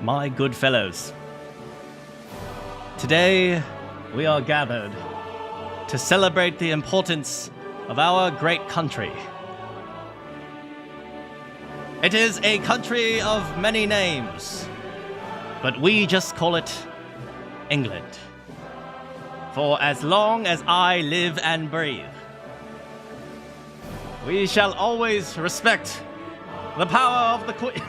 my good fellows. Today, we are gathered to celebrate the importance of our great country. It is a country of many names, but we just call it England. For as long as I live and breathe, we shall always respect the power of the Queen.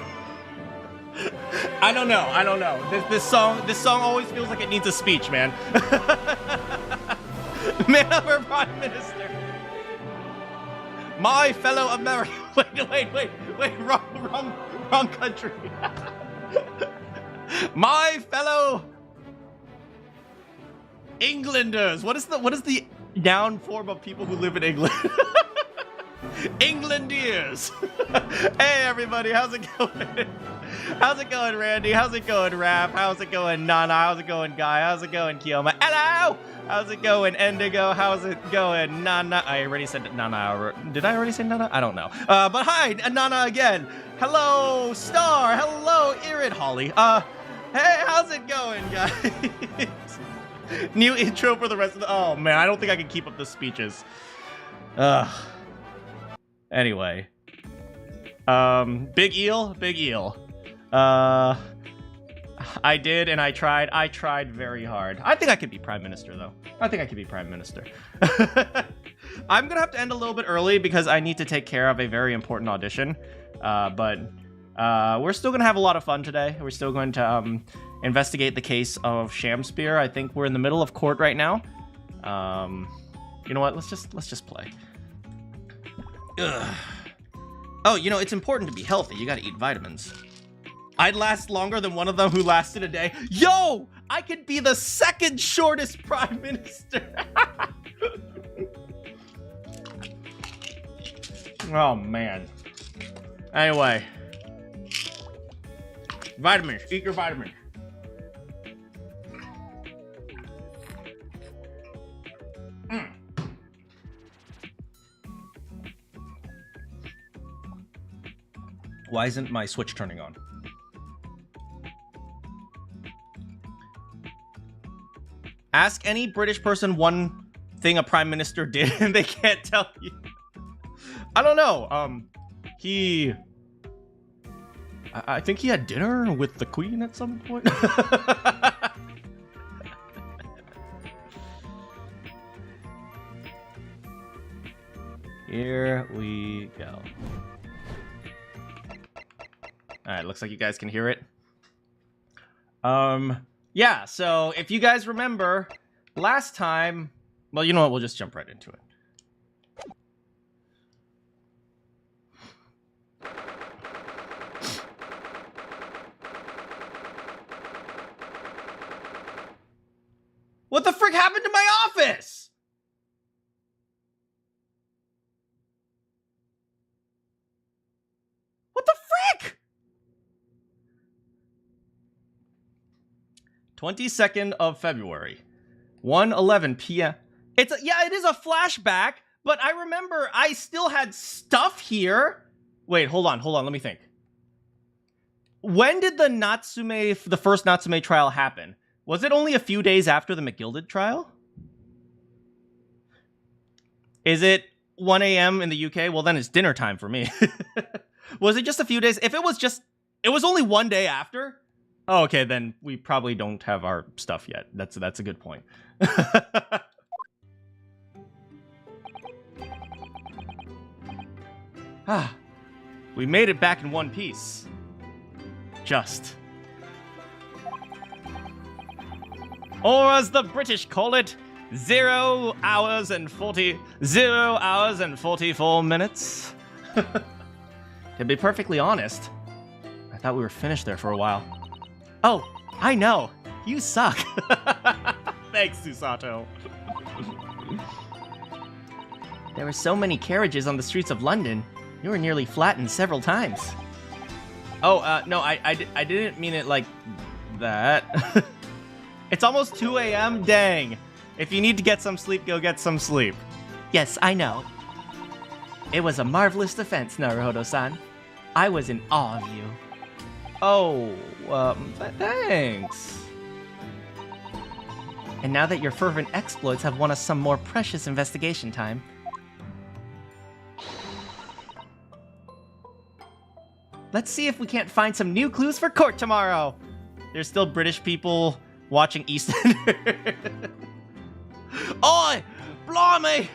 I don't know. This song always feels like it needs a speech, man. Man of our Prime Minister. My fellow American. Wait, wrong country. My fellow Englanders. What is the noun form of people who live in England? Englandiers. Hey everybody, how's it going? How's it going, Randy? How's it going, Raph? How's it going, Nana? How's it going, Guy? How's it going, Kioma? Hello! How's it going, Indigo? How's it going, Nana? I already said Nana. Did I already say Nana? I don't know. But hi, Nana again. Hello, Star. Hello, Irid Holly. Hey, how's it going, guys? New intro for the rest of the... Oh, man, I don't think I can keep up the speeches. Anyway. Big Eel. I did, and I tried. I tried very hard. I think I could be Prime Minister, though. I think I could be Prime Minister. I'm gonna have to end a little bit early because I need to take care of a very important audition. But we're still gonna have a lot of fun today. We're still going to investigate the case of Shamspeare. I think we're in the middle of court right now. You know what? Let's just play. Ugh. Oh, you know, it's important to be healthy. You gotta eat vitamins. I'd last longer than one of them who lasted a day. Yo! I could be the second shortest Prime Minister. Oh, man. Anyway. Vitamins. Eat your vitamins. Why isn't my Switch turning on? Ask any British person one thing a Prime Minister did and they can't tell you. I don't know. I think he had dinner with the Queen at some point. Here we go. Alright, looks like you guys can hear it. Yeah, so if you guys remember, last time... Well, you know what? We'll just jump right into it. What the frick happened to my office? What the frick? 22nd of February, 1:11 p.m. It is a flashback, but I remember I still had stuff here. Wait, hold on, let me think. When did the first Natsume trial happen? Was it only a few days after the McGilded trial? Is it 1 a.m. in the UK? Well, then it's dinner time for me. Was it just a few days? If it was only 1 day after? Oh, okay, then we probably don't have our stuff yet. That's a good point. We made it back in one piece. Just. Or as the British call it, 0 hours and 44 minutes. To be perfectly honest, I thought we were finished there for a while. Oh, I know. You suck. Thanks, Susato. There were so many carriages on the streets of London. You were nearly flattened several times. Oh, no, I didn't mean it like that. It's almost 2 a.m. Dang. If you need to get some sleep, go get some sleep. Yes, I know. It was a marvelous defense, Naruhodo-san. I was in awe of you. Oh, thanks. And now that your fervent exploits have won us some more precious investigation time, let's see if we can't find some new clues for court tomorrow. There's still British people watching EastEnders. Oi! Blimey!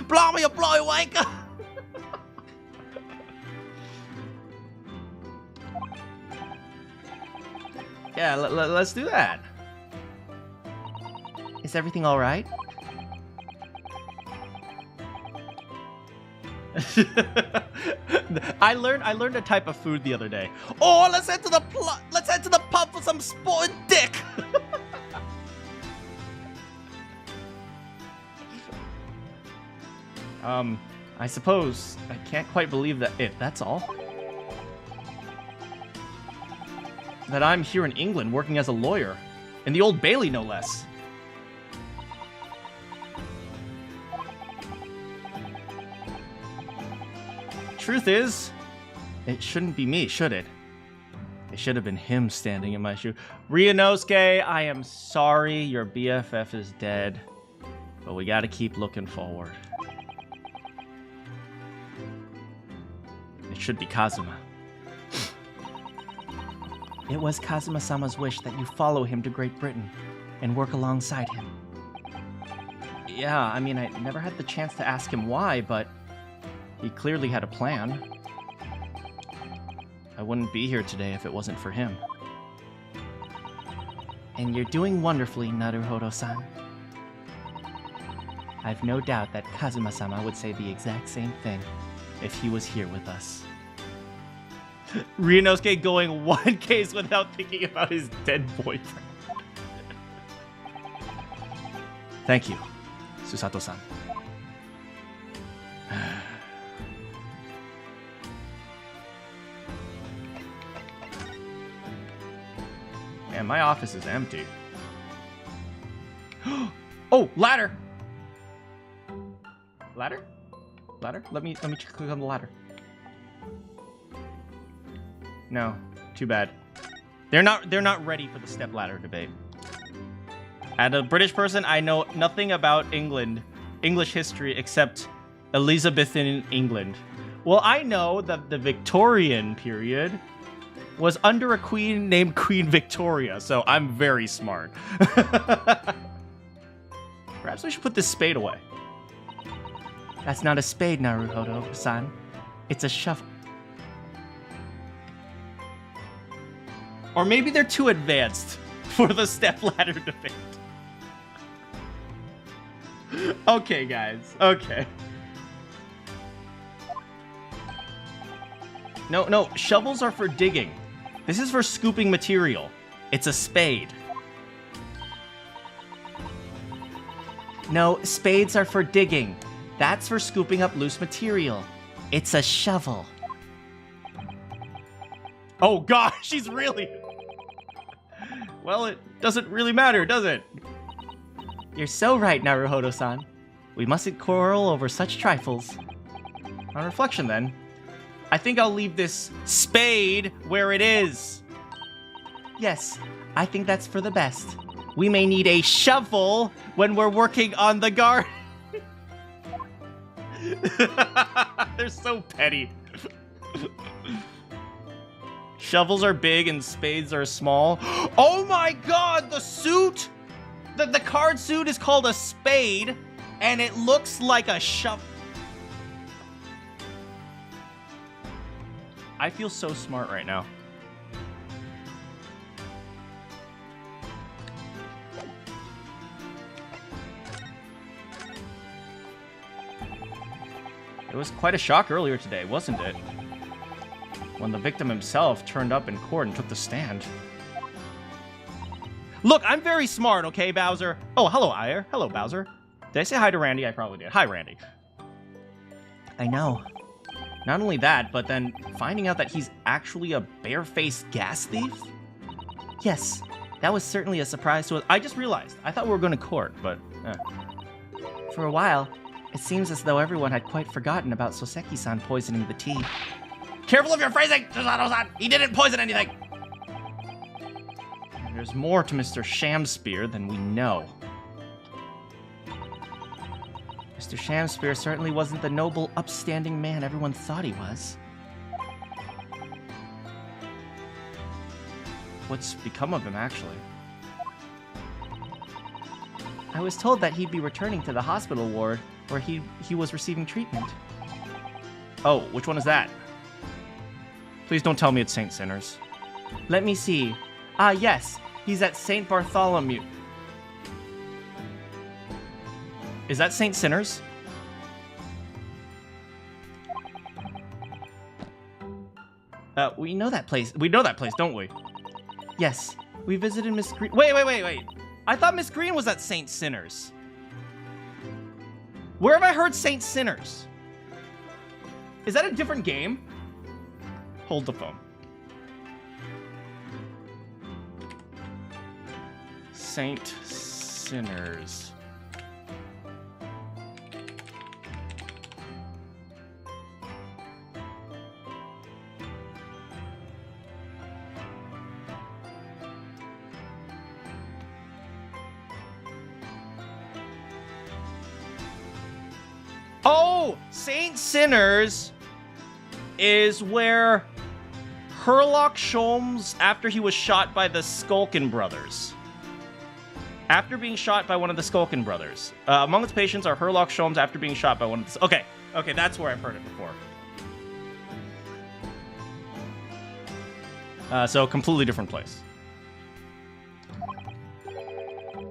Blimey, you bloody wanker! Yeah, let's do that. Is everything all right? I learned a type of food the other day. Oh, let's head to the pub for some spotted dick. I suppose I can't quite believe that that's all. That I'm here in England working as a lawyer. In the Old Bailey, no less. Truth is, it shouldn't be me, should it? It should have been him standing in my shoe. Ryunosuke, I am sorry your BFF is dead, but we gotta keep looking forward. It should be Kazuma. It was Kazuma-sama's wish that you follow him to Great Britain and work alongside him. Yeah, I mean, I never had the chance to ask him why, but he clearly had a plan. I wouldn't be here today if it wasn't for him. And you're doing wonderfully, Naruhodo-san. I've no doubt that Kazuma-sama would say the exact same thing if he was here with us. Ryunosuke going one case without thinking about his dead boyfriend. Thank you, Susato-san. Man, my office is empty. Oh, ladder! Ladder? Ladder? Let me click on the ladder. No, too bad. They're not ready for the step ladder debate. As a British person, I know nothing about English history except Elizabethan England. Well, I know that the Victorian period was under a queen named Queen Victoria, so I'm very smart. Perhaps we should put this spade away. That's not a spade, Naruhodo-san. It's a shovel. Or maybe they're too advanced for the stepladder debate. Okay, guys. Okay. No, shovels are for digging. This is for scooping material. It's a spade. No, spades are for digging. That's for scooping up loose material. It's a shovel. Oh gosh, she's really... Well, it doesn't really matter, does it? You're so right, Naruhodo-san. We mustn't quarrel over such trifles. On reflection, then, I think I'll leave this spade where it is. Yes, I think that's for the best. We may need a shovel when we're working on the garden. They're so petty. Shovels are big and spades are small. Oh my god, the suit! The card suit is called a spade, and it looks like a shovel. I feel so smart right now. It was quite a shock earlier today, wasn't it? When the victim himself turned up in court and took the stand. Look, I'm very smart, okay, Bowser? Oh, hello, Ire. Hello, Bowser. Did I say hi to Randy? I probably did. Hi, Randy. I know. Not only that, but then finding out that he's actually a barefaced gas thief? Yes, that was certainly a surprise to us. I just realized. I thought we were going to court, but... For a while, it seems as though everyone had quite forgotten about Soseki-san poisoning the tea. Careful of your phrasing, Susanoo-san! He didn't poison anything! There's more to Mr. Shamspear than we know. Mr. Shamspear certainly wasn't the noble, upstanding man everyone thought he was. What's become of him, actually? I was told that he'd be returning to the hospital ward where he was receiving treatment. Oh, which one is that? Please don't tell me it's St. Sinners. Let me see. Ah, yes. He's at St. Bartholomew. Is that St. Sinners? We know that place. We know that place, don't we? Yes. We visited Miss Green. Wait. I thought Miss Green was at St. Sinners. Where have I heard St. Sinners? Is that a different game? Hold the phone. St. Sinners. Oh, St. Sinners is where Herlock Sholmes, after he was shot by the Skulkin brothers. After being shot by one of the Skulkin brothers. Among its patients are Herlock Sholmes after being shot by one of the... Okay, that's where I've heard it before. So, completely different place.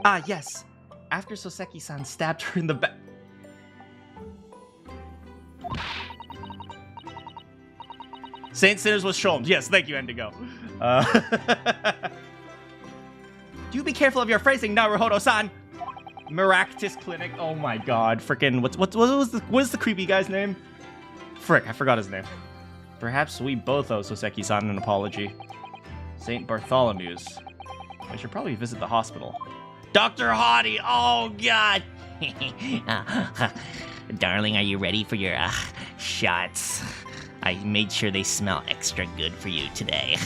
Ah, yes. After Soseki-san stabbed her in the back... St. Sinners was Sholmes. Yes, thank you, Indigo. Do be careful of your phrasing, Naruhodo-san. Miractus Clinic. Oh my god. Frickin' what is the creepy guy's name? Frick, I forgot his name. Perhaps we both owe Soseki-san an apology. St. Bartholomew's. I should probably visit the hospital. Dr. Hottie! Oh god! Darling, are you ready for your shots? I made sure they smell extra good for you today.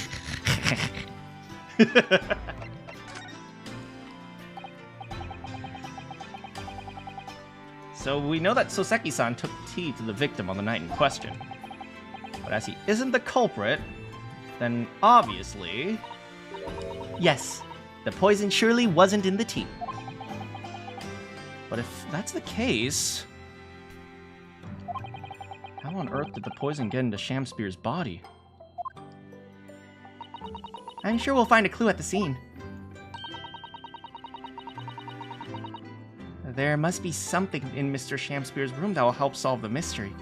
So we know that Soseki-san took tea to the victim on the night in question. But as he isn't the culprit, then obviously... Yes, the poison surely wasn't in the tea. But if that's the case... How on earth did the poison get into Shamspear's body? I'm sure we'll find a clue at the scene. There must be something in Mr. Shamspear's room that will help solve the mystery.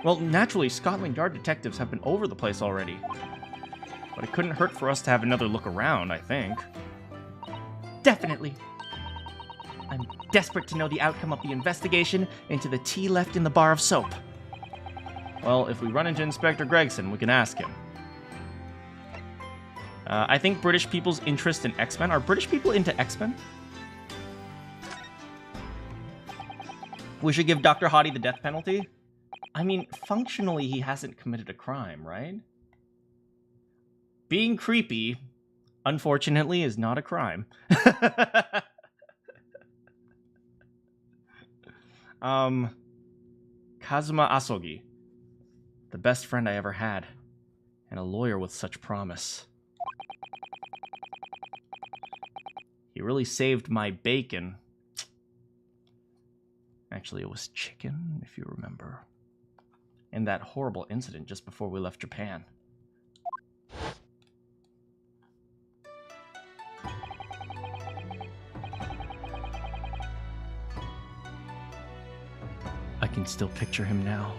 Well, naturally, Scotland Yard detectives have been over the place already. But it couldn't hurt for us to have another look around, I think. Definitely. I'm desperate to know the outcome of the investigation into the tea left in the bar of soap. Well, if we run into Inspector Gregson, we can ask him. I think British people's interest in X-Men... Are British people into X-Men? We should give Dr. Hottie the death penalty? I mean, functionally, he hasn't committed a crime, right? Being creepy, unfortunately, is not a crime. Kazuma Asogi. The best friend I ever had. And a lawyer with such promise. He really saved my bacon. Actually, it was chicken, if you remember. In that horrible incident just before we left Japan. I can still picture him now,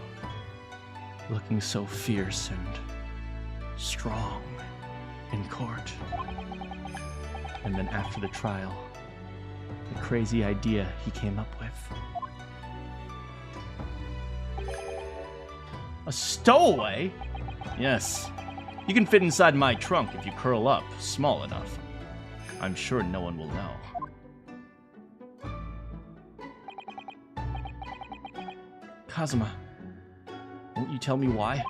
looking so fierce and strong in court. And then after the trial, the crazy idea he came up with. A stowaway? Yes. You can fit inside my trunk if you curl up small enough. I'm sure no one will know. Kazuma, Won't you tell me why?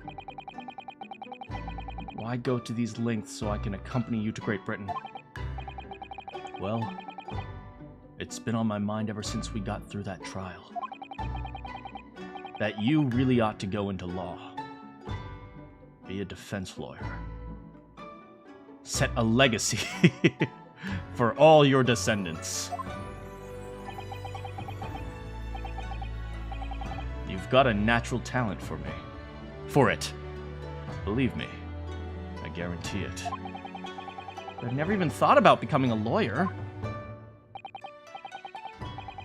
Why go to these lengths so I can accompany you to Great Britain? Well, it's been on my mind ever since we got through that trial. That you really ought to go into law. Be a defense lawyer. Set a legacy for all your descendants. You've got a natural talent for me. For it. Believe me. I guarantee it. I've never even thought about becoming a lawyer.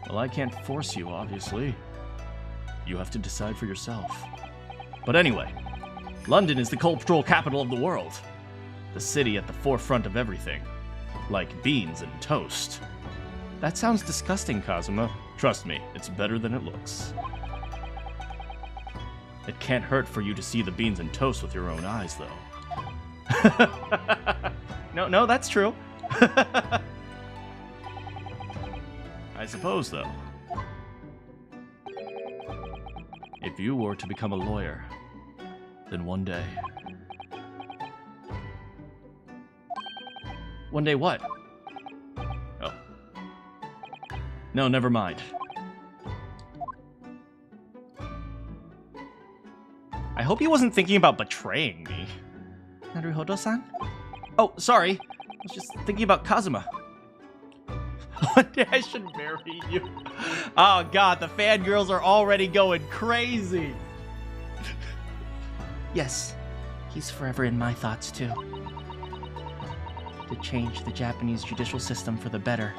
Well, I can't force you, obviously. You have to decide for yourself. But anyway, London is the cultural capital of the world. The city at the forefront of everything. Like beans and toast. That sounds disgusting, Kazuma. Trust me, it's better than it looks. It can't hurt for you to see the beans and toast with your own eyes, though. No, that's true. I suppose, though. If you were to become a lawyer, then one day... One day what? Oh. No, never mind. I hope he wasn't thinking about betraying me. Naruhodo-san? Oh, sorry. I was just thinking about Kazuma. One day I should marry you. Oh god, the fangirls are already going crazy. Yes, he's forever in my thoughts too. To change the Japanese judicial system for the better.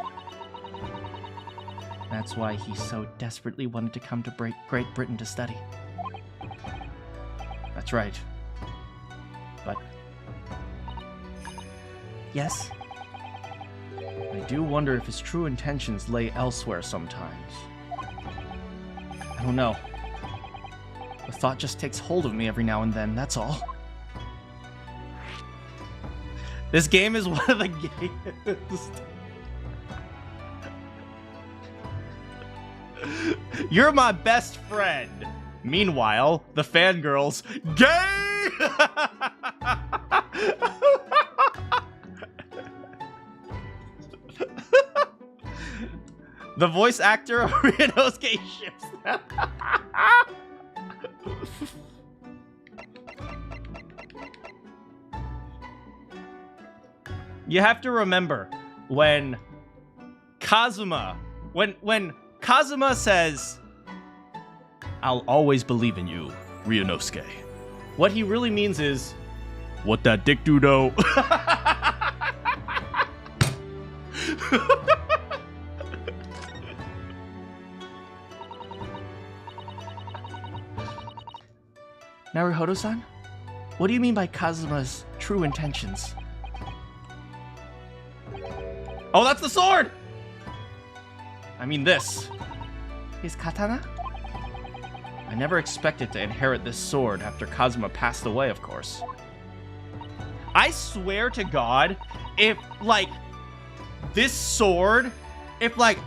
That's why he so desperately wanted to come to Great Britain to study. That's right. But... Yes? I do wonder if his true intentions lay elsewhere sometimes. I don't know. The thought just takes hold of me every now and then, that's all. This game is one of the games... You're my best friend! Meanwhile, the fangirls... GAY! The voice actor of Ryunosuke ships them. You have to remember, when Kazuma... When Kazuma says, "I'll always believe in you, Ryunosuke," what he really means is, "What that dick do though?" Naruhodo-san? What do you mean by Kazuma's true intentions? Oh, that's the sword! I mean this. His katana? I never expected to inherit this sword after Kazuma passed away, of course. I swear to God, if, like, this sword, if, like,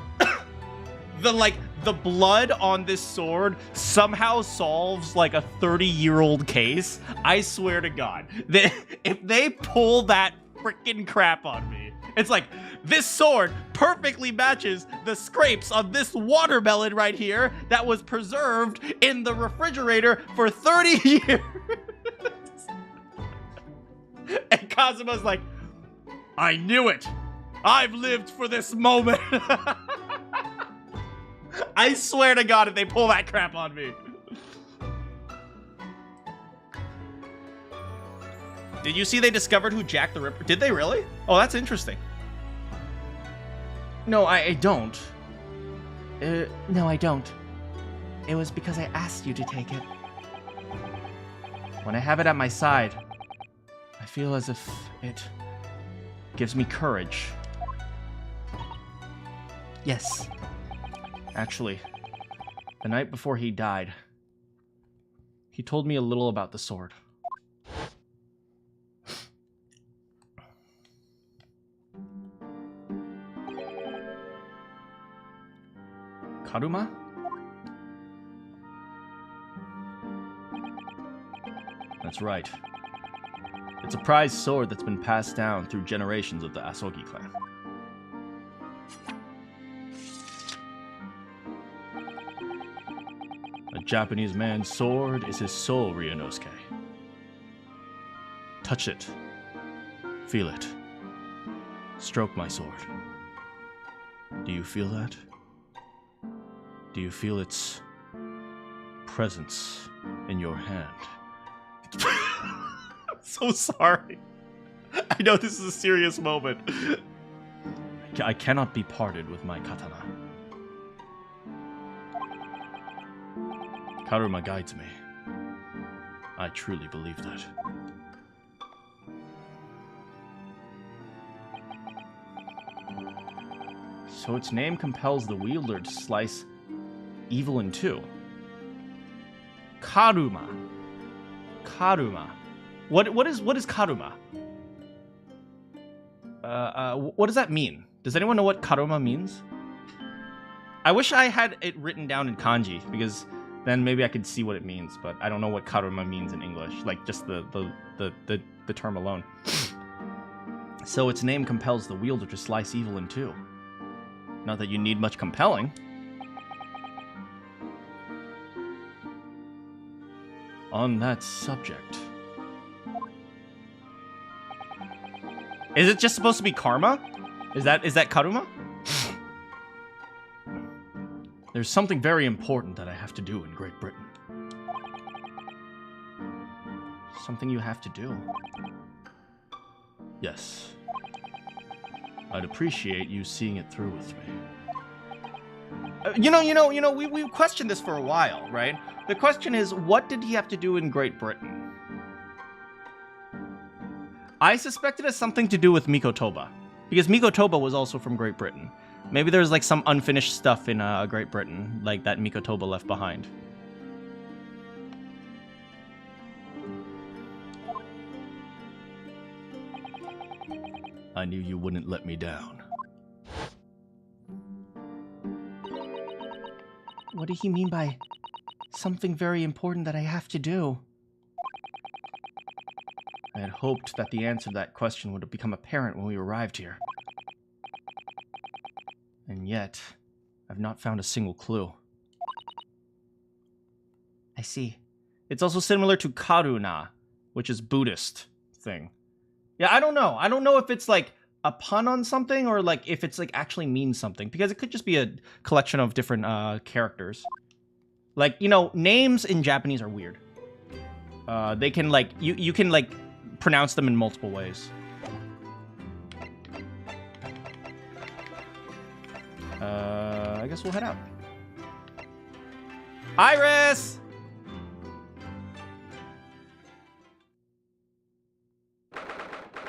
the blood on this sword somehow solves, like, a 30-year-old case, I swear to God, that if they pull that freaking crap on me, it's like, this sword perfectly matches the scrapes on this watermelon right here that was preserved in the refrigerator for 30 years. And Kazuma's like, I knew it. I've lived for this moment. I swear to God, if they pull that crap on me. Did you see they discovered who Jack the Ripper? Did they really? Oh, that's interesting. No, I don't. No, I don't. It was because I asked you to take it. When I have it at my side, I feel as if it gives me courage. Yes. Actually, the night before he died, he told me a little about the sword. Karuma? That's right. It's a prized sword that's been passed down through generations of the Asogi clan. A Japanese man's sword is his soul, Ryunosuke. Touch it. Feel it. Stroke my sword. Do you feel that? Do you feel its presence in your hand? I'm so sorry. I know this is a serious moment. I cannot be parted with my katana. Karuma guides me. I truly believe that. So its name compels the wielder to slice evil in two. Karuma. Karuma. What is karuma? What does that mean? Does anyone know what karuma means? I wish I had it written down in kanji, because then maybe I could see what it means, but I don't know what karuma means in English, like just the term alone. So its name compels the wielder to slice evil in two. Not that you need much compelling. On that subject. Is it just supposed to be karma? Is that karuma? There's something very important that I have to do in Great Britain. Something you have to do. Yes. I'd appreciate you seeing it through with me. We questioned this for a while, right? The question is, what did he have to do in Great Britain? I suspect it has something to do with Mikotoba, because Mikotoba was also from Great Britain. Maybe there's like some unfinished stuff in Great Britain, like that Mikotoba left behind. I knew you wouldn't let me down. What did he mean by something very important that I have to do? I had hoped that the answer to that question would have become apparent when we arrived here. And yet, I've not found a single clue. I see. It's also similar to karuna, which is Buddhist thing. Yeah, I don't know. I don't know if it's like a pun on something or like if it's like actually means something, because it could just be a collection of different characters. Like, you know, names in Japanese are weird. They can like, you can like pronounce them in multiple ways. I guess we'll head out. Iris!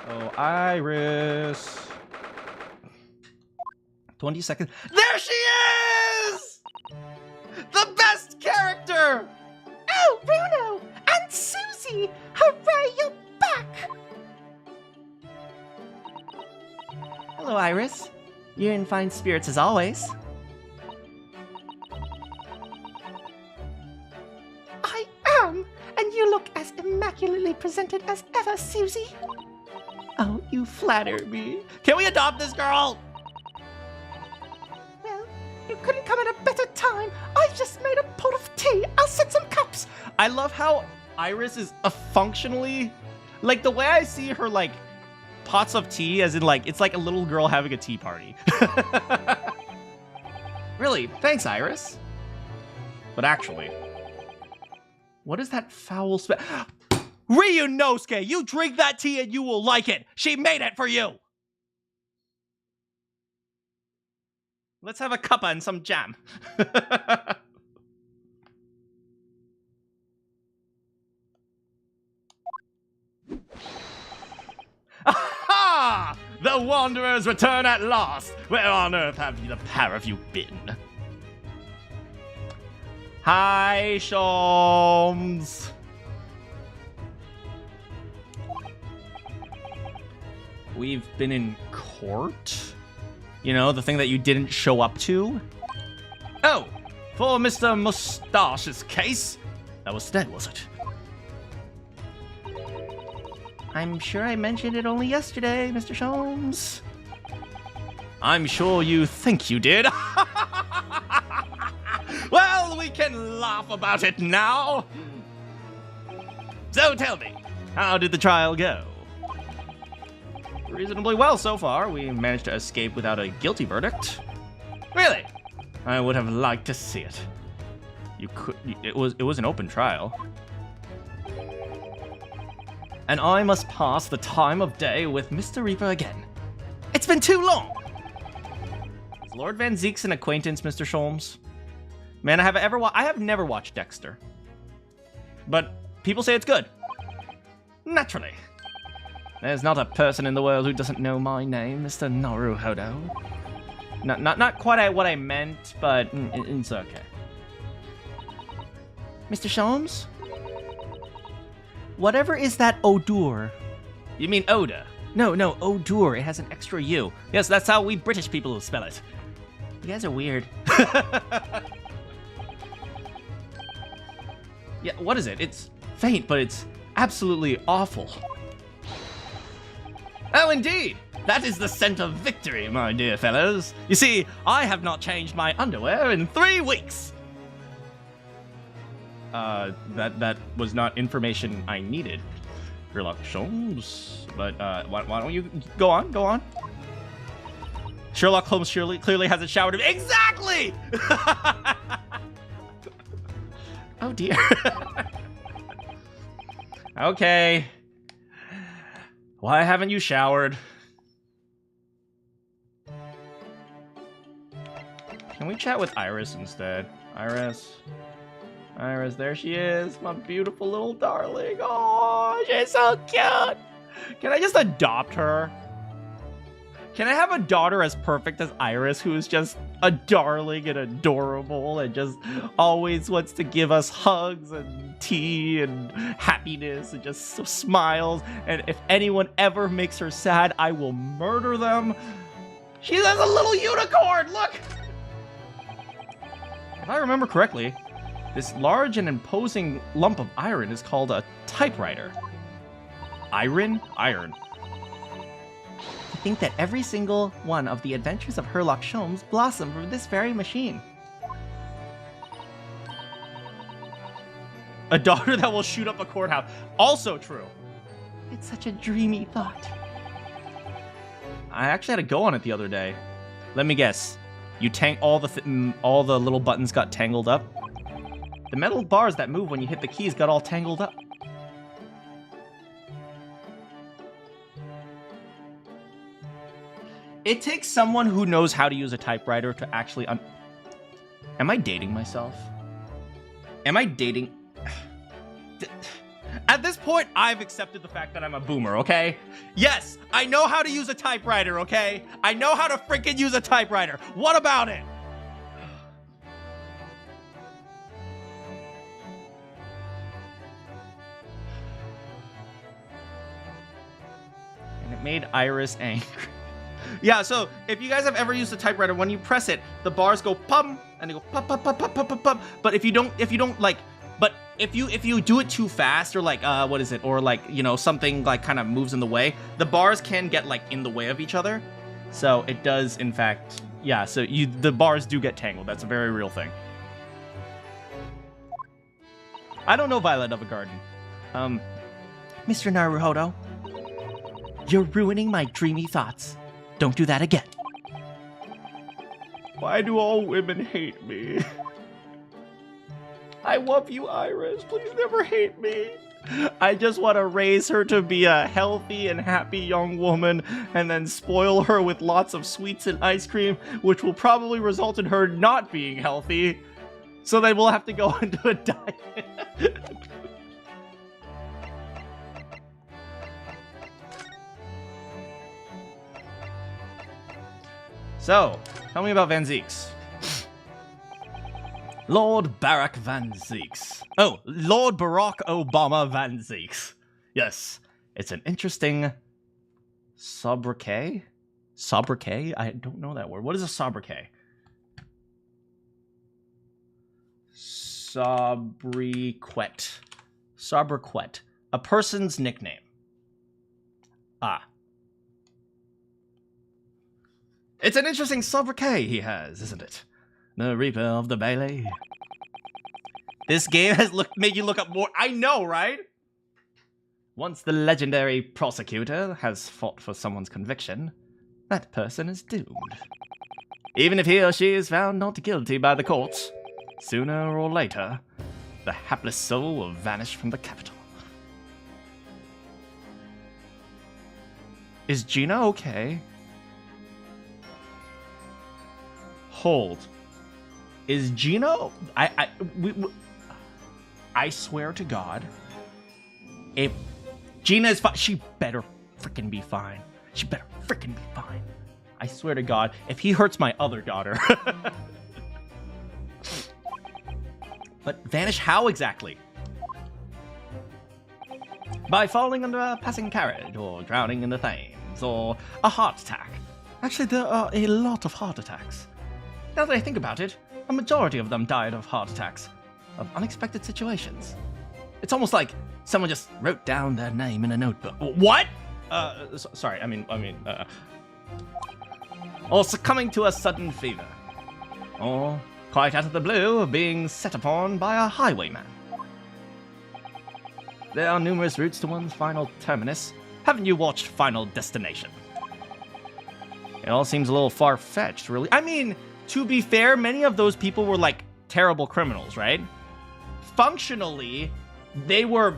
Oh, Iris. 20 seconds. There she is! The best character! Oh, Bruno! And Susie! Hooray, you're back! Hello, Iris. You're in fine spirits as always. I am! And you look as immaculately presented as ever, Susie. Oh, you flatter me. Can we adopt this girl? Well, you couldn't come at a better time. I just made a pot of tea. I'll set some cups. I love how Iris is a functionally, like the way I see her, like pots of tea, as in like it's like a little girl having a tea party. Really, thanks, Iris. But actually, what is that foul smell? Ryunosuke, you drink that tea and you will like it. She made it for you. Let's have a cuppa and some jam. Aha! The Wanderers return at last. Where on earth have the pair of you been? Hi, Shoms. We've been in court? You know, the thing that you didn't show up to? Oh, for Mr. Mustache's case? That was dead, was it? I'm sure I mentioned it only yesterday, Mr. Sholmes. I'm sure you think you did. Well, we can laugh about it now. So tell me, how did the trial go? Reasonably well so far. We managed to escape without a guilty verdict. Really? I would have liked to see it. It was an open trial. And I must pass the time of day with Mr. Reaper again. It's been too long! Is Lord Van Zeek's an acquaintance, Mr. Sholmes? Man, I have never watched Dexter. But people say it's good. Naturally. There's not a person in the world who doesn't know my name, Mr. Naruhodo. Not quite what I meant, but it's okay. Mr. Sholmes? Whatever is that odor? You mean odor? No, odor. It has an extra U. Yes, that's how we British people will spell it. You guys are weird. Yeah, what is it? It's faint, but it's absolutely awful. Oh, indeed! That is the scent of victory, my dear fellows. You see, I have not changed my underwear in 3 weeks. That was not information I needed, Sherlock Holmes. But why don't you go on? Sherlock Holmes clearly hasn't showered him. Exactly. Oh dear. Okay. Why haven't you showered? Can we chat with Iris instead? Iris, there she is, my beautiful little darling. Oh, she's so cute. Can I just adopt her? Can I have a daughter as perfect as Iris, who is just a darling and adorable and just always wants to give us hugs and tea and happiness and just smiles, and if anyone ever makes her sad, I will murder them. She has a little unicorn, look! If I remember correctly, this large and imposing lump of iron is called a typewriter. Iron? I think that every single one of the adventures of Sherlock Holmes blossom from this very machine. A daughter that will shoot up a courthouse. Also true. It's such a dreamy thought. I actually had to go on it the other day. Let me guess. You all the little buttons got tangled up. The metal bars that move when you hit the keys got all tangled up. It takes someone who knows how to use a typewriter to actually Am I dating myself? Am I dating? At this point, I've accepted the fact that I'm a boomer, okay? Yes, I know how to use a typewriter, okay? I know how to freaking use a typewriter. What about it? And it made Iris angry. Yeah, so if you guys have ever used a typewriter, when you press it, the bars go pum and they go pum pum pum pum pum pum pum. But if you don't like, but if you do it too fast, or like what is it, or like, you know, something like kind of moves in the way, the bars can get like in the way of each other. So it does, in fact, yeah. So the bars do get tangled. That's a very real thing. I don't know Violet Evergarden. Mr. Naruhodo, you're ruining my dreamy thoughts. Don't do that again. Why do all women hate me? I love you, Iris. Please never hate me. I just want to raise her to be a healthy and happy young woman and then spoil her with lots of sweets and ice cream, which will probably result in her not being healthy. So then we'll have to go into a diet. So, tell me about Van Zeeks. Lord Barack Van Zeeks. Oh, Lord Barack Obama Van Zeeks. Yes, it's an interesting sobriquet. Sobriquet? I don't know that word. What is a sobriquet? Sobriquet. Sobriquet. A person's nickname. Ah. It's an interesting sobriquet he has, isn't it? The Reaper of the Bailey. This game has made you look up more. I know, right? Once the legendary prosecutor has fought for someone's conviction, that person is doomed. Even if he or she is found not guilty by the courts, sooner or later, the hapless soul will vanish from the capital. Is Gina okay? Hold. Is Gina... I swear to God, if Gina is fine, she better freaking be fine. She better freaking be fine. I swear to God, if he hurts my other daughter. But vanish how exactly? By falling under a passing carriage, or drowning in the Thames, or a heart attack. Actually, there are a lot of heart attacks. Now that I think about it, a majority of them died of heart attacks, of unexpected situations. It's almost like someone just wrote down their name in a notebook. What? Sorry, I mean, or succumbing to a sudden fever. Or, quite out of the blue, being set upon by a highwayman. There are numerous routes to one's final terminus. Haven't you watched Final Destination? It all seems a little far-fetched, really. I mean, to be fair, many of those people were, like, terrible criminals, right? Functionally, they were...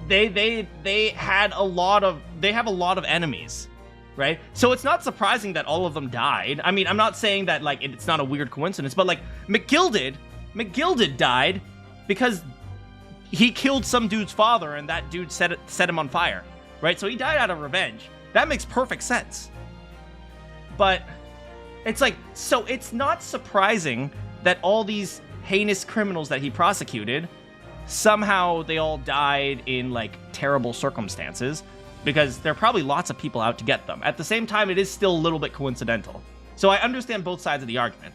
They have a lot of enemies, right? So it's not surprising that all of them died. I mean, I'm not saying that, like, it's not a weird coincidence, but, like, McGilded died because he killed some dude's father and that dude set him on fire, right? So he died out of revenge. That makes perfect sense. But it's like, so it's not surprising that all these heinous criminals that he prosecuted, somehow they all died in, like, terrible circumstances, because there are probably lots of people out to get them. At the same time, it is still a little bit coincidental. So I understand both sides of the argument.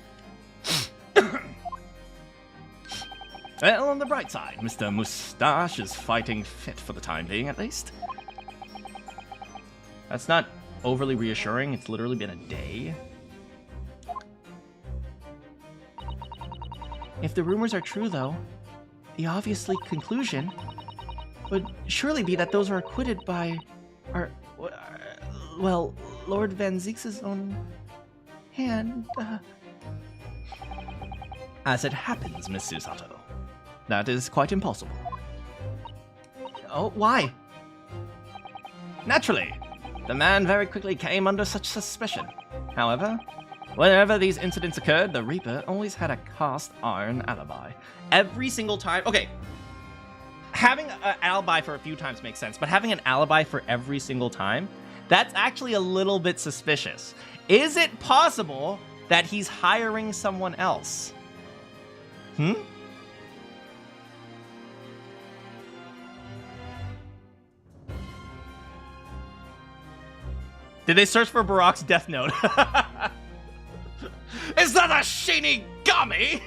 Well, on the bright side, Mr. Mustache is fighting fit for the time being, at least. That's not overly reassuring. It's literally been a day. If the rumors are true, though, the obvious conclusion would surely be that those are acquitted by well, Lord Van Zeek's own hand. As it happens, Miss Susato, that is quite impossible. Oh, why? Naturally, the man very quickly came under such suspicion. However, whenever these incidents occurred, the Reaper always had a cast iron alibi. Every single time. Okay, having an alibi for a few times makes sense, but having an alibi for every single time, that's actually a little bit suspicious. Is it possible that he's hiring someone else? Did they search for Barak's death note? Is that a Shinigami?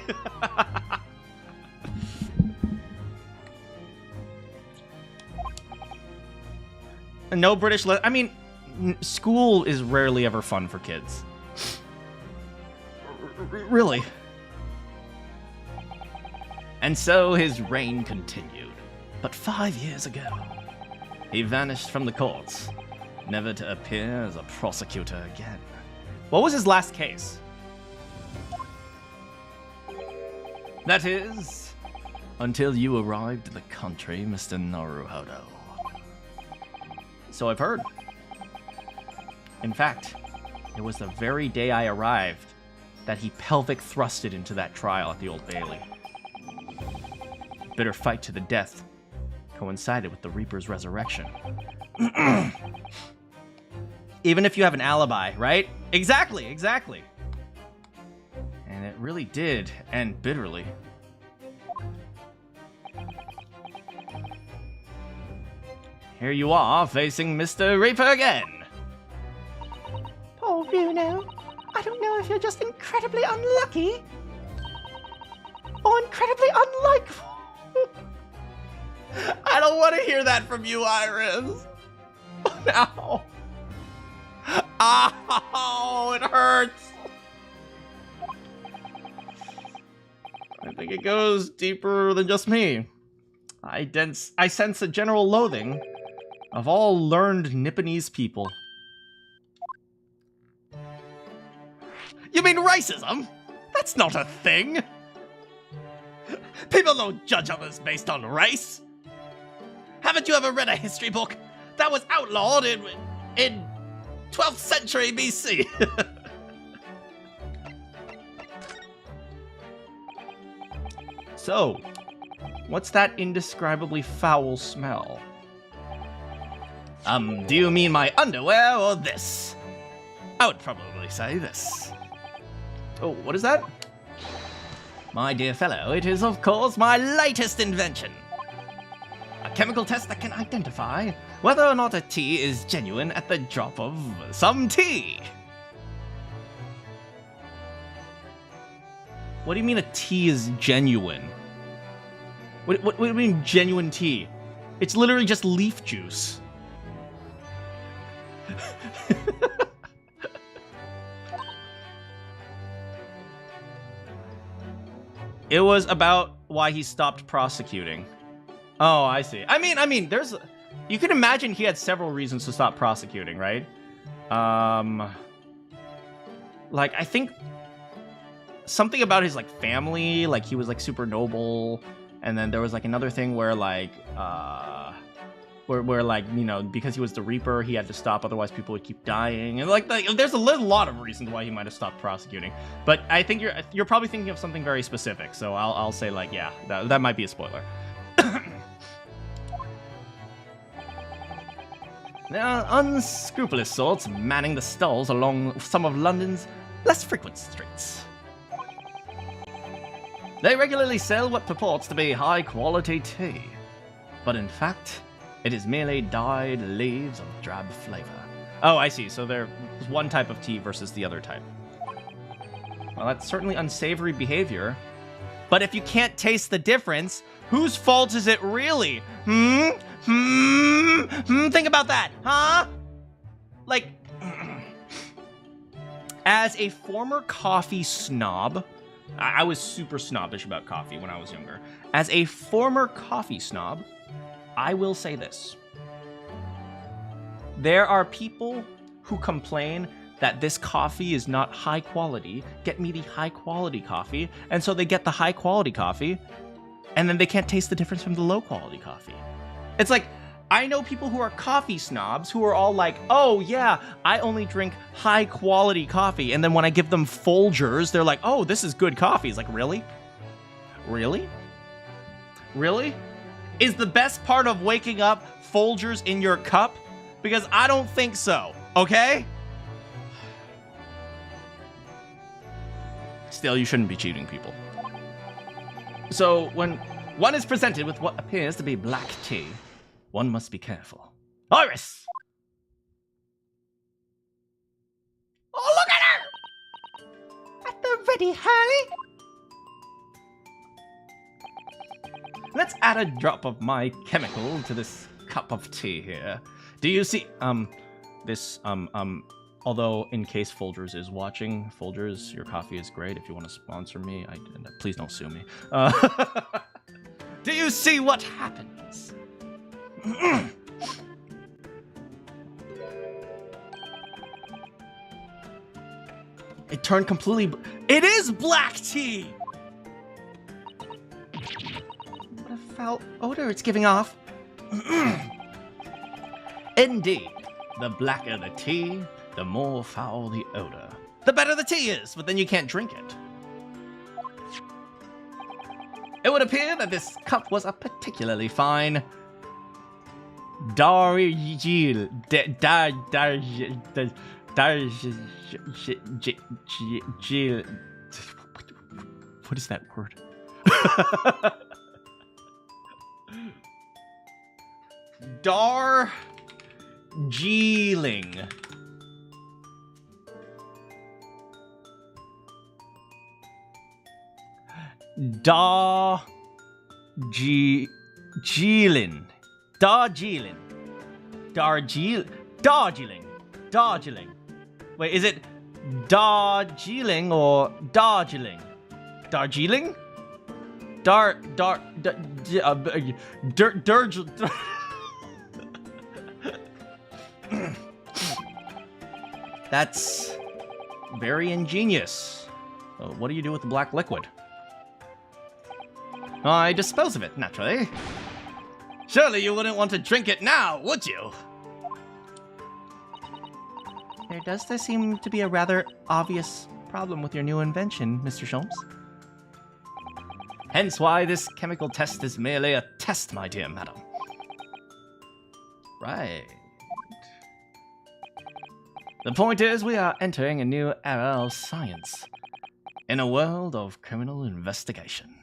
No British... I mean, school is rarely ever fun for kids. Really. And so his reign continued. But 5 years ago, he vanished from the courts, never to appear as a prosecutor again. What was his last case? That is, until you arrived in the country, Mr. Naruhodo. So I've heard. In fact, it was the very day I arrived that he pelvic thrusted into that trial at the Old Bailey. Bitter fight to the death coincided with the Reaper's resurrection. Even if you have an alibi, right? Exactly. And it really did end bitterly. Here you are, facing Mr. Reaper again. Poor Ryuno. I don't know if you're just incredibly unlucky or incredibly unlikable. I don't want to hear that from you, Iris. Ow! Ow! It hurts! I think it goes deeper than just me. I sense a general loathing of all learned Nipponese people. You mean racism? That's not a thing! People don't judge others based on race! Haven't you ever read a history book that was outlawed in 12th century BC? So, what's that indescribably foul smell? Do you mean my underwear or this? I would probably say this. Oh, what is that? My dear fellow, it is of course my latest invention. A chemical test that can identify whether or not a tea is genuine at the drop of some tea. What do you mean a tea is genuine? What do you mean genuine tea? It's literally just leaf juice. It was about why he stopped prosecuting. Oh, I see. I mean, there's... You can imagine he had several reasons to stop prosecuting, right? Like, I think... something about his, like, family, like, he was, like, super noble. And then there was, like, another thing where, like, where like, you know, because he was the Reaper, he had to stop, otherwise people would keep dying. And, like there's a lot of reasons why he might have stopped prosecuting. But I think you're probably thinking of something very specific, so I'll say, like, yeah, that might be a spoiler. There are unscrupulous sorts manning the stalls along some of London's less frequent streets. They regularly sell what purports to be high-quality tea, but in fact, it is merely dyed leaves of drab flavor. Oh, I see. So there's one type of tea versus the other type. Well, that's certainly unsavory behavior. But if you can't taste the difference, whose fault is it really? Think about that, huh? Like, as a former coffee snob, I was super snobbish about coffee when I was younger. As a former coffee snob, I will say this. There are people who complain that this coffee is not high quality. Get me the high quality coffee. And so they get the high quality coffee, and then they can't taste the difference from the low quality coffee. It's like, I know people who are coffee snobs who are all like, oh yeah, I only drink high quality coffee. And then when I give them Folgers, they're like, oh, this is good coffee. It's like, really? Really? Really? Is the best part of waking up Folgers in your cup? Because I don't think so, okay? Still, you shouldn't be cheating people. So, when one is presented with what appears to be black tea, one must be careful. Iris! Oh, look at her! At the ready, honey! Let's add a drop of my chemical to this cup of tea here. Do you see, although in case Folgers is watching, Folgers, your coffee is great. If you want to sponsor me, please don't sue me. Do you see what happens? It turned completely... It is black tea! What a foul odor it's giving off. Indeed, the blacker the tea, the more foul the odor. The better the tea is, but then you can't drink it. It would appear that this cup was a particularly fine Darjil. What is that word? Darjeeling. Darjeeling. Darjeeling. Wait, is it Darjeeling or Darjeeling? Darjeeling? That's very ingenious. What do you do with the black liquid? I dispose of it, naturally. Surely you wouldn't want to drink it now, would you? There seem to be a rather obvious problem with your new invention, Mr. Sholmes. Hence why this chemical test is merely a test, my dear madam. Right. The point is, we are entering a new era of science. In a world of criminal investigation.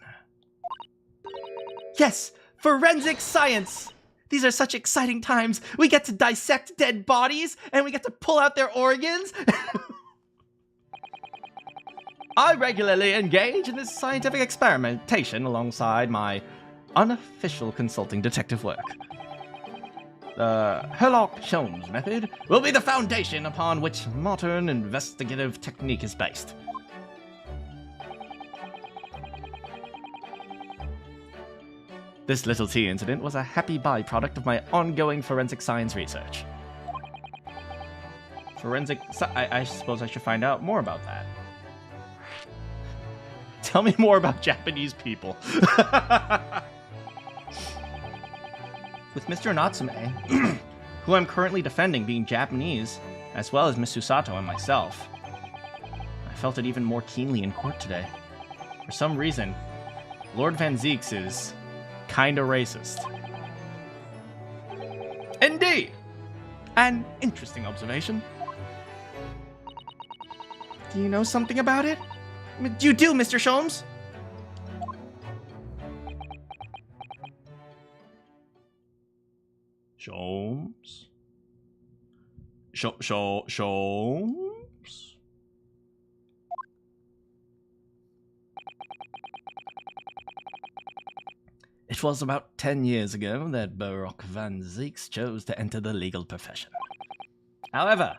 Yes! Forensic science! These are such exciting times. We get to dissect dead bodies, and we get to pull out their organs. I regularly engage in this scientific experimentation alongside my unofficial consulting detective work. The Sherlock Holmes method will be the foundation upon which modern investigative technique is based. This little tea incident was a happy byproduct of my ongoing forensic science research. I suppose I should find out more about that. Tell me more about Japanese people. With Mr. Natsume, who I'm currently defending being Japanese, as well as Miss Susato and myself, I felt it even more keenly in court today. For some reason, Lord Van Zeeks is kinda racist. Indeed! An interesting observation. Do you know something about it? You do, Mr. Sholmes? Sholmes? Sholmes? It was about 10 years ago that Baroque Van Zeeks chose to enter the legal profession. However,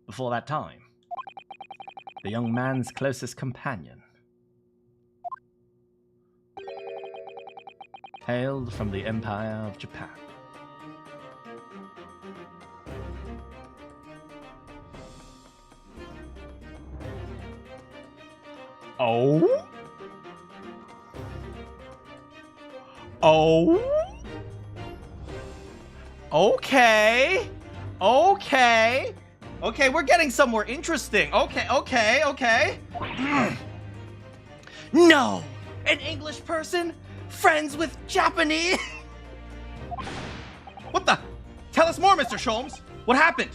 before that time, the young man's closest companion hailed from the Empire of Japan. Oh? Oh? Okay. Okay. Okay, we're getting somewhere interesting. Okay. No! An English person? Friends with Japanese? What the? Tell us more, Mr. Sholmes. What happened?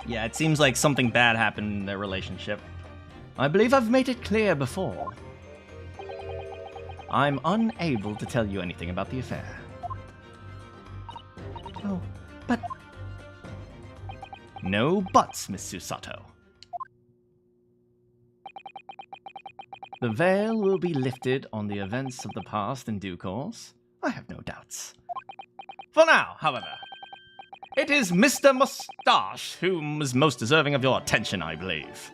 Yeah, it seems like something bad happened in their relationship. I believe I've made it clear before. I'm unable to tell you anything about the affair. Oh, but... No buts, Miss Susato. The veil will be lifted on the events of the past in due course. I have no doubts. For now, however, it is Mr. Mustache whom is most deserving of your attention, I believe.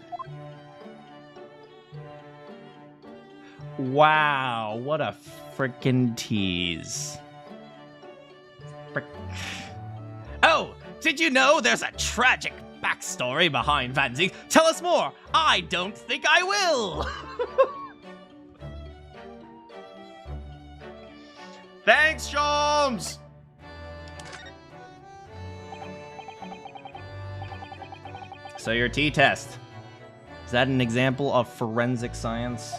Wow, what a frickin' tease. Oh, did you know there's a tragic backstory behind Van Zeeks? Tell us more. I don't think I will. Thanks, Sholmes. So your T-test, is that an example of forensic science?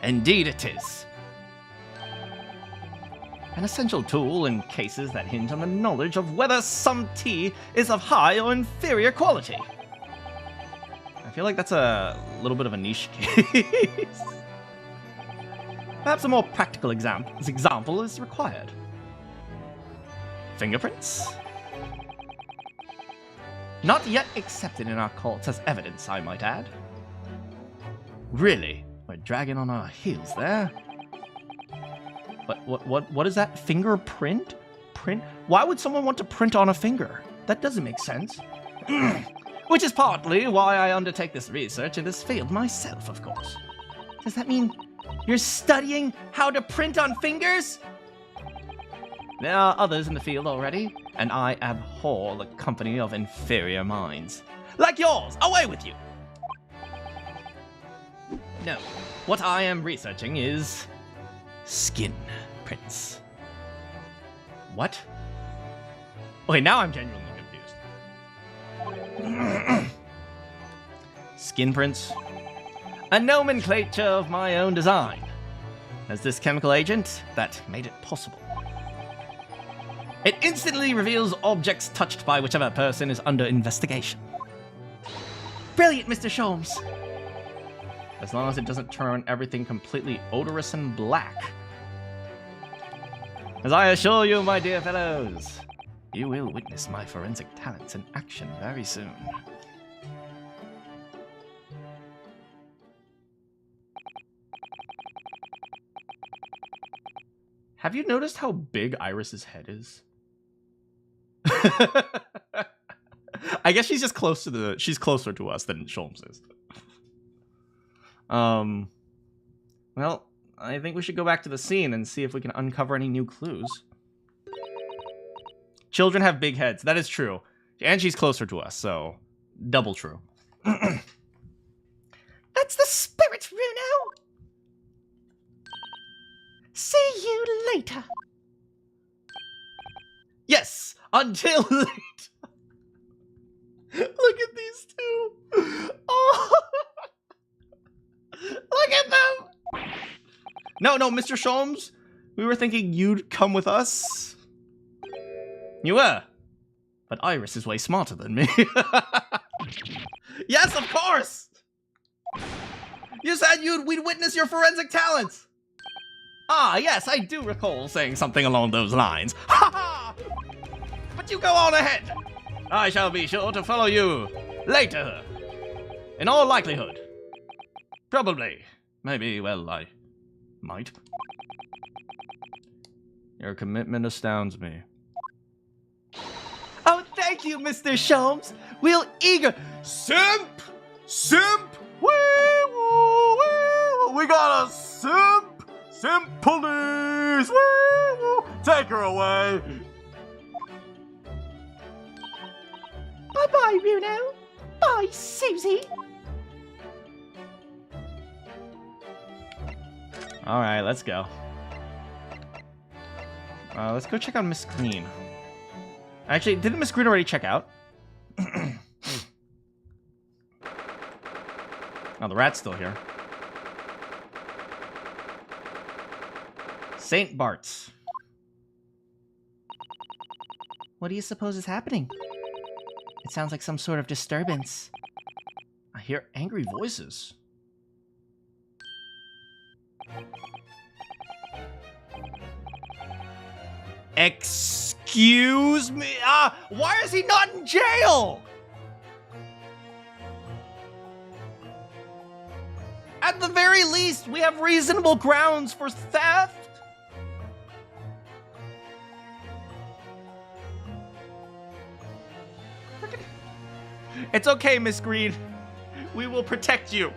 Indeed it is. An essential tool in cases that hinge on the knowledge of whether some tea is of high or inferior quality. I feel like that's a little bit of a niche case. Perhaps a more practical example is required. Fingerprints? Not yet accepted in our courts as evidence, I might add. Really? We're dragging on our heels there. What is that? Fingerprint? Print? Why would someone want to print on a finger? That doesn't make sense. Which is partly why I undertake this research in this field myself, of course. Does that mean you're studying how to print on fingers? There are others in the field already, and I abhor the company of inferior minds. Like yours! Away with you! No, what I am researching is skin prints. What? Okay, now I'm genuinely confused. Skin prints? A nomenclature of my own design. As this chemical agent that made it possible. It instantly reveals objects touched by whichever person is under investigation. Brilliant, Mr. Sholmes. As long as it doesn't turn everything completely odorous and black. As I assure you, my dear fellows, you will witness my forensic talents in action very soon. Have you noticed how big Iris's head is? I guess she's just close to she's closer to us than Sholmes is. Well, I think we should go back to the scene and see if we can uncover any new clues. Children have big heads. That is true. And she's closer to us, so double true. That's the spirit, Runo! See you later. Yes, until later. Look at these two. Oh. Look at them. No, Mr. Sholmes. We were thinking you'd come with us. You were. But Iris is way smarter than me. Yes, of course. You said we'd witness your forensic talents. Ah, yes, I do recall saying something along those lines. Ha ha! But you go on ahead. I shall be sure to follow you later. In all likelihood. Probably. Maybe, well, I might. Your commitment astounds me. Oh, thank you, Mr. Sholmes. We'll eager... Simp! Simp! Wee-woo, wee-woo. We got a simp! Simp police! Wee-woo. Take her away! Bye-bye, Runo. Bye, Susie. Alright, let's go. Let's go check out Miss Green. Actually, didn't Miss Green already check out? Oh, the rat's still here. St. Bart's. What do you suppose is happening? It sounds like some sort of disturbance. I hear angry voices. Excuse me? Why is he not in jail? At the very least, we have reasonable grounds for theft. It's okay, Miss Green. We will protect you.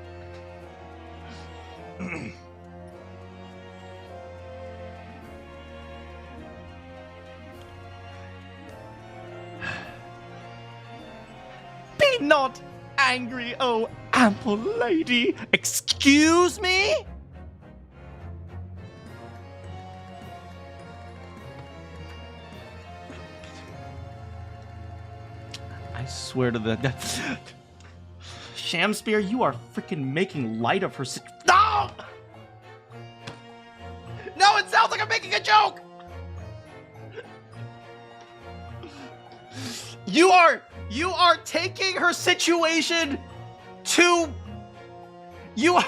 Be not angry, oh ample lady. Excuse me? I swear to the... Shamspear, you are freaking making light of her... No! No, it sounds like I'm making a joke! You are taking her situation to... You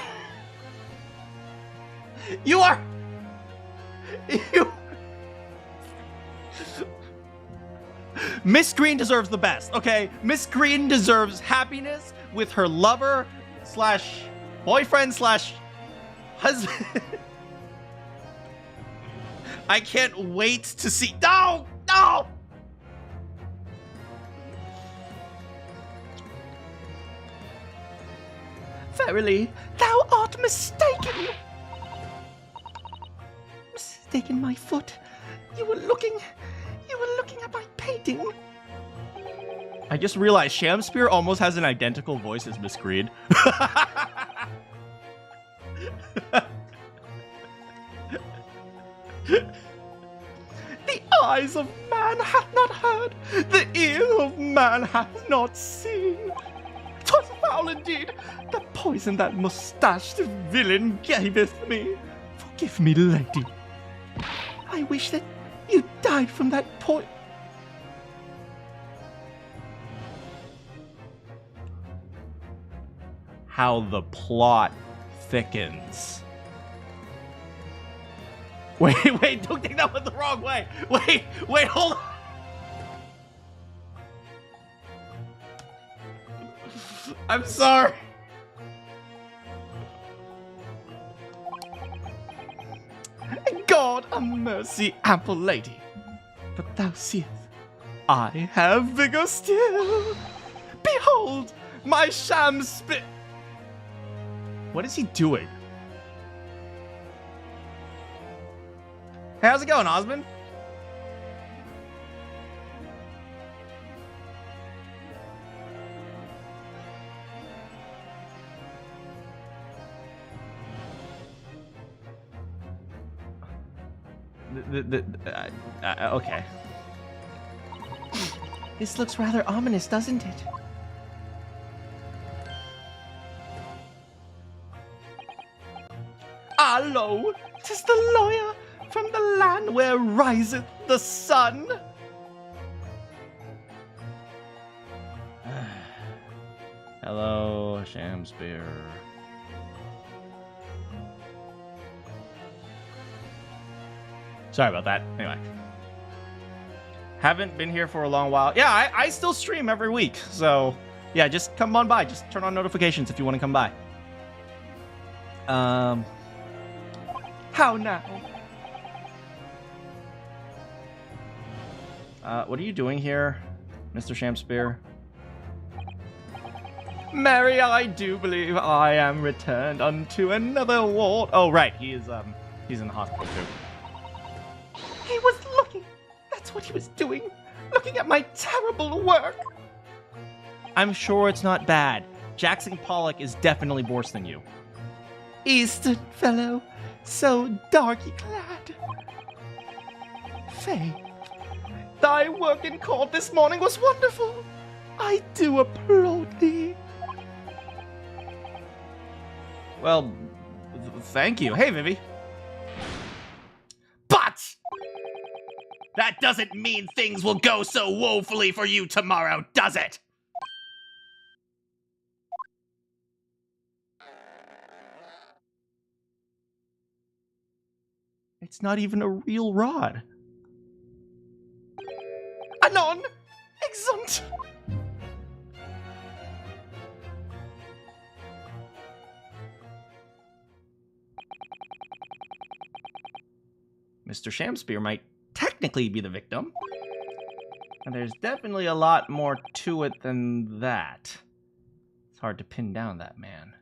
Miss Green deserves the best, okay? Miss Green deserves happiness with her lover slash boyfriend slash husband. I can't wait to see. No! No! Verily, thou art mistaken. Mistaken my foot. You were looking at my painting. I just realized Shamspear almost has an identical voice as Miss Greed. The eyes of man hath not heard, the ear of man hath not seen. 'Twas foul indeed, the poison that mustached villain gaveth me. Forgive me, lady. I wish that you died from that poison. How the plot thickens. Wait, don't take that one the wrong way. Wait, hold on. I'm sorry. God a mercy, ample lady. But thou seest, I have vigor still. Behold, my sham spit. What is he doing? Hey, how's it going, Osmond? Okay. This looks rather ominous, doesn't it? Allo, 'tis the lawyer from the land where riseth the sun. Hello, Shamspear. Sorry about that. Anyway. Haven't been here for a long while. Yeah, I still stream every week. So, yeah, just come on by. Just turn on notifications if you want to come by. How now? What are you doing here, Mr. Shamspear? Marry, I do believe I am returned unto another ward. Oh, right. He's in the hospital too. He was looking. That's what he was doing. Looking at my terrible work. I'm sure it's not bad. Jackson Pollock is definitely worse than you. Eastern fellow, so darky clad. Faye, thy work in court this morning was wonderful. I do applaud thee. Well, thank you. Hey, Vivi. But that doesn't mean things will go so woefully for you tomorrow, does it? It's not even a real rod. Anon, exunt. Mr. Shamspear might technically be the victim. And there's definitely a lot more to it than that. It's hard to pin down that man.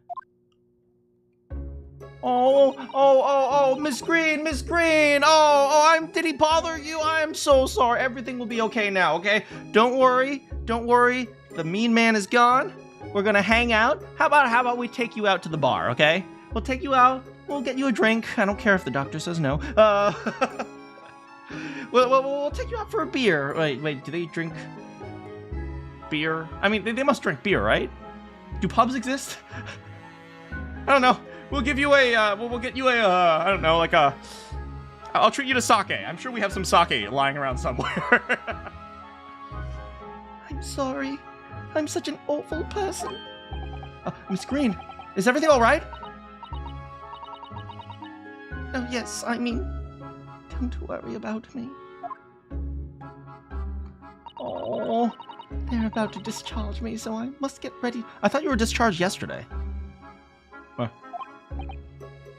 Oh, Miss Green, Miss Green. Did he bother you? I am so sorry. Everything will be okay now, okay? Don't worry. The mean man is gone. We're gonna hang out. How about we take you out to the bar, okay? We'll take you out. We'll get you a drink. I don't care if the doctor says no. We'll take you out for a beer. Wait, do they drink beer? I mean, they must drink beer, right? Do pubs exist? I don't know. We'll give you a, we'll get you a, I don't know, like a, I'll treat you to sake. I'm sure we have some sake lying around somewhere. I'm sorry. I'm such an awful person. Miss Green, is everything all right? Oh, yes, I mean, don't worry about me. Oh, they're about to discharge me, so I must get ready. I thought you were discharged yesterday.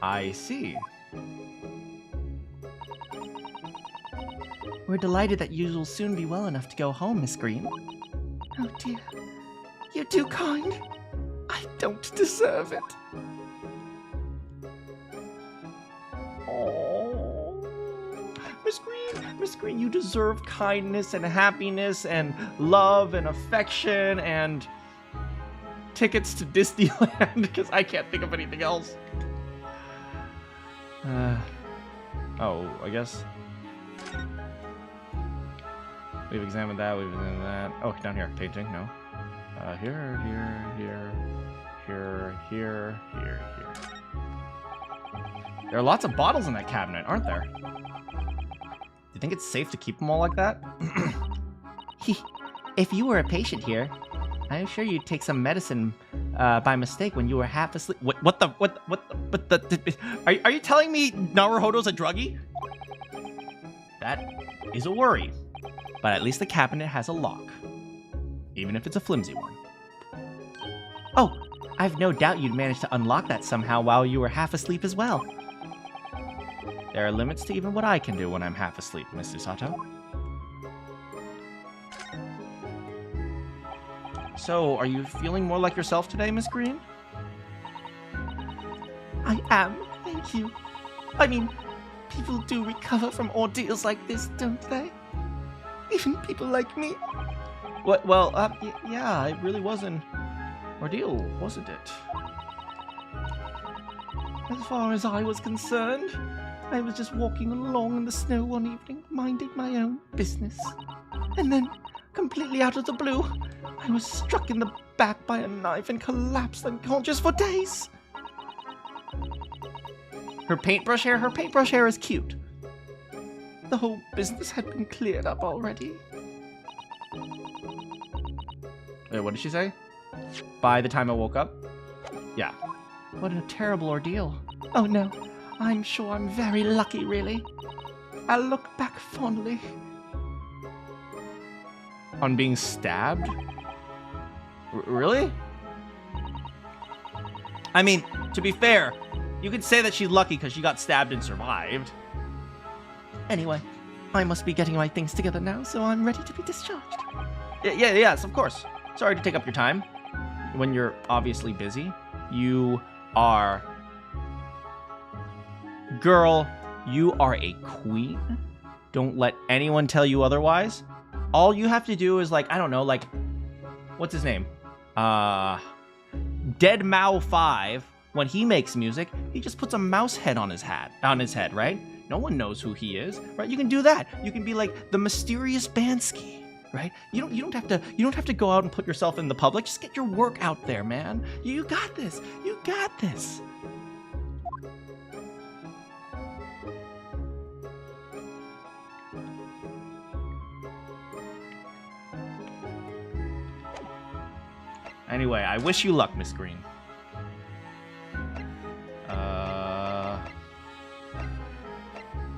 I see. We're delighted that you will soon be well enough to go home, Miss Green. Oh dear. You're too kind. I don't deserve it. Oh, Miss Green, you deserve kindness and happiness and love and affection and tickets to Disneyland, because I can't think of anything else. Oh, I guess we've examined that. Oh, down here, painting. No. Here. There are lots of bottles in that cabinet, aren't there? Do you think it's safe to keep them all like that? If you were a patient here, I'm sure you'd take some medicine by mistake when you were half asleep. What the? Are you telling me Naruhodo's a druggie? That is a worry. But at least the cabinet has a lock. Even if it's a flimsy one. Oh, I've no doubt you'd manage to unlock that somehow while you were half asleep as well. There are limits to even what I can do when I'm half asleep, Mr. Sato. So, are you feeling more like yourself today, Miss Green? I am, thank you. I mean, people do recover from ordeals like this, don't they? Even people like me. Well, yeah, it really was an ordeal, wasn't it? As far as I was concerned, I was just walking along in the snow one evening, minding my own business. And then, completely out of the blue, I was struck in the back by a knife and collapsed unconscious for days. Her paintbrush hair is cute. The whole business had been cleared up already. Wait, what did she say? By the time I woke up? Yeah. What a terrible ordeal. Oh no, I'm sure I'm very lucky, really. I'll look back fondly. On being stabbed? Really? I mean, to be fair, you could say that she's lucky because she got stabbed and survived. Anyway, I must be getting my things together now, so I'm ready to be discharged. Yes, of course. Sorry to take up your time when you're obviously busy. You are... Girl, you are a queen. Don't let anyone tell you otherwise. All you have to do is, like, I don't know, like... What's his name? Dead Mao 5. When he makes music, he just puts a mouse head on his head, right? No one knows who he is, right? You can do that. You can be like the mysterious Bansky, right? You don't have to go out and put yourself in the public. Just get your work out there, man. You got this. You got this. Anyway, I wish you luck, Miss Green.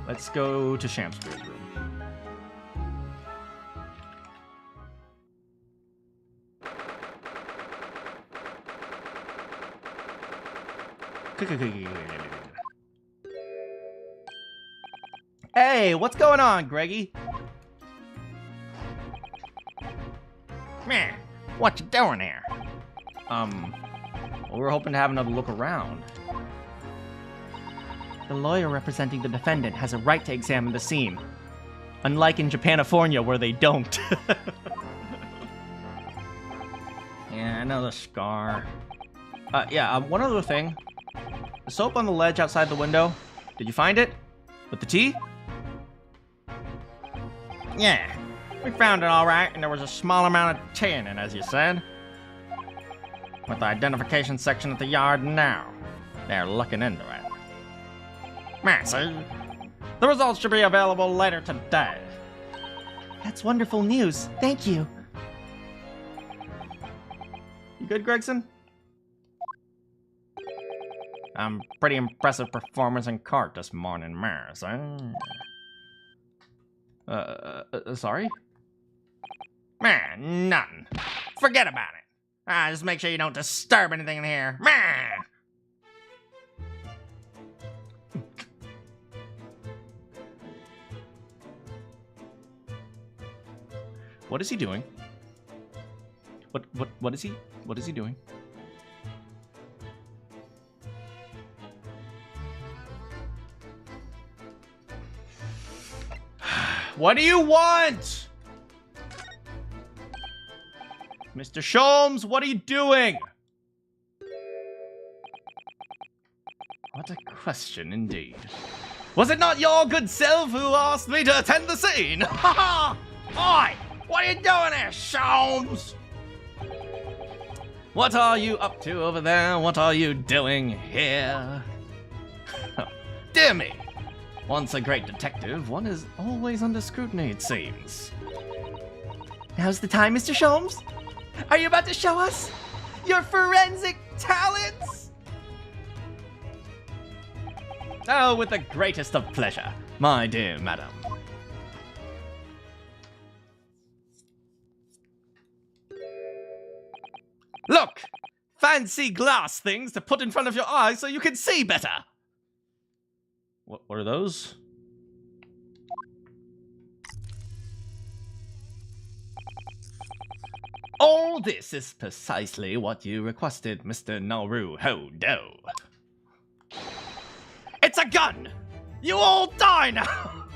Let's go to Shamsbury's room. Hey, what's going on, Greggy? Man, what you doing here? Well, we're hoping to have another look around. The lawyer representing the defendant has a right to examine the scene. Unlike in Japanifornia, where they don't. Yeah, another scar. One other thing. The soap on the ledge outside the window. Did you find it? With the tea? Yeah, we found it all right, and there was a small amount of tea in it, as you said. With the identification section at the yard now. They're looking into it. See, the results should be available later today. That's wonderful news. Thank you. You good, Gregson? Pretty impressive performance in court this morning, Immerse, Sorry? Man, nothing. Forget about it. Just make sure you don't disturb anything in here. Man. What is he doing? What is he doing? What do you want? Mr. Sholmes, what are you doing? What a question indeed. Was it not your good self who asked me to attend the scene? Ha ha! Oi! What are you doing here, Sholmes? What are you up to over there? What are you doing here? Dear me! Once a great detective, one is always under scrutiny, it seems. Now's the time, Mr. Sholmes. Are you about to show us your forensic talents? Oh, with the greatest of pleasure, my dear madam. Look! Fancy glass things to put in front of your eyes so you can see better! What are those? All this is precisely what you requested, Mr. Naruhodo. It's a gun! You all die now!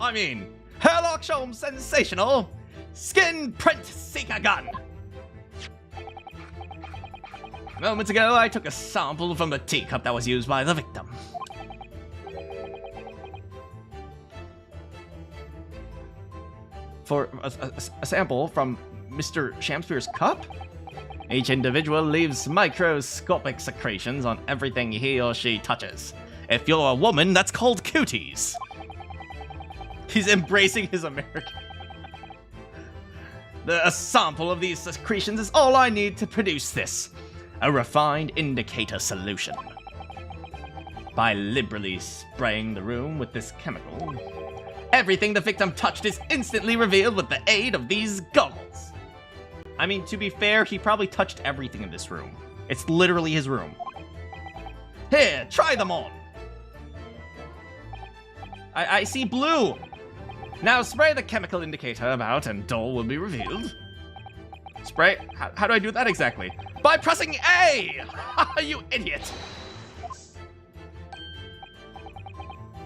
I mean, Herlock Sholmes' sensational skin print seeker gun! Moments ago, I took a sample from the teacup that was used by the victim. For a sample from Mr. Shamspeare's cup? Each individual leaves microscopic secretions on everything he or she touches. If you're a woman, that's called cooties. He's embracing his American. A sample of these secretions is all I need to produce this. A refined indicator solution. By liberally spraying the room with this chemical, everything the victim touched is instantly revealed with the aid of these goggles. I mean, to be fair, he probably touched everything in this room. It's literally his room. Here, try them on. I see blue. Now spray the chemical indicator about and all will be revealed. Spray? How do I do that exactly? By pressing A! You idiot!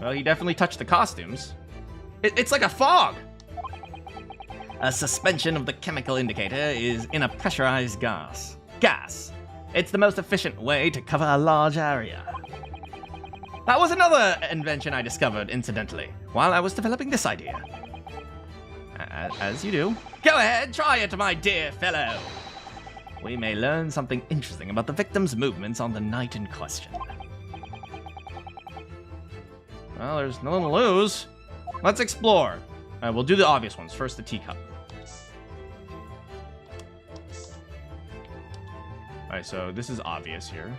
Well, he definitely touched the costumes. It's like a fog! A suspension of the chemical indicator is in a pressurized gas. It's the most efficient way to cover a large area. That was another invention I discovered, incidentally, while I was developing this idea. As you do. Go ahead, try it, my dear fellow! We may learn something interesting about the victim's movements on the night in question. Well, there's nothing to lose. Let's explore. We'll do the obvious ones. First, the teacup. Alright, so this is obvious here.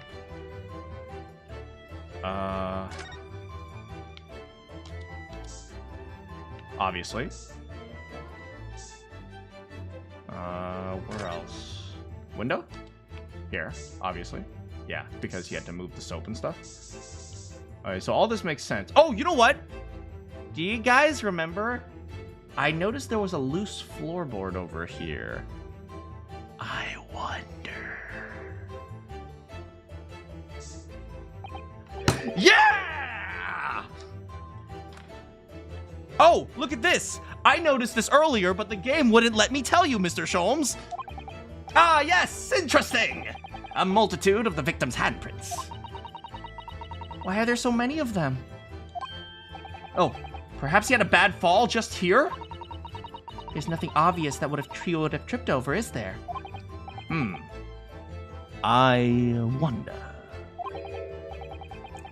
Obviously. Where else? Window? Here, obviously. Yeah, because he had to move the soap and stuff. Alright, so all this makes sense. Oh, you know what? Do you guys remember? I noticed there was a loose floorboard over here. I wonder. Yeah! Oh, look at this. I noticed this earlier, but the game wouldn't let me tell you, Mr. Sholmes. Ah, yes, interesting. A multitude of the victim's handprints. Why are there so many of them? Oh, perhaps he had a bad fall just here? There's nothing obvious that would have tripped over, is there? I wonder.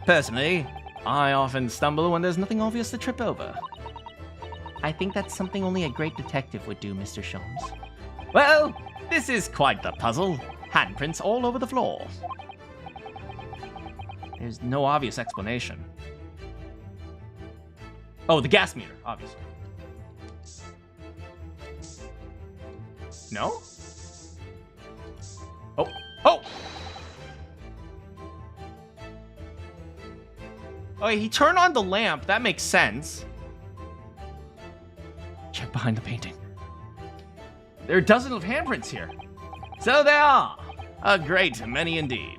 Personally, I often stumble when there's nothing obvious to trip over. I think that's something only a great detective would do, Mr. Sholmes. Well, this is quite the puzzle. Handprints all over the floor. There's no obvious explanation. Oh, the gas meter, obviously. No? Oh, oh! Oh, he turned on the lamp. That makes sense. Check behind the painting. There are dozens of handprints here. So there are. A great many indeed.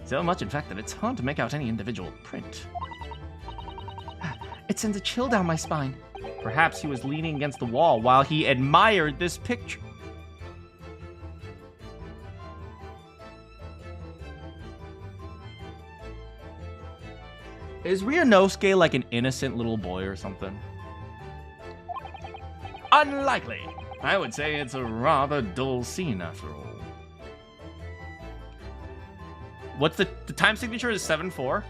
So much, in fact, that it's hard to make out any individual print. It sends a chill down my spine. Perhaps he was leaning against the wall while he admired this picture. Is Ryunosuke like an innocent little boy or something? Unlikely. I would say it's a rather dull scene after all. What's the time signature is 7-4?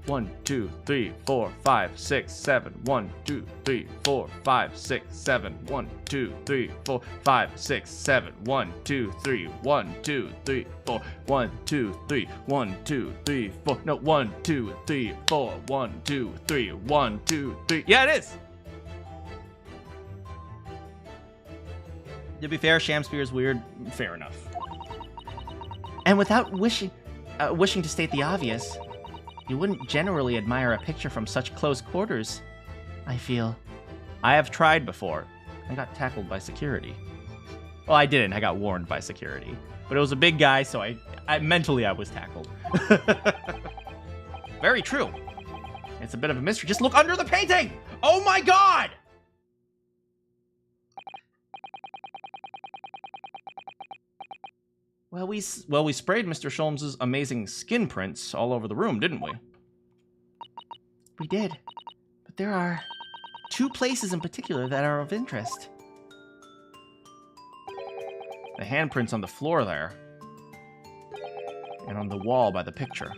One, 2, 3, 4, 5, 6, 7. 1, 2, 3, 4, 5, 6, 7. 1, 2, 3, 4, 5, 6, 7. 1, 2, 3, 1, 2, 3, 4. 1, 2, 3, 1, 2, 3, 4. No, 1, 2, 3, 4. 1, 2, 3, 1, 2, 3. Yeah, it is. To be fair, Shamspeare's weird. Fair enough. And without wishing to state the obvious, you wouldn't generally admire a picture from such close quarters, I feel. I have tried before. I got tackled by security. Well, I didn't. I got warned by security. But it was a big guy, so I mentally I was tackled. Very true. It's a bit of a mystery. Just look under the painting! Oh my god! Well, we sprayed Mr. Sholmes' amazing skin prints all over the room, didn't we? We did. But there are 2 places in particular that are of interest. The handprints on the floor there. And on the wall by the picture.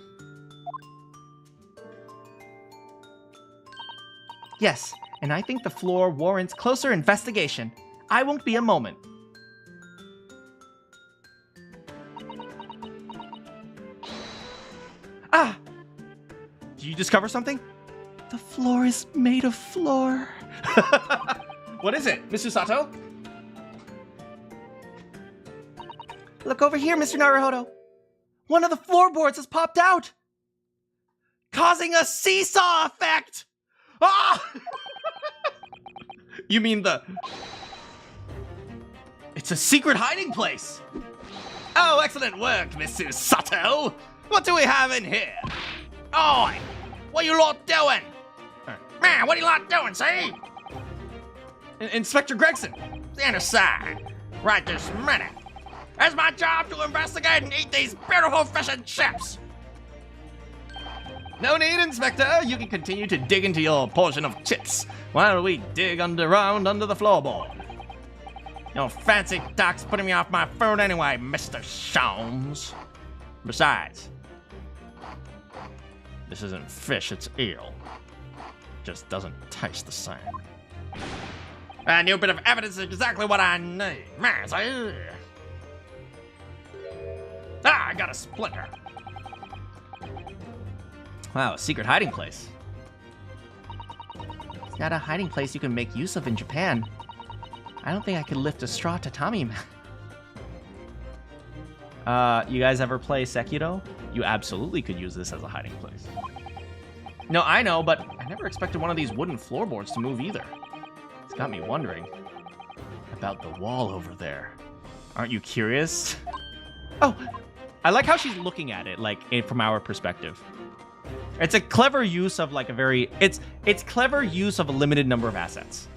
Yes, and I think the floor warrants closer investigation. I won't be a moment. Ah! Did you discover something? The floor is made of floor. What is it, Mr. Sato? Look over here, Mr. Naruhodo. One of the floorboards has popped out, causing a seesaw effect. Ah! You mean it's a secret hiding place. Oh, excellent work, Mr. Sato. What do we have in here? Oi! What you lot doing? Man, what are you lot doing, see? Inspector Gregson. Stand aside. Right this minute. It's my job to investigate and eat these beautiful fish and chips. No need, Inspector. You can continue to dig into your portion of chips while we dig around under the floorboard. Your fancy duck's putting me off my food anyway, Mr. Sholmes. Besides, this isn't fish, it's eel. Just doesn't taste the same. A new bit of evidence is exactly what I need. Man, ah, I got a splinter. Wow, a secret hiding place. It's not a hiding place you can make use of in Japan. I don't think I could lift a straw tatami. You guys ever play Sekiro? You absolutely could use this as a hiding place. No, I know, but I never expected one of these wooden floorboards to move either. It's got me wondering about the wall over there. Aren't you curious? Oh, I like how she's looking at it, like, from our perspective. It's a clever use of, like, it's clever use of a limited number of assets,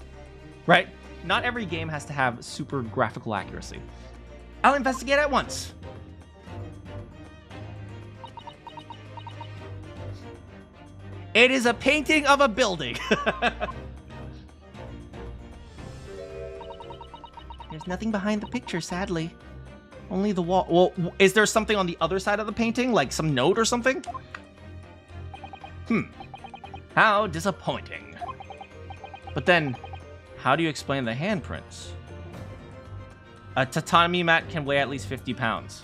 right? Not every game has to have super graphical accuracy. I'll investigate at once. It is a painting of a building. There's nothing behind the picture, sadly. Only the wall. Well, is there something on the other side of the painting? Like some note or something? How disappointing. But then, how do you explain the handprints? A tatami mat can weigh at least 50 pounds.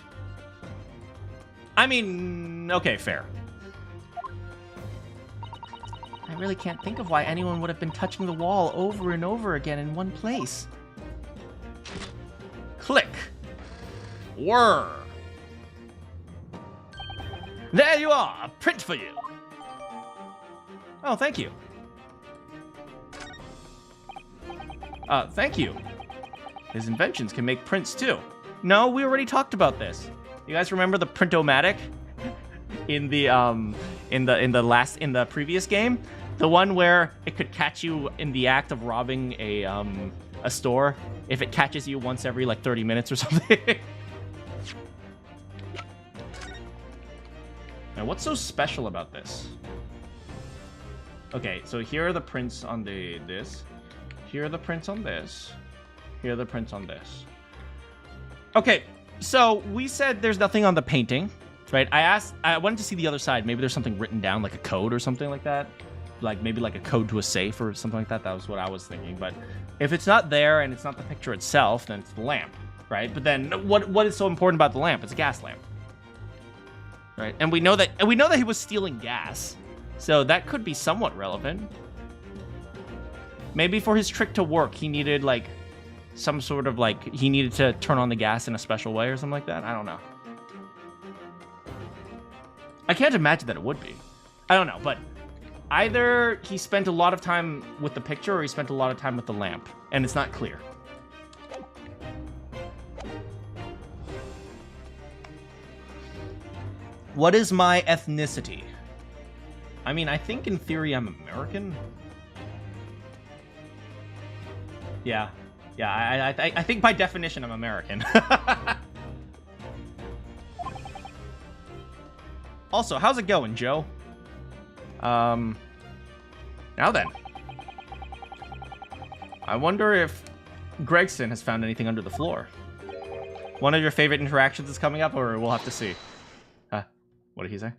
I mean, okay, fair. I really can't think of why anyone would have been touching the wall over and over again in one place. Click. Whir. There you are, a print for you. Oh, thank you. Thank you. His inventions can make prints too. No, we already talked about this. You guys remember the Printomatic in the previous game? The one where it could catch you in the act of robbing a store if it catches you once every like 30 minutes or something. Now, what's so special about this? Okay, so here are the prints on this. Here are the prints on this. Here are the prints on this. Okay, so we said there's nothing on the painting, right? I wanted to see the other side. Maybe there's something written down, like a code or something like that. Like maybe like a code to a safe or something like that. That was what I was thinking. But if it's not there and it's not the picture itself, then it's the lamp, right? But then what is so important about the lamp? It's a gas lamp, right? And we know that he was stealing gas, so that could be somewhat relevant. Maybe for his trick to work, he needed like some sort of like he needed to turn on the gas in a special way or something like that. I don't know. I can't imagine that it would be. I don't know, but either he spent a lot of time with the picture or he spent a lot of time with the lamp, and it's not clear. What is my ethnicity? I mean, I think in theory I'm American. Yeah. Yeah, I think by definition I'm American. Also, how's it going, Joe? Now then. I wonder if Gregson has found anything under the floor. One of your favorite interactions is coming up, or we'll have to see. Huh? What did he say?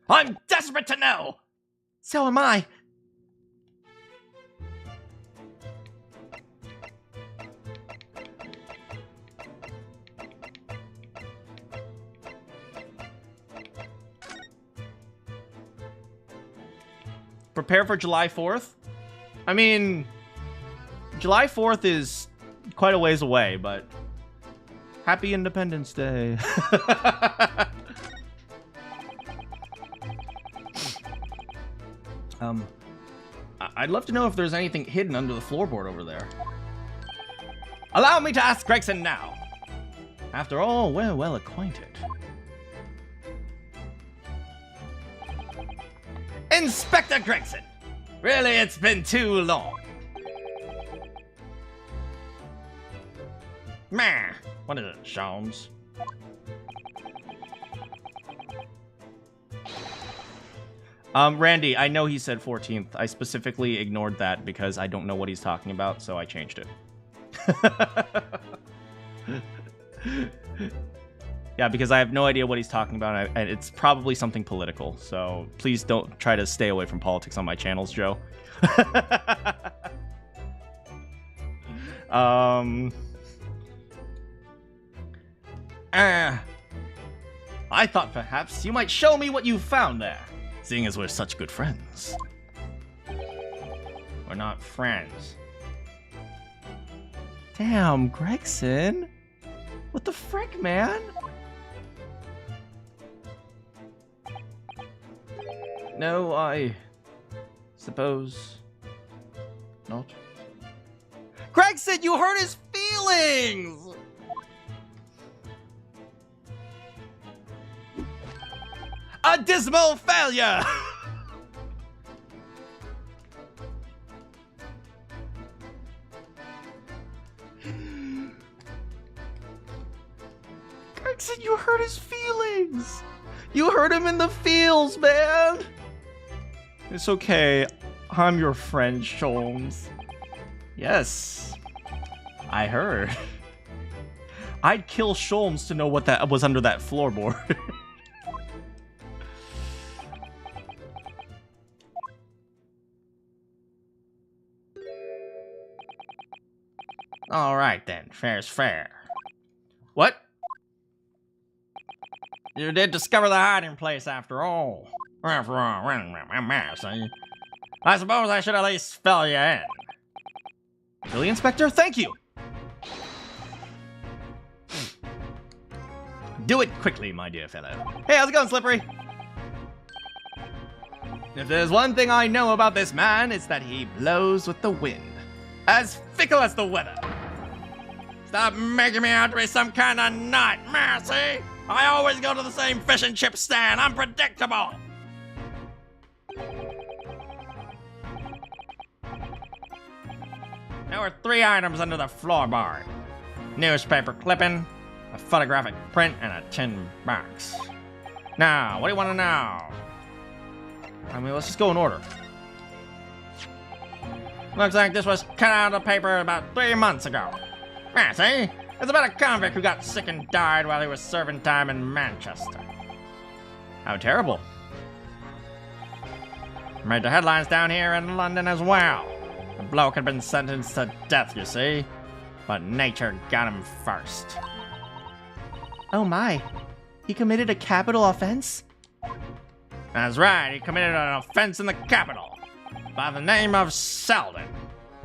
I'm desperate to know! So am I. Prepare for July 4th? I mean, July 4th is quite a ways away, but happy Independence Day. I'd love to know if there's anything hidden under the floorboard over there. Allow me to ask Gregson now. After all, we're well acquainted. Inspector Gregson! Really, it's been too long. Meh. What is it, Sholmes? Randy, I know he said 14th. I specifically ignored that because I don't know what he's talking about, so I changed it. Yeah, because I have no idea what he's talking about, and it's probably something political, so please don't try to stay away from politics on my channels, Joe. I thought perhaps you might show me what you found there, seeing as we're such good friends. We're not friends. Damn, Gregson. What the frick, man? No, I suppose not. Gregson, you hurt his feelings! A dismal failure! Gregson, you hurt his feelings! You hurt him in the feels, man! It's okay. I'm your friend, Sholmes. Yes. I heard. I'd kill Sholmes to know what that was under that floorboard. Alright then, fair's fair. What? You did discover the hiding place after all. I suppose I should at least fill you in. Really, Inspector? Thank you! Do it quickly, my dear fellow. Hey, how's it going, Slippery? If there's one thing I know about this man, it's that he blows with the wind. As fickle as the weather. Stop making me out to be some kind of nightmare, see? I always go to the same fish and chip stand. I'm predictable. There were 3 items under the floorboard. Newspaper clipping, a photographic print, and a tin box. Now, what do you want to know? I mean, let's just go in order. Looks like this was cut out of the paper about 3 months ago. Yeah, see? It's about a convict who got sick and died while he was serving time in Manchester. How terrible. Made the headlines down here in London as well. The bloke had been sentenced to death, you see. But nature got him first. Oh my. He committed a capital offense? That's right, he committed an offense in the capital. By the name of Selden.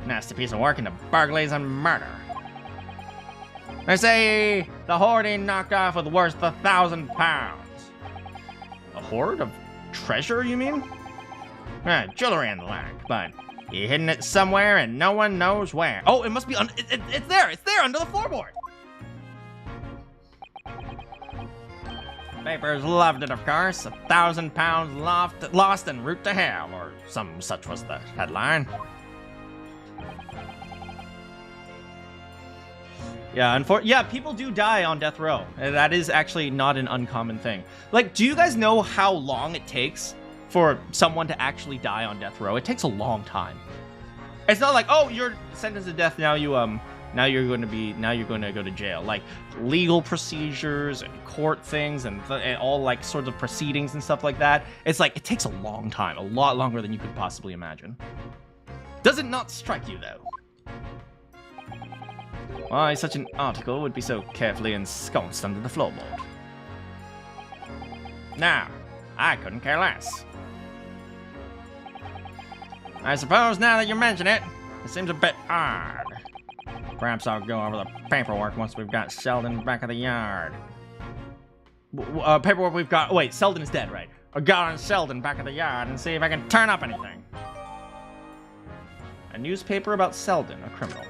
Nasty piece of work into burglaries and murder. They say the hoard he knocked off was worth £1,000. A hoard of treasure, you mean? Jewelry and the like, but he hidden it somewhere and no one knows where. Oh, it must be it's there under the floorboard. Papers loved it, of course. £1,000 lost en route to hell, or some such was the headline. Yeah, people do die on death row. That is actually not an uncommon thing. Like, do you guys know how long it takes for someone to actually die on death row? It takes a long time. It's not like, oh, you're sentenced to death, now you're going to go to jail. Like, legal procedures and court things and all like sorts of proceedings and stuff like that. It's like, it takes a long time, a lot longer than you could possibly imagine. Does it not strike you, though? Why such an article would be so carefully ensconced under the floorboard? Now, I couldn't care less. I suppose now that you mention it, it seems a bit odd. Perhaps I'll go over the paperwork once we've got Selden back at the yard. Paperwork we've got... Wait, Selden is dead, right? I'll go on Selden back at the yard and see if I can turn up anything. A newspaper about Selden, a criminal.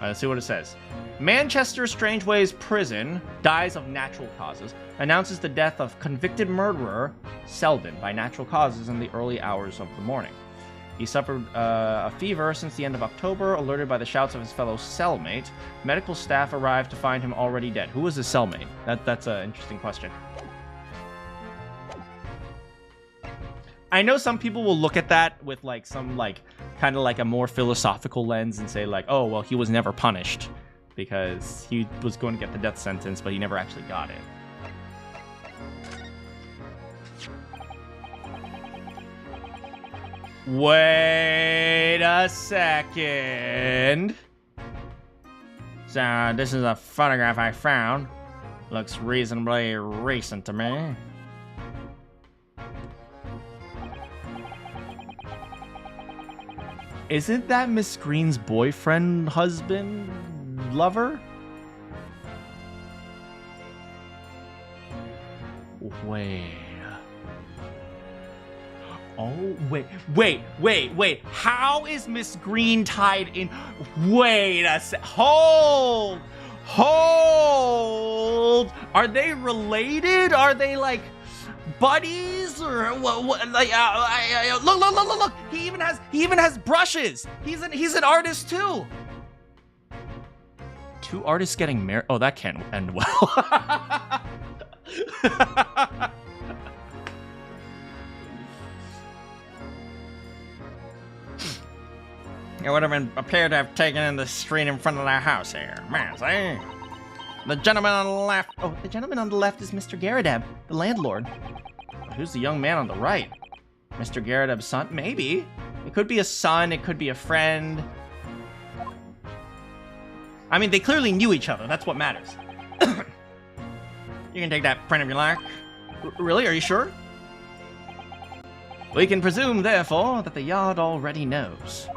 Let's see what it says. Manchester Strangeways Prison dies of natural causes. Announces the death of convicted murderer Selden by natural causes in the early hours of the morning. He suffered a fever since the end of October, alerted by the shouts of his fellow cellmate. Medical staff arrived to find him already dead. Who was his cellmate? That's an interesting question. I know some people will look at that with like some like kind of like a more philosophical lens and say like, oh, well, he was never punished because he was going to get the death sentence, but he never actually got it. Wait a second. So this is a photograph I found. Looks reasonably recent to me. Isn't that Miss Green's boyfriend, husband, lover? Wait. Oh, wait. How is Miss Green tied in? Wait a sec. Hold. Are they related? Are they like buddies or what? Like, look. He even has brushes. He's an artist too. Two artists getting married. Oh, that can't end well. It would have appeared to have taken in the street in front of their house here. Man, see? The gentleman on the left. Oh, the gentleman on the left is Mr. Garadeb, the landlord. Who's the young man on the right? Mr. Garadeb's son? Maybe. It could be a son, it could be a friend. I mean, they clearly knew each other. That's what matters. You can take that print if you like. Really? Are you sure? We can presume, therefore, that the yard already knows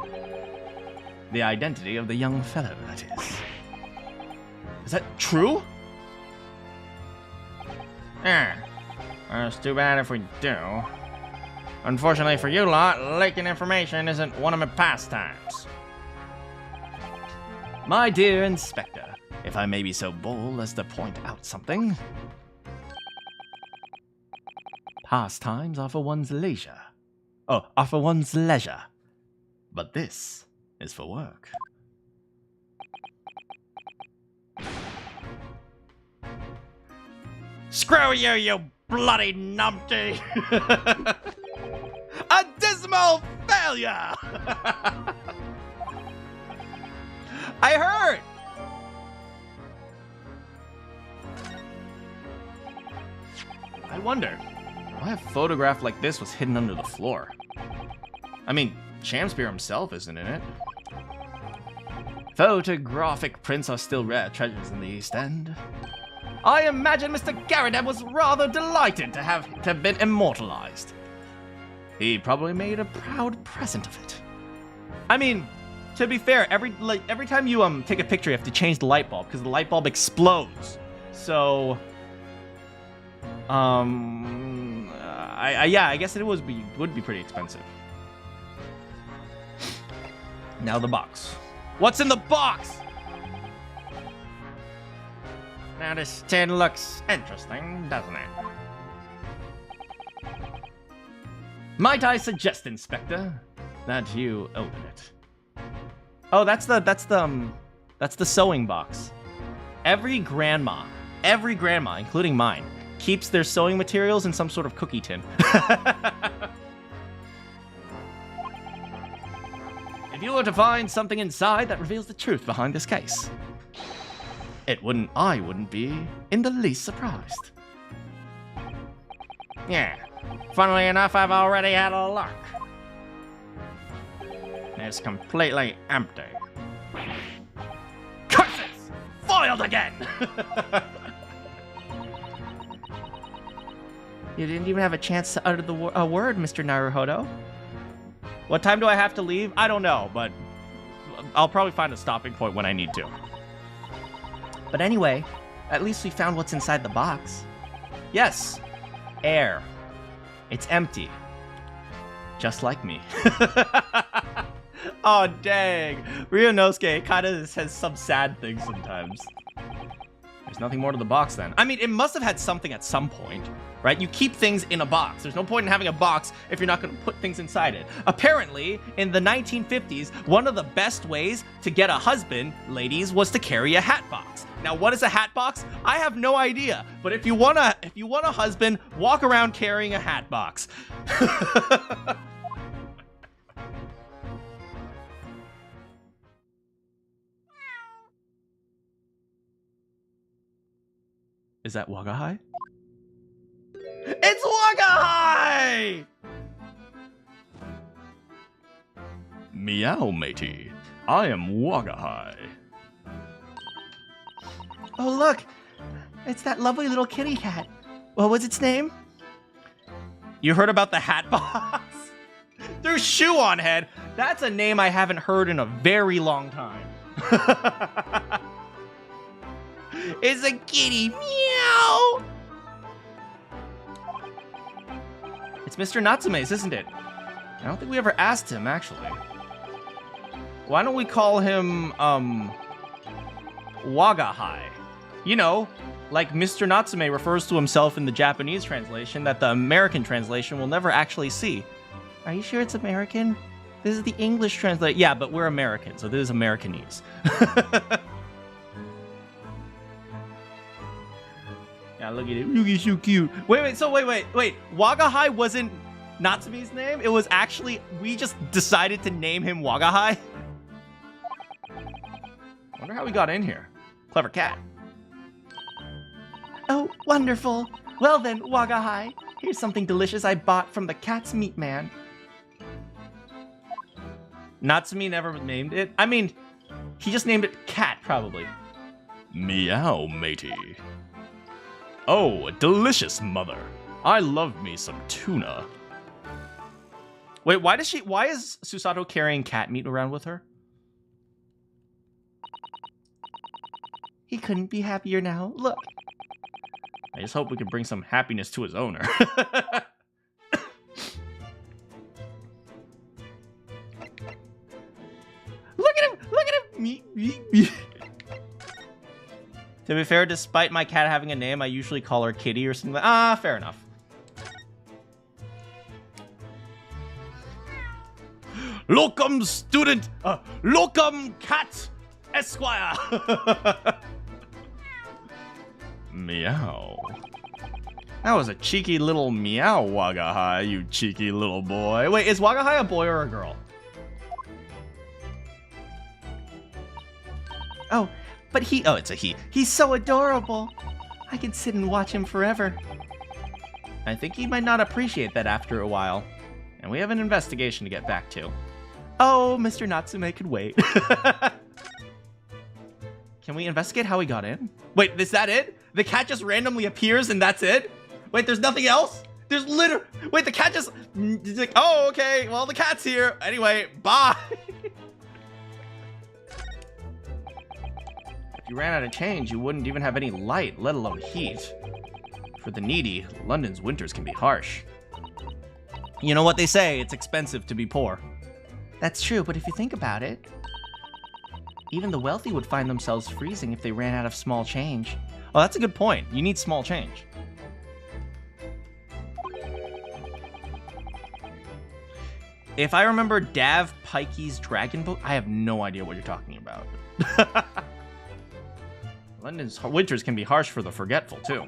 the identity of the young fellow, that is. Is that true? Yeah. Well, it's too bad if we do. Unfortunately for you lot, leaking information isn't one of my pastimes. My dear Inspector, if I may be so bold as to point out something. Pastimes are for one's leisure. Oh, are for one's leisure. But this is for work. Screw you, you bloody numpty! A dismal failure! I heard! I wonder why a photograph like this was hidden under the floor. I mean, Shamspeare himself isn't in it. Photographic prints are still rare treasures in the East End. I imagine Mr. Garrideb was rather delighted to have been immortalized. He probably made a proud present of it. I mean, to be fair, every time you take a picture, you have to change the light bulb because the light bulb explodes. So, yeah, I guess it would be pretty expensive. Now the box. What's in the box? Now this tin looks interesting, doesn't it? Might I suggest, Inspector, that you open it? Oh, that's the sewing box. Every grandma, including mine, keeps their sewing materials in some sort of cookie tin. If you were to find something inside that reveals the truth behind this case, I wouldn't be in the least surprised. Yeah. Funnily enough, I've already had a look. It's completely empty. Curses! Foiled again! You didn't even have a chance to utter a word, Mr. Naruhodo. What time do I have to leave? I don't know, but I'll probably find a stopping point when I need to. But anyway, at least we found what's inside the box. Yes, air. It's empty. Just like me. Oh, dang. Ryunosuke kind of has some sad things sometimes. There's nothing more to the box then. I mean, it must have had something at some point, right? You keep things in a box. There's no point in having a box if you're not going to put things inside it. Apparently, in the 1950s, one of the best ways to get a husband, ladies, was to carry a hat box. Now, what is a hat box? I have no idea. But if you want a husband, walk around carrying a hat box. Is that Wagahai? It's Wagahai! Meow, matey. I am Wagahai. Oh, look. It's that lovely little kitty cat. What was its name? You heard about the hat box? There's shoe on head. That's a name I haven't heard in a very long time. It's a kitty. Meow. It's Mr. Natsume's, isn't it? I don't think we ever asked him, actually. Why don't we call him, Wagahai? You know, like Mr. Natsume refers to himself in the Japanese translation that the American translation will never actually see. Are you sure it's American? This is the English translation. Yeah, but we're American, so this is Americanese. Yeah, look at it. Look, he's so cute. Wait. Wagahai wasn't Natsume's name? It was actually, we just decided to name him Wagahai? Wonder how we got in here. Clever cat. Oh, wonderful. Well then, Wagahai, here's something delicious I bought from the cat's meat man. Natsume never named it. I mean, he just named it cat, probably. Meow, matey. Oh, delicious, mother. I love me some tuna. Wait, why is Susato carrying cat meat around with her? He couldn't be happier now. Look. I just hope we can bring some happiness to his owner. To be fair, despite my cat having a name, I usually call her Kitty or something. Ah, fair enough. Locum student, locum cat, Esquire. Meow. That was a cheeky little meow, Wagahai, you cheeky little boy. Wait, is Wagahai a boy or a girl? Oh, but oh, it's a he. He's so adorable. I can sit and watch him forever. I think he might not appreciate that after a while. And we have an investigation to get back to. Oh, Mr. Natsume could wait. Can we investigate how he got in? Wait, is that it? The cat just randomly appears and that's it? Wait, there's nothing else? There's literally... Wait, the cat just... It's like, oh, okay, well, the cat's here. Anyway, bye. If you ran out of change, you wouldn't even have any light, let alone heat. For the needy, London's winters can be harsh. You know what they say, it's expensive to be poor. That's true, but if you think about it, even the wealthy would find themselves freezing if they ran out of small change. Oh, that's a good point. You need small change. If I remember Dav Pikey's Dragon Boat, I have no idea what you're talking about. London's winters can be harsh for the forgetful, too.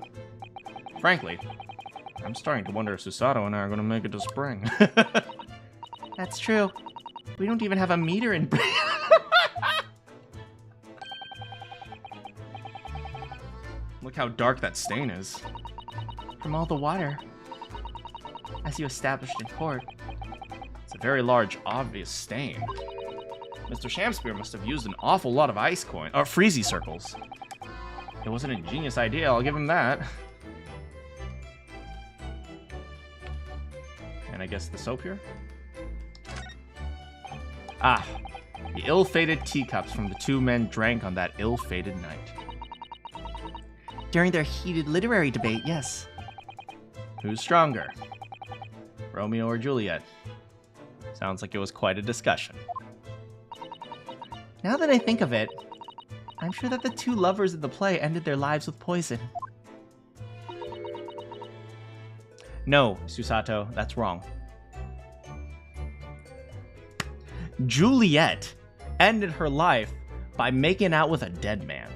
Frankly, I'm starting to wonder if Susato and I are going to make it to spring. That's true. We don't even have a meter in... Look how dark that stain is. From all the water. As you established in court. It's a very large, obvious stain. Mr. Shamspeare must have used an awful lot of ice coin, or freezy circles. It was an ingenious idea, I'll give him that. And I guess the soap here? Ah, the ill-fated teacups from the two men drank on that ill-fated night. During their heated literary debate, yes. Who's stronger? Romeo or Juliet? Sounds like it was quite a discussion. Now that I think of it, I'm sure that the two lovers in the play ended their lives with poison. No, Susato, that's wrong. Juliet ended her life by making out with a dead man.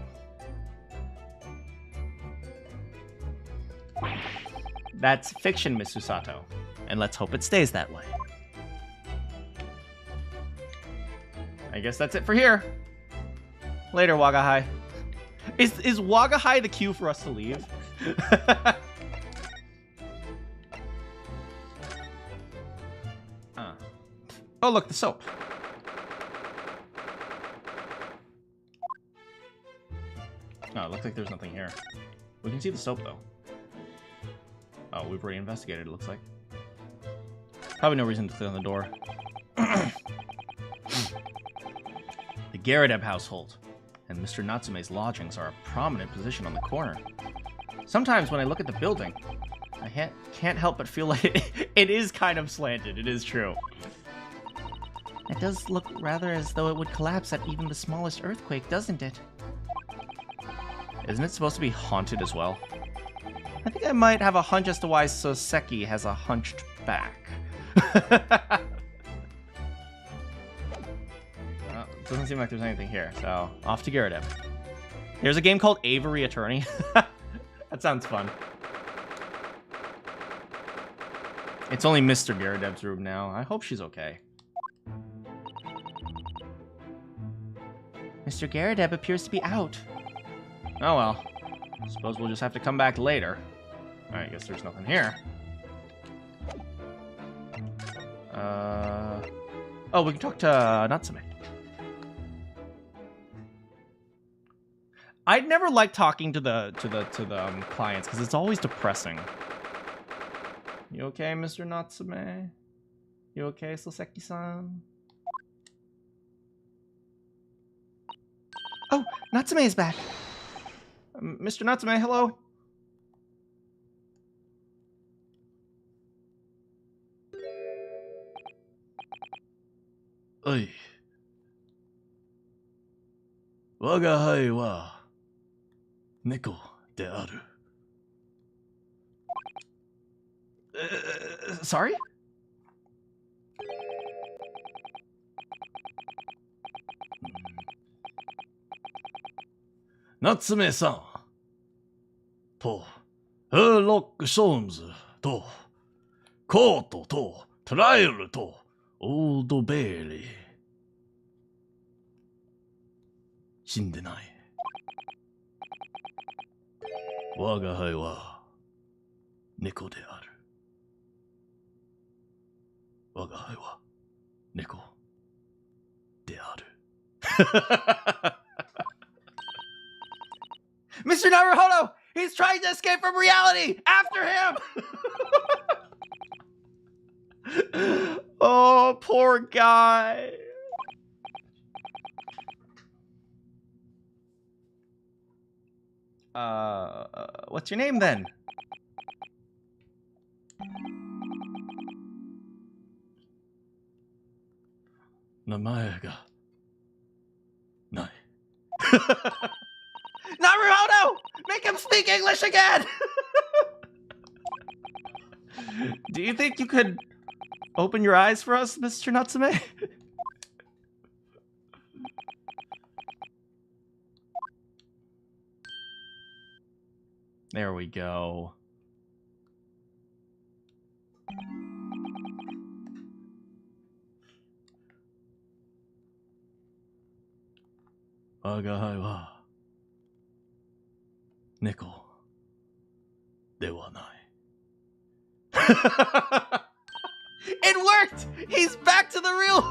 That's fiction, Miss Susato, and let's hope it stays that way. I guess that's it for here. Later, Wagahai. Is Wagahai the cue for us to leave? Oh, look, the soap. Oh, it looks like there's nothing here. We can see the soap, though. Oh, we've already investigated, it looks like. Probably no reason to clear on the door. The Garrideb household and Mr. Natsume's lodgings are a prominent position on the corner. Sometimes when I look at the building, I can't help but feel like it is kind of slanted. It is true. It does look rather as though it would collapse at even the smallest earthquake, doesn't it? Isn't it supposed to be haunted as well? I think I might have a hunch as to why Soseki has a hunched back. Well, it doesn't seem like there's anything here, so off to Garrideb. There's a game called Avery Attorney. That sounds fun. It's only Mr. Garrideb's room now. I hope she's okay. Mr. Garrideb appears to be out. Oh well. Suppose we'll just have to come back later. Alright, I guess there's nothing here. Oh, we can talk to Natsume. I'd never like talking to the clients because it's always depressing. You okay, Mr. Natsume? You okay, Soseki-san? Oh, Natsume is back. Mr. Natsume, hello. Oi. Wagahai wa 猫である。Sorry? Natsume さんと、ヘアロック・ショーンズと、コートと、トライアルと、オールド・ベイリー。死んでない。我が輩は、猫である。我が輩は、猫である。Mr. Naruhodo! He's trying to escape from reality! After him! Oh, poor guy. What's your name then? Namae ga nai. Naruhodo! Make him speak English again! Do you think you could open your eyes for us, Mr. Natsume? There we go. Wagahai wa neko dewa nai. It worked! He's back to the real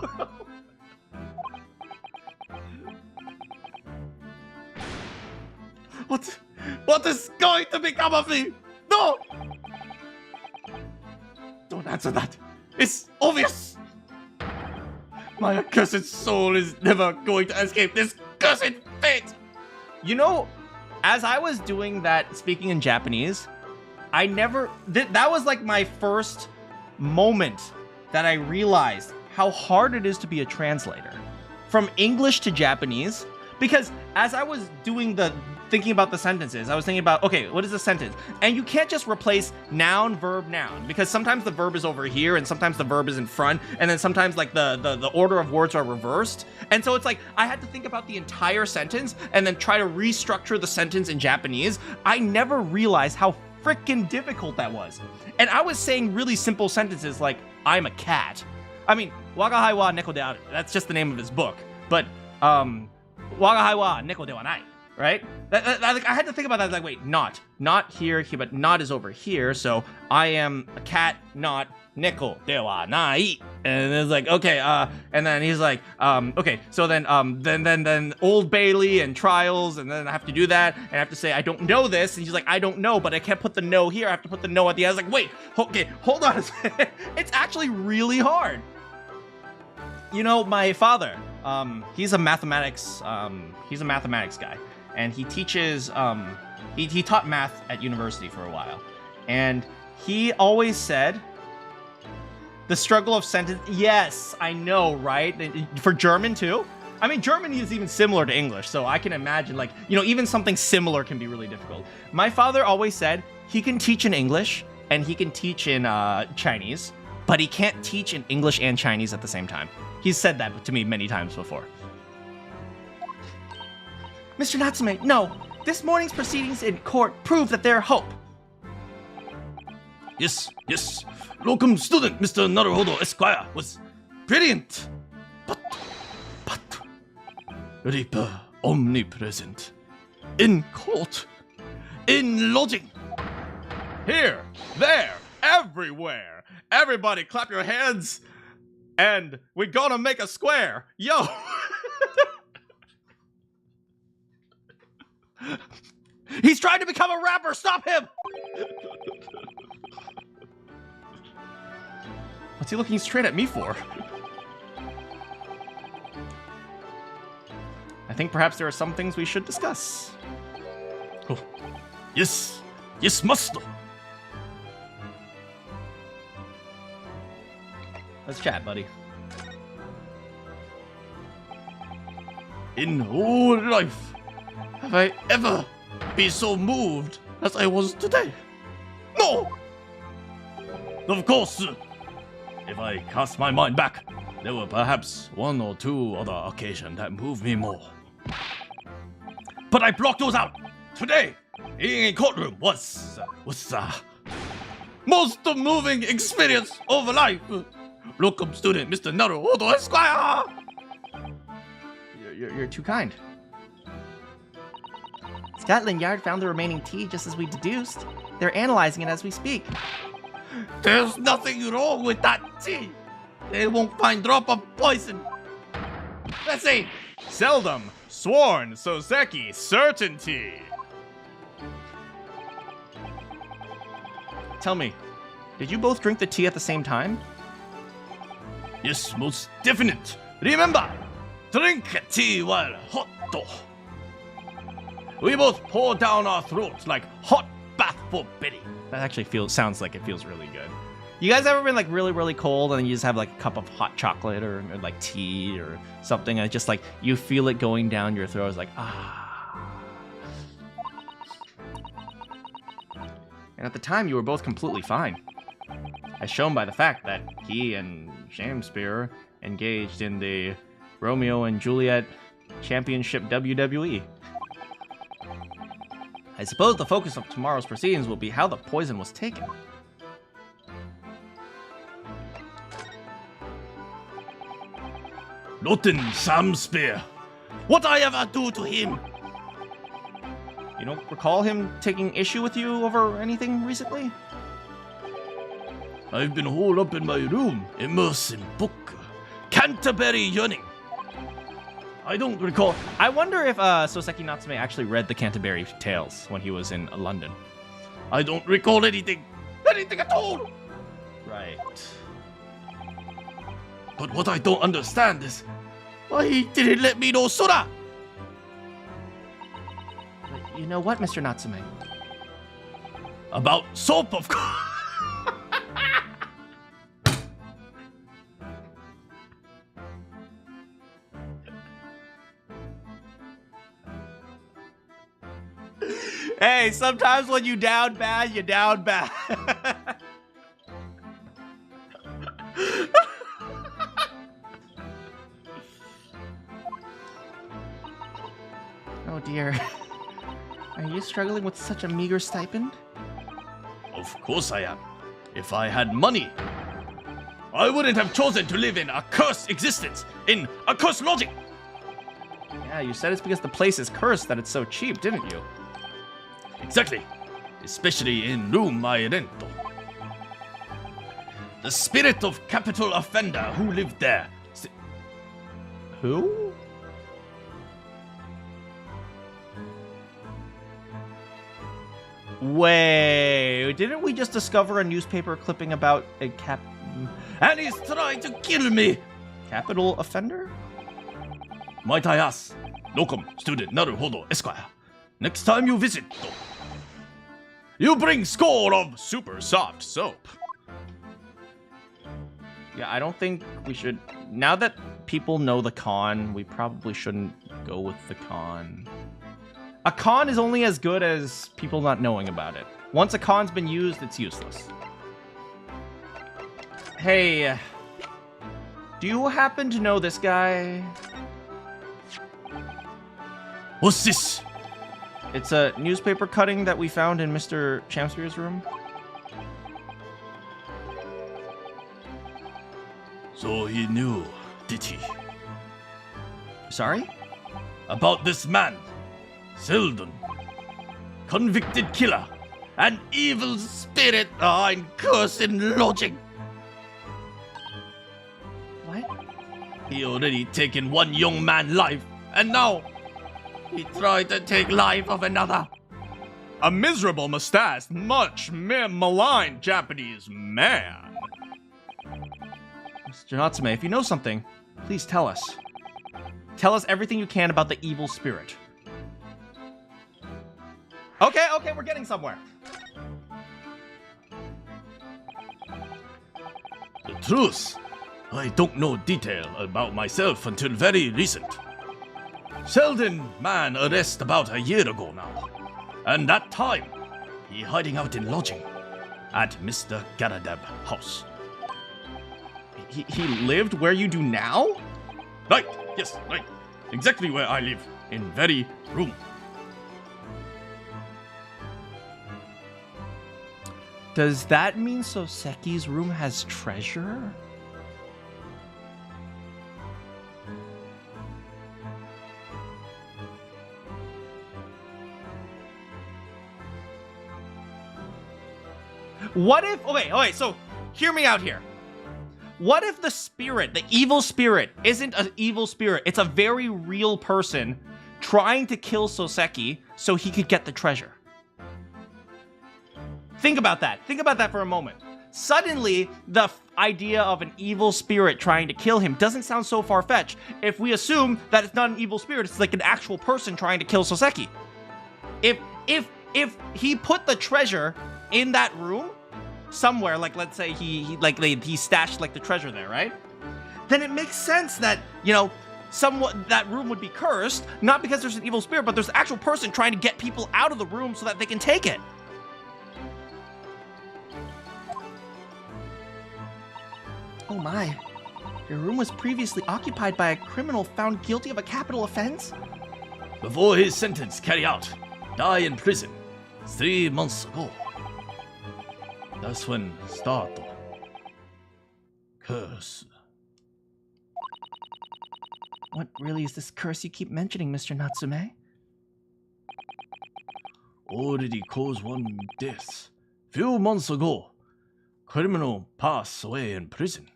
world! What is going to become of me? No! Don't answer that. It's obvious. My accursed soul is never going to escape this cursed fate. You know, as I was doing that, speaking in Japanese, I never... that was like my first moment that I realized how hard it is to be a translator. From English to Japanese. Because as I was doing thinking about the sentences, I was thinking about, okay, what is a sentence? And you can't just replace noun, verb, noun, because sometimes the verb is over here and sometimes the verb is in front, and then sometimes like the order of words are reversed. And so it's like, I had to think about the entire sentence and then try to restructure the sentence in Japanese. I never realized how freaking difficult that was. And I was saying really simple sentences like, I'm a cat. I mean, Wagahai wa neko de aru, that's just the name of his book. But, Wagahai wa neko de wa nai. Right? Like, I had to think about that. Like, wait, not here, but not is over here. So I am a cat, not neko de wa nai. And it's like, okay, and then he's like, okay, so then Old Bailey and trials, and then I have to do that, and I have to say I don't know this, and he's like, I don't know, but I can't put the no here. I have to put the no at the end. I was like, wait, okay, hold on a second. It's actually really hard. You know, my father, he's a mathematics guy. And he teaches, he taught math at university for a while. And he always said, the struggle of sentence, yes, I know, right? For German too? I mean, German is even similar to English, so I can imagine, like, you know, even something similar can be really difficult. My father always said he can teach in English and he can teach in Chinese, but he can't teach in English and Chinese at the same time. He's said that to me many times before. Mr. Natsume, no. This morning's proceedings in court prove that there's hope. Yes. Locum student Mr. Naruhodo Esquire was brilliant. But Reaper omnipresent. In court. In lodging. Here, there, everywhere. Everybody clap your hands. And we're gonna make a square. Yo. He's trying to become a rapper! Stop him! What's he looking straight at me for? I think perhaps there are some things we should discuss. Oh. Yes, master. Let's chat, buddy. In all life, have I ever not be so moved as I was today. No! Of course, if I cast my mind back, there were perhaps one or two other occasions that moved me more. But I blocked those out. Today, being in courtroom was most moving experience of life. Locum student, Mr. Naruhodo Esquire. You're too kind. Scotland Yard found the remaining tea just as we deduced. They're analyzing it as we speak. There's nothing wrong with that tea. They won't find drop of poison. Let's see. Seldom, sworn, Soseki, certainty. Tell me, did you both drink the tea at the same time? Yes, most definite. Remember, drink tea while hot. We both pour down our throats like hot bath for Betty. That actually sounds like it feels really good. You guys ever been like really cold and then you just have like a cup of hot chocolate or like tea or something and it's just like you feel it going down your throat? It's like, ah. And at the time you were both completely fine, as shown by the fact that he and Shamspear engaged in the Romeo and Juliet Championship WWE. I suppose the focus of tomorrow's proceedings will be how the poison was taken. Rotten Shamspear. What I ever do to him? You don't recall him taking issue with you over anything recently? I've been holed up in my room, immersed in book. Canterbury yearning. I don't recall. I wonder if Soseki Natsume actually read the Canterbury Tales when he was in London. I don't recall anything at all. Right. But what I don't understand is why he didn't let me know sooner. But you know what, Mr. Natsume? About soap, of course. Hey, sometimes when you down bad, you down bad. Oh dear. Are you struggling with such a meager stipend? Of course I am. If I had money, I wouldn't have chosen to live in a cursed existence, in a cursed lodging. Yeah, you said it's because the place is cursed that it's so cheap, didn't you? Exactly. Especially in room I rent. The spirit of capital offender who lived there. Who? Wait, didn't we just discover a newspaper clipping about a And he's trying to kill me! capital offender? Might I ask, Locum student Naruhodo Esquire, next time you visit, you bring score of super soft soap. Yeah, I don't think we should. Now that people know the con, we probably shouldn't go with the con. A con is only as good as people not knowing about it. Once a con's been used, it's useless. Hey, do you happen to know this guy? What's this? It's a newspaper cutting that we found in Mr. Shamspear's room. So he knew, did he? Sorry? About this man, Sheldon. Convicted killer. An evil spirit behind cursed lodging. What? He already taken one young man's life, and now he tried to take life of another. A miserable mustached, much maligned Japanese man. Mr. Natsume, if you know something, please tell us. Tell us everything you can about the evil spirit. Okay, we're getting somewhere. The truth, I don't know detail about myself until very recent. Sheldon man arrested about a year ago now. And that time, he hiding out in lodging at Mr. Garadeb house. He lived where you do now? Right, yes, right. Exactly where I live, in very room. Does that mean Soseki's room has treasure? What if, okay, so hear me out here. What if the spirit, the evil spirit, isn't an evil spirit? It's a very real person trying to kill Soseki so he could get the treasure. Think about that. Think about that for a moment. Suddenly, the idea of an evil spirit trying to kill him doesn't sound so far-fetched if we assume that it's not an evil spirit, it's like an actual person trying to kill Soseki. If he put the treasure in that room, somewhere, like let's say he stashed like the treasure there, right? Then it makes sense that, you know, somewhat that room would be cursed, not because there's an evil spirit, but there's an actual person trying to get people out of the room so that they can take it. Oh my, your room was previously occupied by a criminal found guilty of a capital offense? Before his sentence carry out, die in prison 3 months ago. That's when start curse. What really is this curse you keep mentioning, Mr. Natsume? Already caused one death. Few months ago, criminal pass away in prison.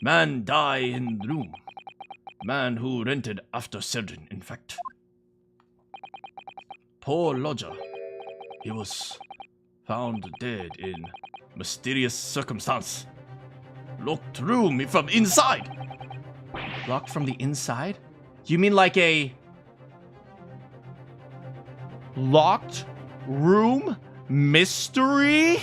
Man die in room. Man who rented after surgeon, in fact. Poor lodger. He was found dead in mysterious circumstance. Locked room from inside. Locked from the inside? You mean like a locked room mystery?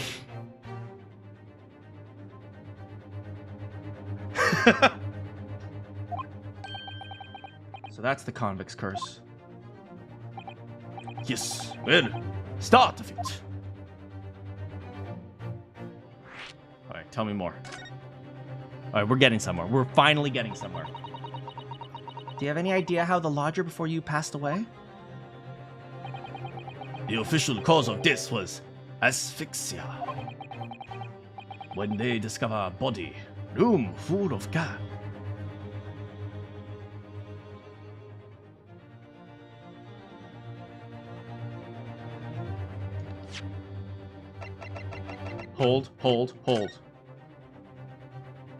So that's the convict's curse. Yes, well, start of it. Alright, tell me more. Alright, we're getting somewhere. We're finally getting somewhere. Do you have any idea how the lodger before you passed away? The official cause of death was asphyxia. When they discover body, room full of gas. Hold.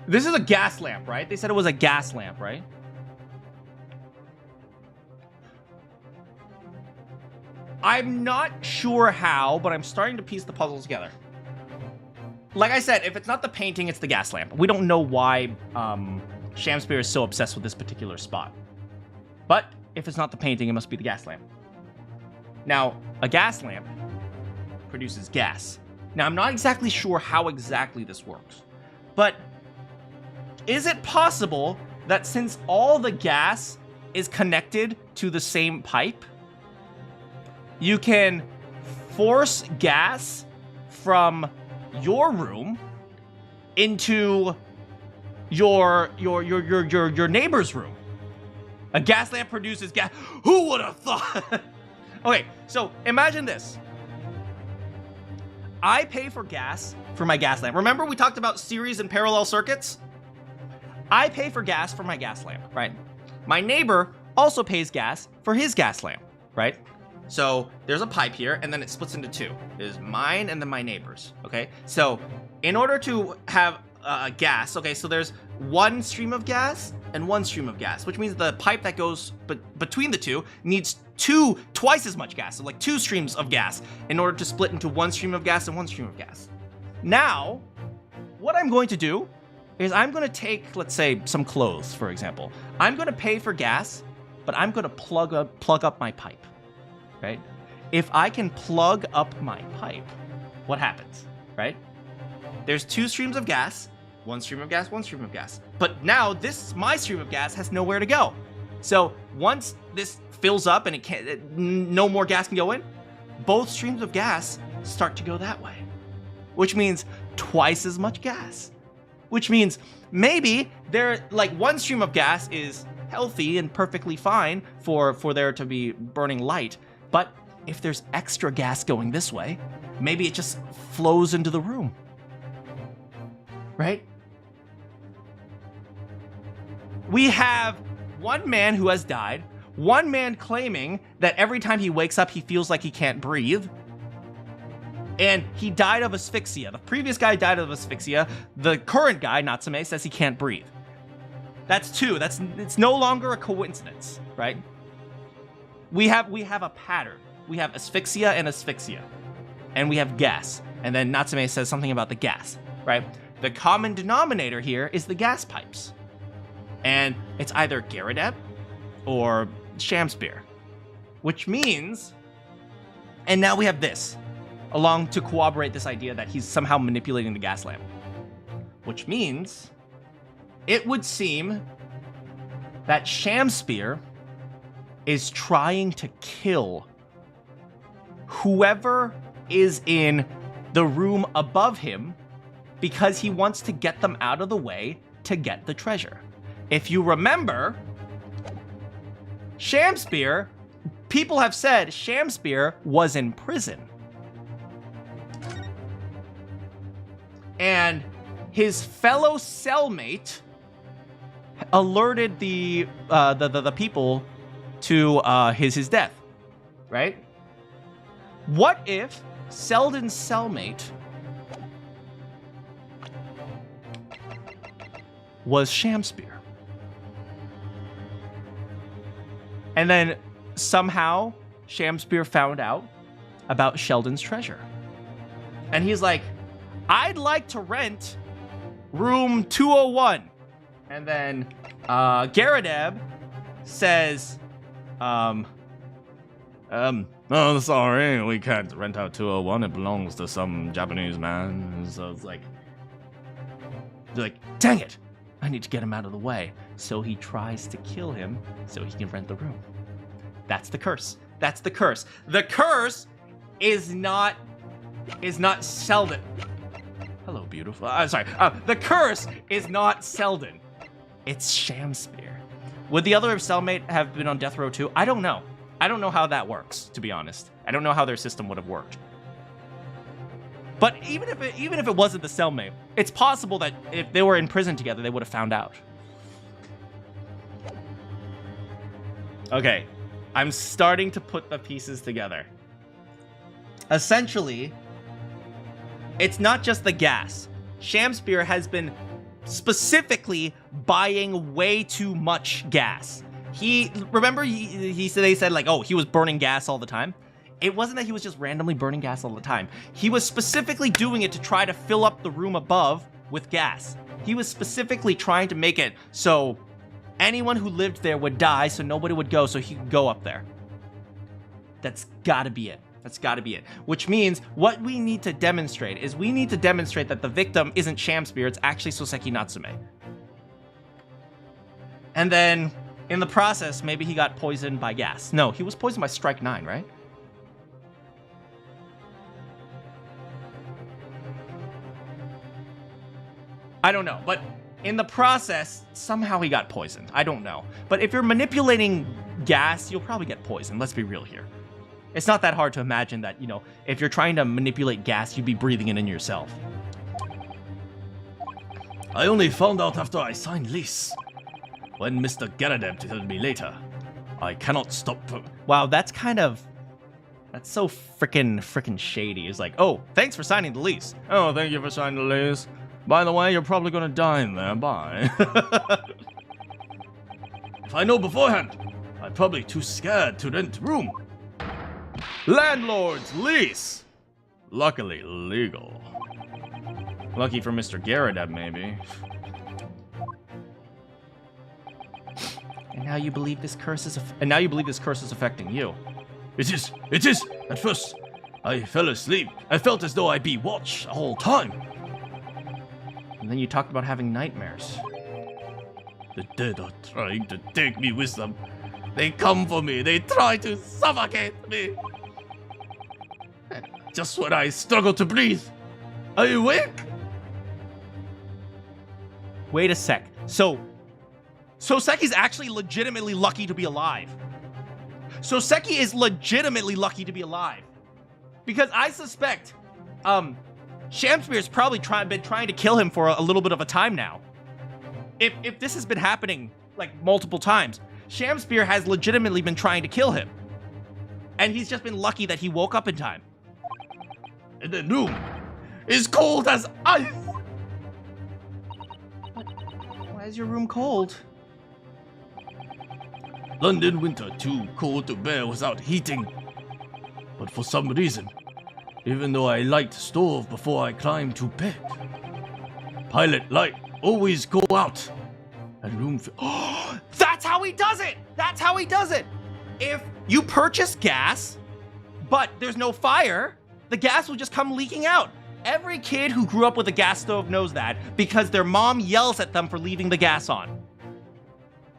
This is a gas lamp, right? They said it was a gas lamp, right? I'm not sure how, but I'm starting to piece the puzzle together. Like I said, if it's not the painting, it's the gas lamp. We don't know why Shamspear is so obsessed with this particular spot. But if it's not the painting, it must be the gas lamp. Now, a gas lamp produces gas. Now, I'm not exactly sure how exactly this works, but is it possible that since all the gas is connected to the same pipe, you can force gas from your room into your neighbor's room? A gas lamp produces gas. Who would have thought? Okay, so imagine this. I pay for gas for my gas lamp. Remember we talked about series and parallel circuits? I pay for gas for my gas lamp, right? My neighbor also pays gas for his gas lamp, right? So there's a pipe here, and then it splits into two. There's mine and then my neighbor's, okay? So in order to have gas, okay, so there's one stream of gas and one stream of gas, which means the pipe that goes between the two needs twice as much gas, so like 2 streams of gas in order to split into 1 stream of gas and 1 stream of gas. Now, what I'm going to do is I'm going to take, let's say, some clothes, for example. I'm going to pay for gas, but I'm going to plug up my pipe, right? If I can plug up my pipe, what happens, right? There's 2 streams of gas, 1 stream of gas, 1 stream of gas. But now my stream of gas has nowhere to go. So once this fills up and no more gas can go in, both streams of gas start to go that way, which means twice as much gas, which means maybe one stream of gas is healthy and perfectly fine for there to be burning light, but if there's extra gas going this way, maybe it just flows into the room, right? We have one man who has died, one man claiming that every time he wakes up, he feels like he can't breathe. And he died of asphyxia. The previous guy died of asphyxia. The current guy, Natsume, says he can't breathe. That's two. It's no longer a coincidence, right? We have a pattern. We have asphyxia and asphyxia. And we have gas. And then Natsume says something about the gas, right? The common denominator here is the gas pipes. And it's either Garradeb or Shamspear, which means, and now we have this, along to corroborate this idea that he's somehow manipulating the gas lamp, which means it would seem that Shamspear is trying to kill whoever is in the room above him because he wants to get them out of the way to get the treasure. If you remember, Shamspear, people have said Shamspear was in prison. And his fellow cellmate alerted the people to his death, right? What if Selden's cellmate was Shamspear? And then somehow Shamspear found out about Sheldon's treasure. And he's like, I'd like to rent room 201. And then Garradeb says, oh, sorry, we can't rent out 201. It belongs to some Japanese man. And so it's like, they're like, dang it, I need to get him out of the way. So he tries to kill him so he can rent the room. That's the curse. That's the curse. The curse is not Selden. Hello, beautiful. Sorry. The curse is not Selden. It's Shamspear. Would the other cellmate have been on death row too? I don't know. I don't know how that works, to be honest. I don't know how their system would have worked. But even if it wasn't the cellmate, it's possible that if they were in prison together, they would have found out. Okay, I'm starting to put the pieces together. Essentially, it's not just the gas. Shamspear has been specifically buying way too much gas. Remember they said like, oh, he was burning gas all the time? It wasn't that he was just randomly burning gas all the time. He was specifically doing it to try to fill up the room above with gas. He was specifically trying to make it so anyone who lived there would die, so nobody would go, so he could go up there. That's gotta be it. That's gotta be it. Which means what we need to demonstrate is we need to demonstrate that the victim isn't Shamspear, it's actually Soseki Natsume. And then, in the process, maybe he got poisoned by gas. No, he was poisoned by Strike 9, right? I don't know, but in the process, somehow he got poisoned. I don't know. But if you're manipulating gas, you'll probably get poisoned. Let's be real here. It's not that hard to imagine that, you know, if you're trying to manipulate gas, you'd be breathing it in yourself. I only found out after I signed lease. When Mr. Garradeb told me later. I cannot stop. Wow, that's so frickin' shady. It's like, oh, thanks for signing the lease. Oh, thank you for signing the lease. By the way, you're probably gonna die in there. Bye. If I know beforehand, I'm probably too scared to rent room. Landlord's lease. Luckily legal. Lucky for Mr. Garradeb, maybe. And now you believe this curse is affecting you. It is. At first, I fell asleep. I felt as though I'd be watched the whole time. And then you talked about having nightmares. The dead are trying to take me with them. They come for me. They try to suffocate me. just when I struggle to breathe. Are you awake? Wait a sec. So Seki's actually legitimately lucky to be alive. So Seki is legitimately lucky to be alive. Because I suspect, Shamspear's probably been trying to kill him for a little bit of a time now. If this has been happening, like, multiple times, Shamspear has legitimately been trying to kill him. And he's just been lucky that he woke up in time. And the room is cold as ice. Why is your room cold? London winter too cold to bear without heating. But for some reason, even though I light stove before I climb to bed, pilot light always go out. And room That's how he does it! That's how he does it! If you purchase gas, but there's no fire, the gas will just come leaking out. Every kid who grew up with a gas stove knows that because their mom yells at them for leaving the gas on.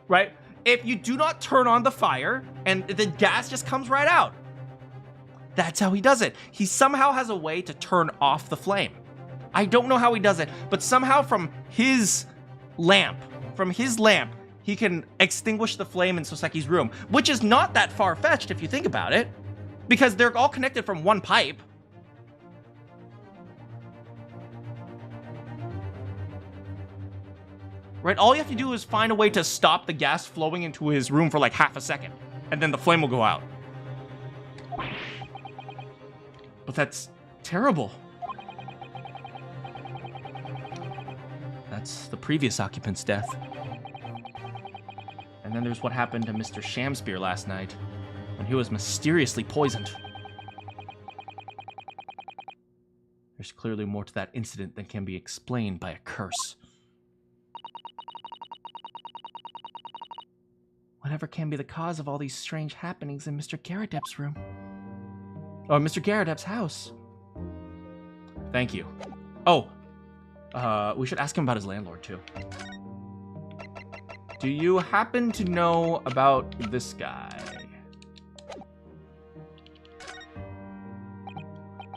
Right? If you do not turn on the fire, and the gas just comes right out. That's how he does it. He somehow has a way to turn off the flame. I don't know how he does it, but somehow from his lamp, he can extinguish the flame in Soseki's room, which is not that far-fetched if you think about it, because they're all connected from one pipe. Right? All you have to do is find a way to stop the gas flowing into his room for like half a second, and then the flame will go out. But that's terrible. That's the previous occupant's death. And then there's what happened to Mr. Shamspear last night, when he was mysteriously poisoned. There's clearly more to that incident than can be explained by a curse. Whatever can be the cause of all these strange happenings in Mr. Garadep's room. Or Mr. Garadep's house. Thank you. Oh, we should ask him about his landlord, too. Do you happen to know about this guy?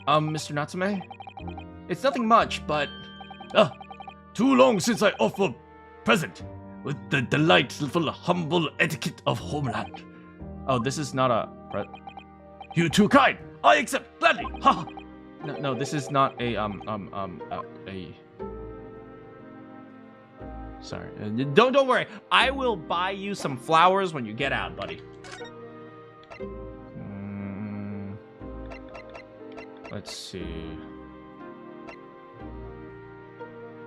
Mr. Natsume? It's nothing much, but... too long since I offer present with the delightful, humble etiquette of homeland. Oh, this is not a... You too kind. I accept gladly. Ha! No, this is not a, Sorry. Don't worry. I will buy you some flowers when you get out, buddy. Let's see.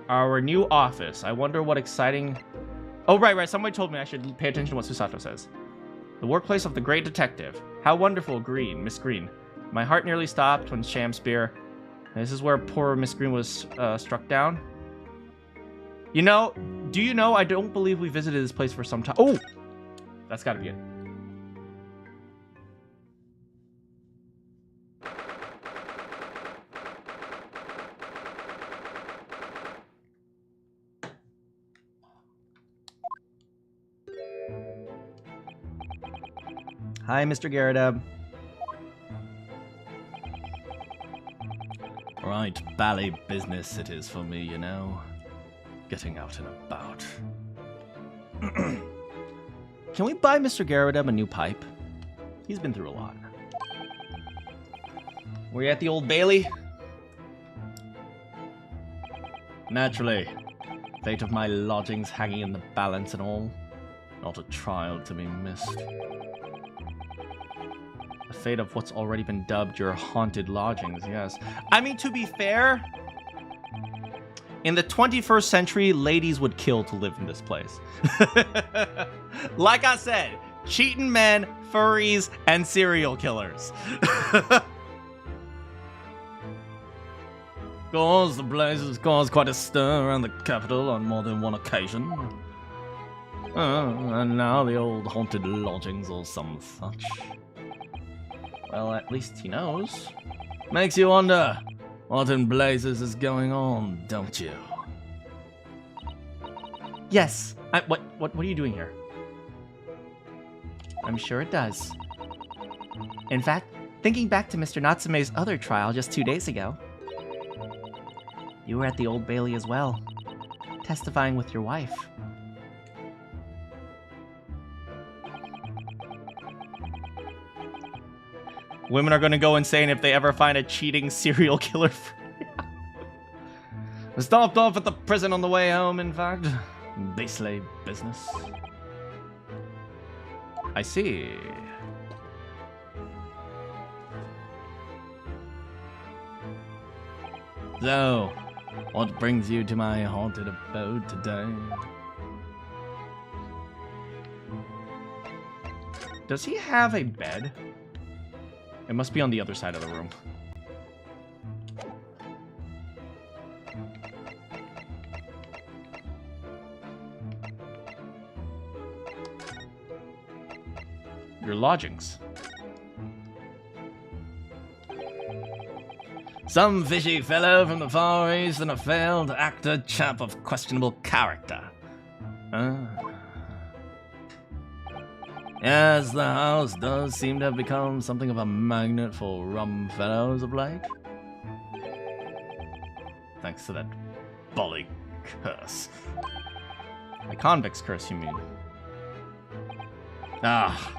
Our new office. I wonder what exciting... Oh, right. Somebody told me I should pay attention to what Susato says. The workplace of the great detective. How wonderful, Green, Miss Green. My heart nearly stopped when Shamspear... This is where poor Miss Green was struck down. You know, do you know, I don't believe we visited this place for some time. Oh! That's gotta be it. Hi, Mr. Garadeb. Right, bally business it is for me, you know. Getting out and about. Can we buy Mr. Garadeb a new pipe? He's been through a lot. Were you at the Old Bailey? Naturally. Fate of my lodgings hanging in the balance and all. Not a trial to be missed. The fate of what's already been dubbed your haunted lodgings, yes. I mean, to be fair, in the 21st century, ladies would kill to live in this place. Like I said, cheating men, furries, and serial killers. The blazes caused quite a stir around the capital on more than one occasion. And now the old haunted lodgings or some such. Well, at least he knows. Makes you wonder, what in blazes is going on, don't you? Yes. What are you doing here? I'm sure it does. In fact, Thinking back to Mr. Natsume's other trial just 2 days ago, you were at the Old Bailey as well, testifying with your wife. Women are gonna go insane if they ever find a cheating serial killer. Stopped off at the prison on the way home, in fact. Beastly business. I see. So, what brings you to my haunted abode today? Does he have a bed? It must be on the other side of the room. Your lodgings. Some fishy fellow from the Far East and a failed actor chap of questionable character. Yes, the house does seem to have become something of a magnet for rum fellows of late. Thanks to that bully curse. A convict's curse, you mean? Ah,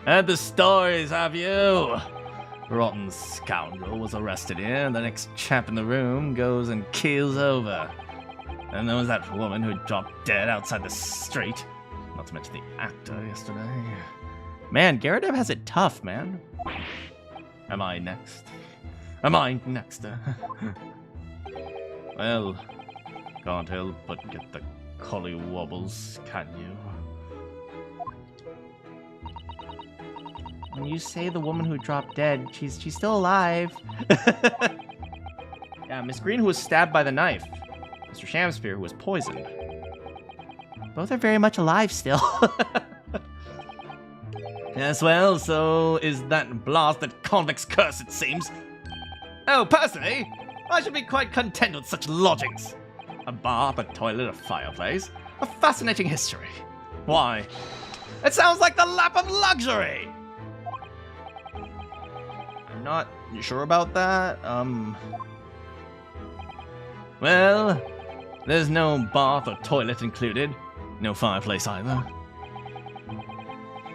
heard the stories, have you? Rotten scoundrel was arrested here, and the next chap in the room goes and keels over. And there was that woman who dropped dead outside the street. Not to mention the actor yesterday. Man, Gyaradev has it tough, man. Am I next? Am I next? Well, can't help but get the collie wobbles, can you? When you say the woman who dropped dead, she's still alive. Yeah, Miss Green, who was stabbed by the knife. Mr. Shamspear, who was poisoned. Both are very much alive still. Yes, well, so is that blasted convict's curse, it seems. Oh, personally, I should be quite content with such lodgings. A bath, a toilet, a fireplace. A fascinating history. Why? It sounds like the lap of luxury! I'm not sure about that. Well, there's no bath or toilet included. No fireplace either.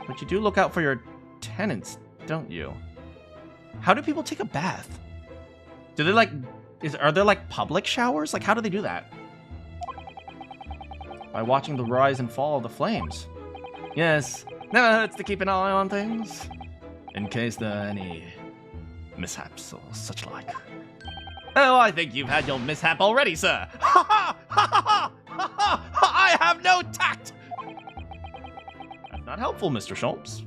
But you do look out for your tenants, don't you? How do people take a bath? Do they like... Are there like public showers? Like, how do they do that? By watching the rise and fall of the flames. Yes, never hurts to keep an eye on things. In case there are any mishaps or such like. Oh, I think you've had your mishap already, sir. Ha ha! Ha ha! Ha ha! I have no tact! That's not helpful, Mr. Schultz.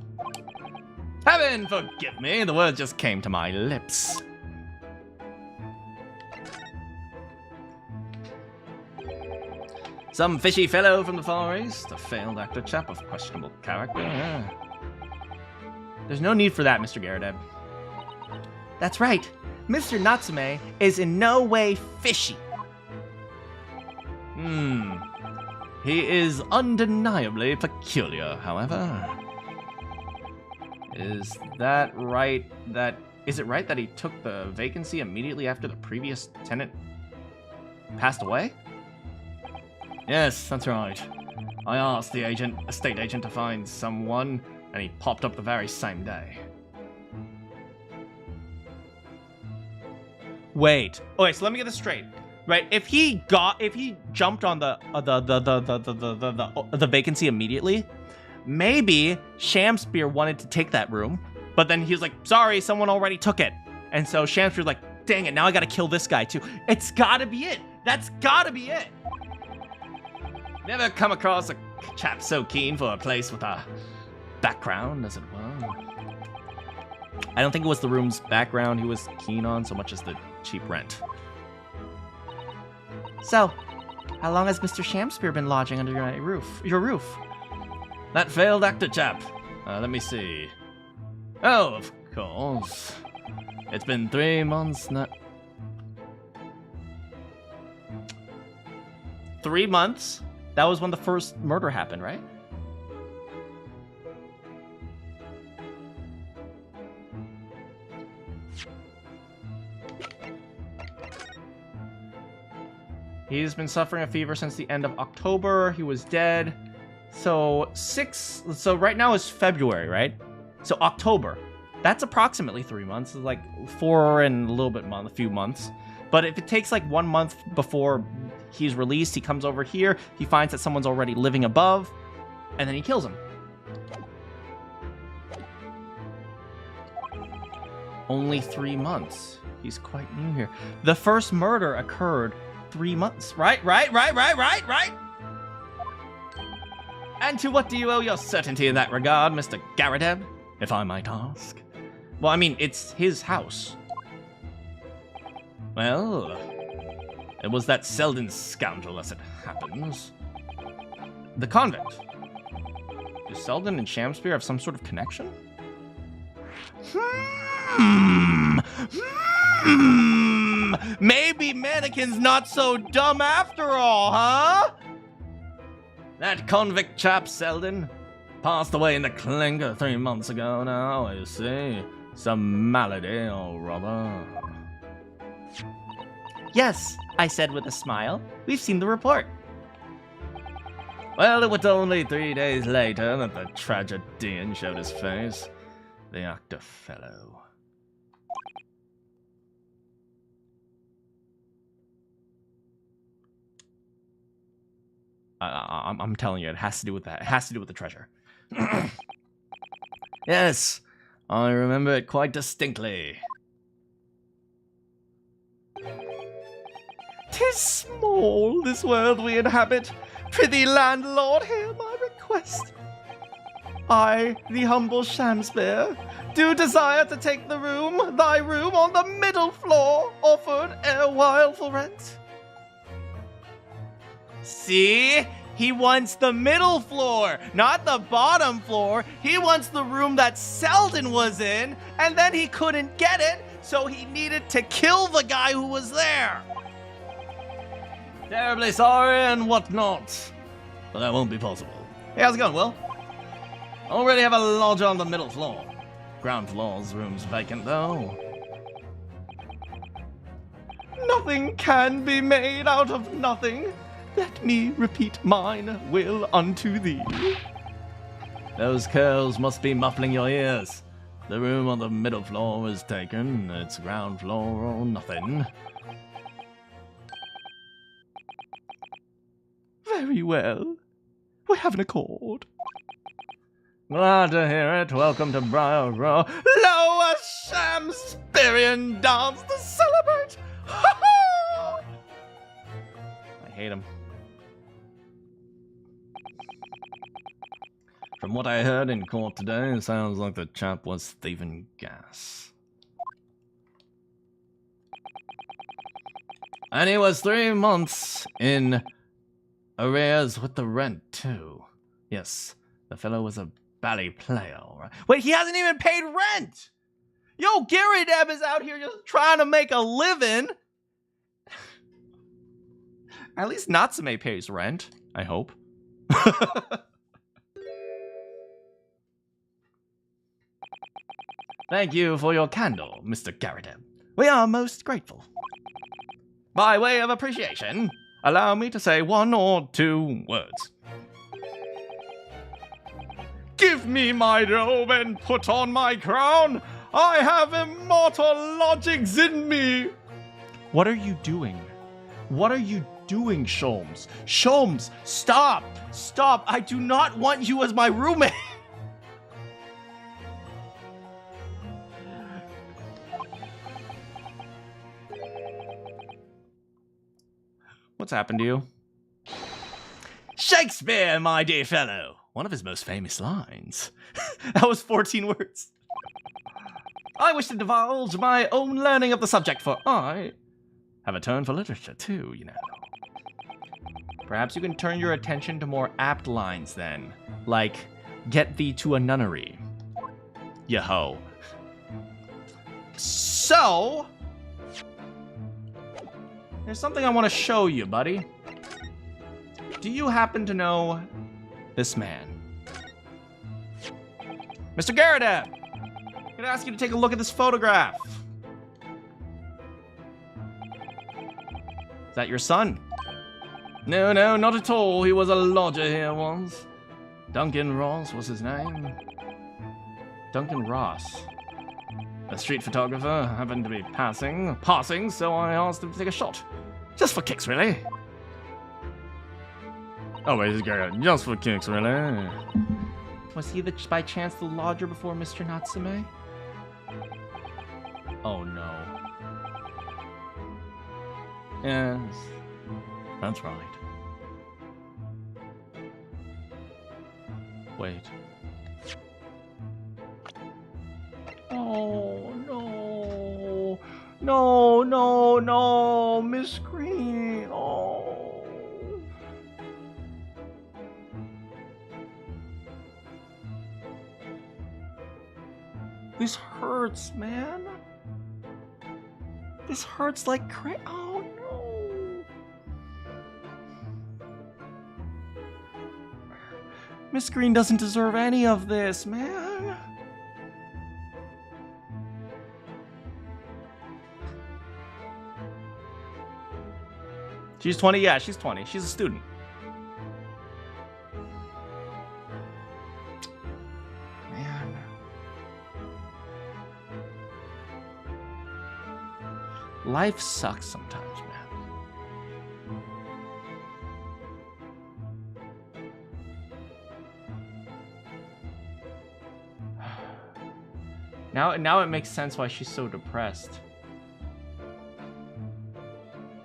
Heaven forgive me, the words just came to my lips. Some fishy fellow from the Far East, a failed actor chap of questionable character. Yeah. There's no need for that, Mr. Gyaradev. That's right. Mr. Natsume is in no way fishy. He is undeniably peculiar, however. Is it right that he took the vacancy immediately after the previous tenant passed away? Yes, that's right. I asked the estate agent to find someone, and he popped up the very same day. Wait. Okay, so let me get this straight. Right, if he jumped on the vacancy immediately, maybe Shamspear wanted to take that room, but then he was like, sorry, someone already took it. And so Shamspear was like, dang it, now I gotta kill this guy too. It's gotta be it. That's gotta be it. Never come across a chap so keen for a place with a background, as it were. I don't think it was the room's background he was keen on so much as the cheap rent. So, how long has Mr. Shamspear been lodging under your roof? That failed actor chap. Let me see. Oh, of course. It's been 3 months now. 3 months? That was when the first murder happened, right? He's been suffering a fever since the end of October. He was dead. So right now is February, right? So October. That's approximately 3 months. It's like 4 and a little bit a few months. But if it takes like 1 month before he's released, he comes over here, he finds that someone's already living above, and then he kills him. Only 3 months. He's quite new here. The first murder occurred 3 months. Right? And to what do you owe your certainty in that regard, Mr. Garrideb, if I might ask? Well, I mean, it's his house. Well, it was that Selden scoundrel, as it happens. The convent. Do Selden and Shamspear have some sort of connection? Maybe Manakyn's not so dumb after all, huh? That convict chap, Selden, passed away in the clinker 3 months ago now, you see. Some malady or other. Yes, I said with a smile. We've seen the report. Well, it was only 3 days later that the tragedian showed his face. The actor fellow. I'm telling you, it has to do with that. It has to do with the treasure. Yes, I remember it quite distinctly. 'Tis small, this world we inhabit. Prithee, landlord, hear my request. I, the humble Shamspear, do desire to take thy room on the middle floor, offered erewhile for rent. See? He wants the middle floor, not the bottom floor. He wants the room that Selden was in, and then he couldn't get it, so he needed to kill the guy who was there. Terribly sorry and whatnot, but that won't be possible. Hey, how's it going, Will? Already have a lodger on the middle floor. Ground floor's room's vacant, though. Nothing can be made out of nothing. Let me repeat mine will unto thee. Those curls must be muffling your ears. The room on the middle floor is taken. It's ground floor or nothing. Very well. We have an accord. Glad to hear it. Welcome to Briar Row. Lo, a Shamspearian dance to celebrate. I hate him. From what I heard in court today, it sounds like the chap was thieving gas. And he was 3 months in arrears with the rent, too. Yes, the fellow was a bally player, all right. Wait, he hasn't even paid rent! Yo, Garrideb is out here just trying to make a living! At least Natsume pays rent, I hope. Thank you for your candle, Mr. Garrideb. We are most grateful. By way of appreciation, allow me to say 1 or 2 words. Give me my robe and put on my crown. I have immortal logics in me. What are you doing? What are you doing, Sholmes? Sholmes, stop! Stop! I do not want you as my roommate! What's happened to you? Shakespeare, my dear fellow! One of his most famous lines. That was 14 words. I wish to divulge my own learning of the subject, for I have a turn for literature, too, you know. Perhaps you can turn your attention to more apt lines, then. Like, get thee to a nunnery. Yo-ho. So, there's something I want to show you, buddy. Do you happen to know this man? Mr. Garrideb! I'm gonna ask you to take a look at this photograph. Is that your son? No, no, not at all. He was a lodger here once. Duncan Ross was his name. Duncan Ross. A street photographer happened to be passing, so I asked him to take a shot. Just for kicks, really. Oh, wait, he's going, just for kicks, really. Was he by chance the lodger before Mr. Natsume? Oh no. Yes, that's right. Wait. Oh, no. No, no, no, Miss Green. Oh. This hurts, man. This hurts like crazy. Oh, no. Miss Green doesn't deserve any of this, man. She's 20? Yeah, she's 20. She's a student. Man. Life sucks sometimes, man. Now it makes sense why she's so depressed.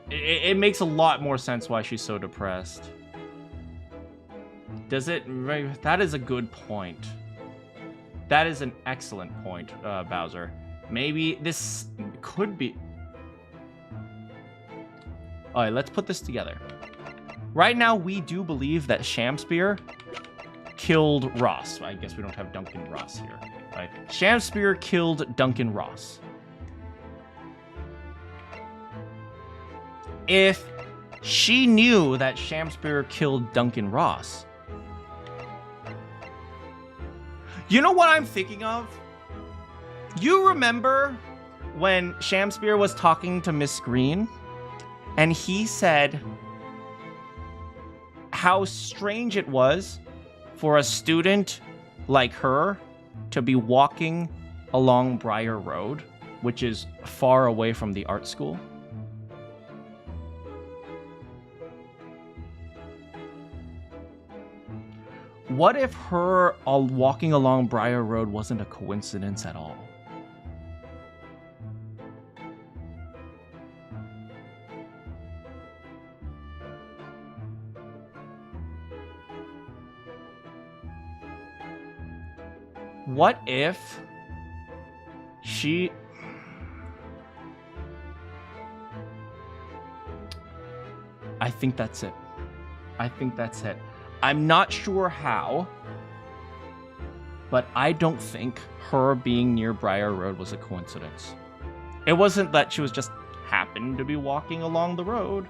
It makes a lot more sense why she's so depressed. Does it? That is a good point. That is an excellent point, Bowser. Maybe this could be... Alright, let's put this together. Right now, we do believe that Shamspear killed Ross. I guess we don't have Duncan Ross here. Right? Shamspear killed Duncan Ross. If she knew that Shamspear killed Duncan Ross... You know what I'm thinking of? You remember when Shamspear was talking to Miss Green? And he said how strange it was for a student like her to be walking along Briar Road, which is far away from the art school. What if her walking along Briar Road wasn't a coincidence at all? What if she... I think that's it. I think that's it. I'm not sure how, but I don't think her being near Briar Road was a coincidence. It wasn't that she was just happened to be walking along the road.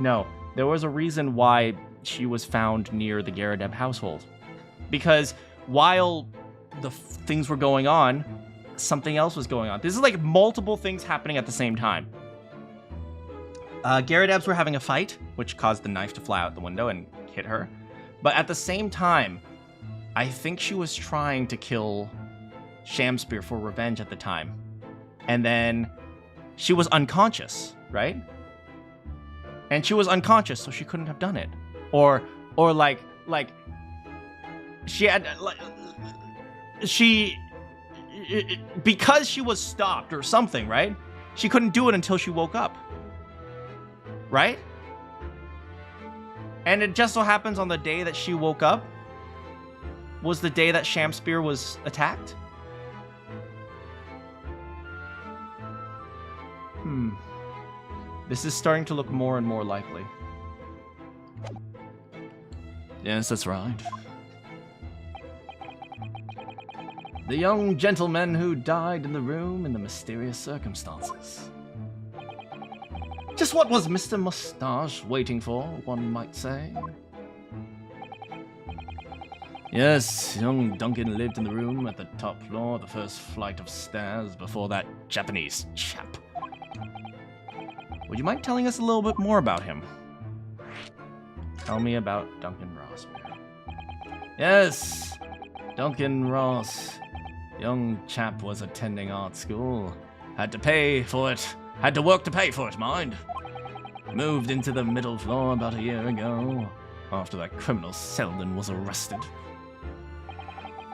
No, there was a reason why she was found near the Garadeb household. Because while the things were going on, something else was going on. This is like multiple things happening at the same time. Garadebs were having a fight, which caused the knife to fly out the window and hit her. But at the same time, I think she was trying to kill Shamspear for revenge at the time. And then she was unconscious, right? And she was unconscious, so she couldn't have done it. Or like she had, like, because she was stopped or something, right? She couldn't do it until she woke up. Right? And it just so happens on the day that she woke up was the day that Shamspear was attacked? This is starting to look more and more likely. Yes, that's right. The young gentleman who died in the room in the mysterious circumstances. Just what was Mr. Mustache waiting for, one might say? Yes, young Duncan lived in the room at the top floor, the first flight of stairs, before that Japanese chap. Would you mind telling us a little bit more about him? Tell me about Duncan Ross. Yes, Duncan Ross. Young chap was attending art school. Had to pay for it. Had to work to pay for it, mind. Moved into the middle floor about a year ago, after that criminal Selden was arrested.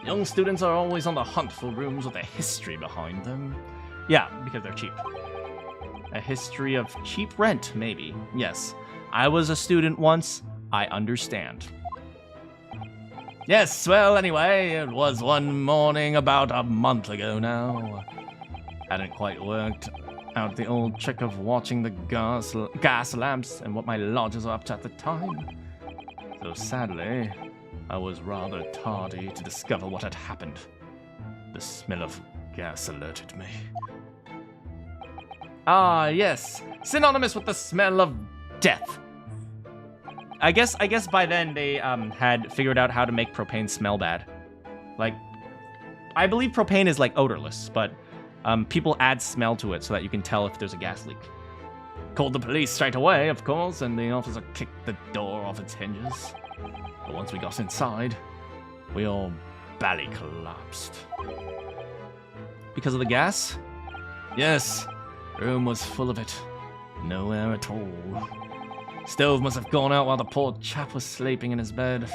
Young students are always on the hunt for rooms with a history behind them. Yeah, because they're cheap. A history of cheap rent, maybe. Yes, I was a student once. I understand. Yes, well, anyway, it was one morning about a month ago now. Hadn't quite worked out the old trick of watching the gas lamps and what my lodgers were up to at the time. So sadly, I was rather tardy to discover what had happened. The smell of gas alerted me. Ah, yes, synonymous with the smell of death. I guess by then they had figured out how to make propane smell bad. Like, I believe propane is like odorless, but people add smell to it so that you can tell if there's a gas leak. Called the police straight away, of course, and the officer kicked the door off its hinges. But once we got inside, we all bally collapsed. Because of the gas? Yes, room was full of it. No air at all. Stove must have gone out while the poor chap was sleeping in his bed.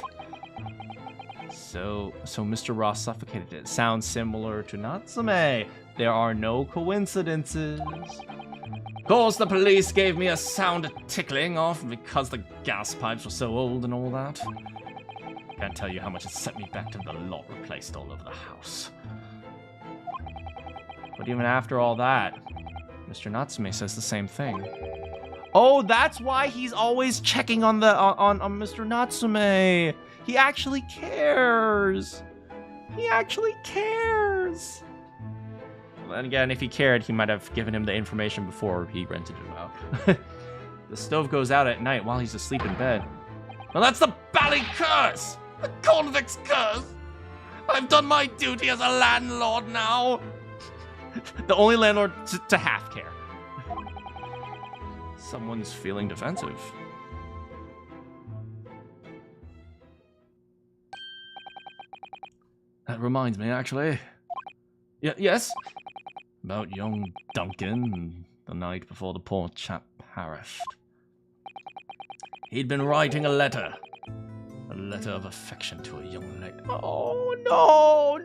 So Mr. Ross suffocated. It sounds similar to Natsume. There are no coincidences. Of course, the police gave me a sound tickling off because the gas pipes were so old and all that. Can't tell you how much it set me back to the lot replaced all over the house. But even after all that, Mr. Natsume says the same thing. Oh, that's why he's always checking on the on Mr. Natsume. He actually cares. He actually cares. And again, if he cared, he might have given him the information before he rented it out. The stove goes out at night while he's asleep in bed. Well, that's the bally curse! The convict's curse! I've done my duty as a landlord now! The only landlord to half care. Someone's feeling defensive. That reminds me, actually. Yes? About young Duncan, the night before the poor chap perished. He'd been writing a letter of affection to a young lady. Oh,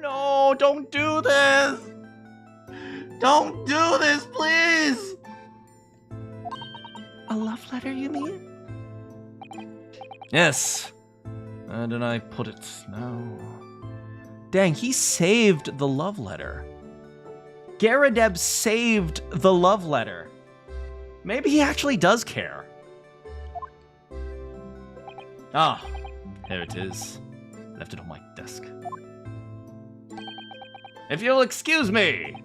no, don't do this! Don't do this, please! A love letter, you mean? Yes. Where did I put it now? Dang, he saved the love letter. Garadeb saved the love letter. Maybe he actually does care. Ah, here it is. Left it on my desk. If you'll excuse me,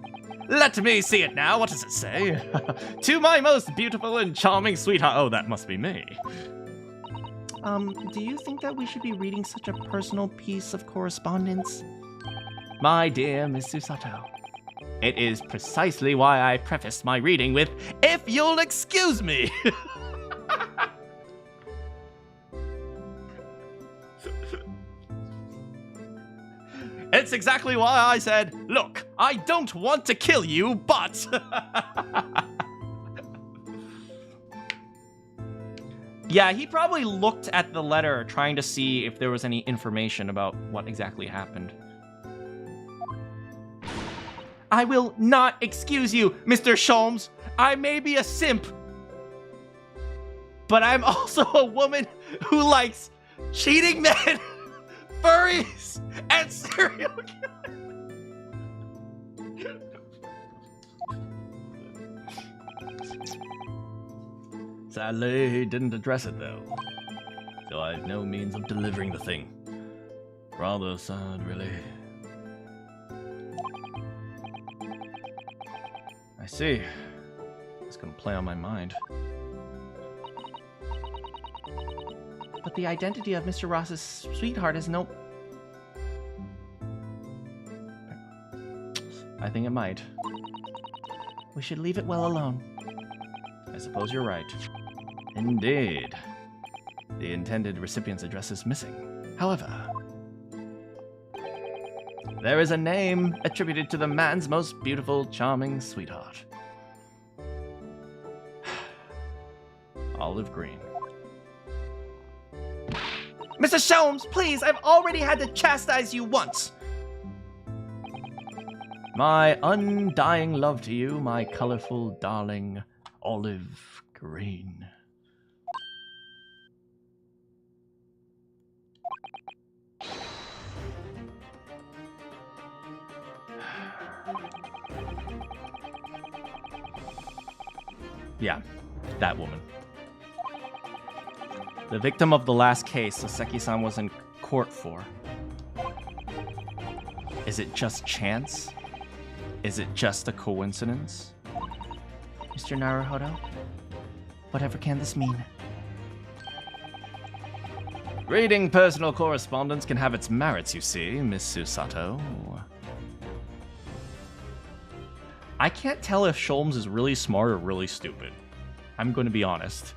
let me see it now. What does it say? To my most beautiful and charming sweetheart. Oh, that must be me. Do you think that we should be reading such a personal piece of correspondence? My dear Miss Susato, it is precisely why I prefaced my reading with, if you'll excuse me. It's exactly why I said, look, I don't want to kill you, but... Yeah, he probably looked at the letter trying to see if there was any information about what exactly happened. I will not excuse you, Mr. Sholmes. I may be a simp, but I'm also a woman who likes cheating men, furries, and serial killers. Sadly, he didn't address it, though, so I have no means of delivering the thing. Rather sad, really. I see. It's gonna play on my mind. But the identity of Mr. Ross's sweetheart is no... I think it might. We should leave it well alone. I suppose you're right. Indeed. The intended recipient's address is missing. However, there is a name attributed to the man's most beautiful, charming sweetheart. Olive Green. Mr. Sholmes, please, I've already had to chastise you once. My undying love to you, my colorful darling Olive Green. Yeah, that woman. The victim of the last case Saseki-san was in court for. Is it just chance? Is it just a coincidence? Mr. Naruhodo, whatever can this mean? Reading personal correspondence can have its merits, you see, Miss Susato. I can't tell if Sholmes is really smart or really stupid. I'm going to be honest.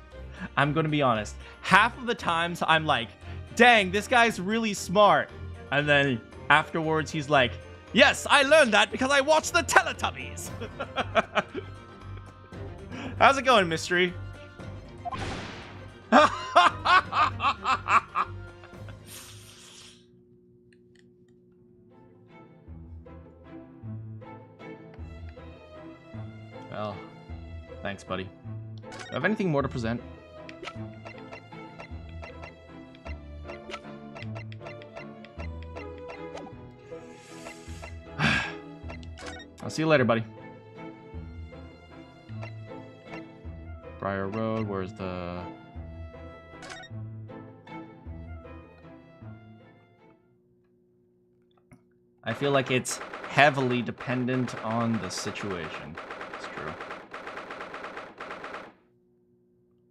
Half of the times I'm like, dang, this guy's really smart. And then afterwards he's like, yes, I learned that because I watched the Teletubbies. How's it going, Mystery? Well, thanks, buddy. Do I have anything more to present? I'll see you later, buddy. Briar Road, where's the... I feel like it's heavily dependent on the situation. It's true.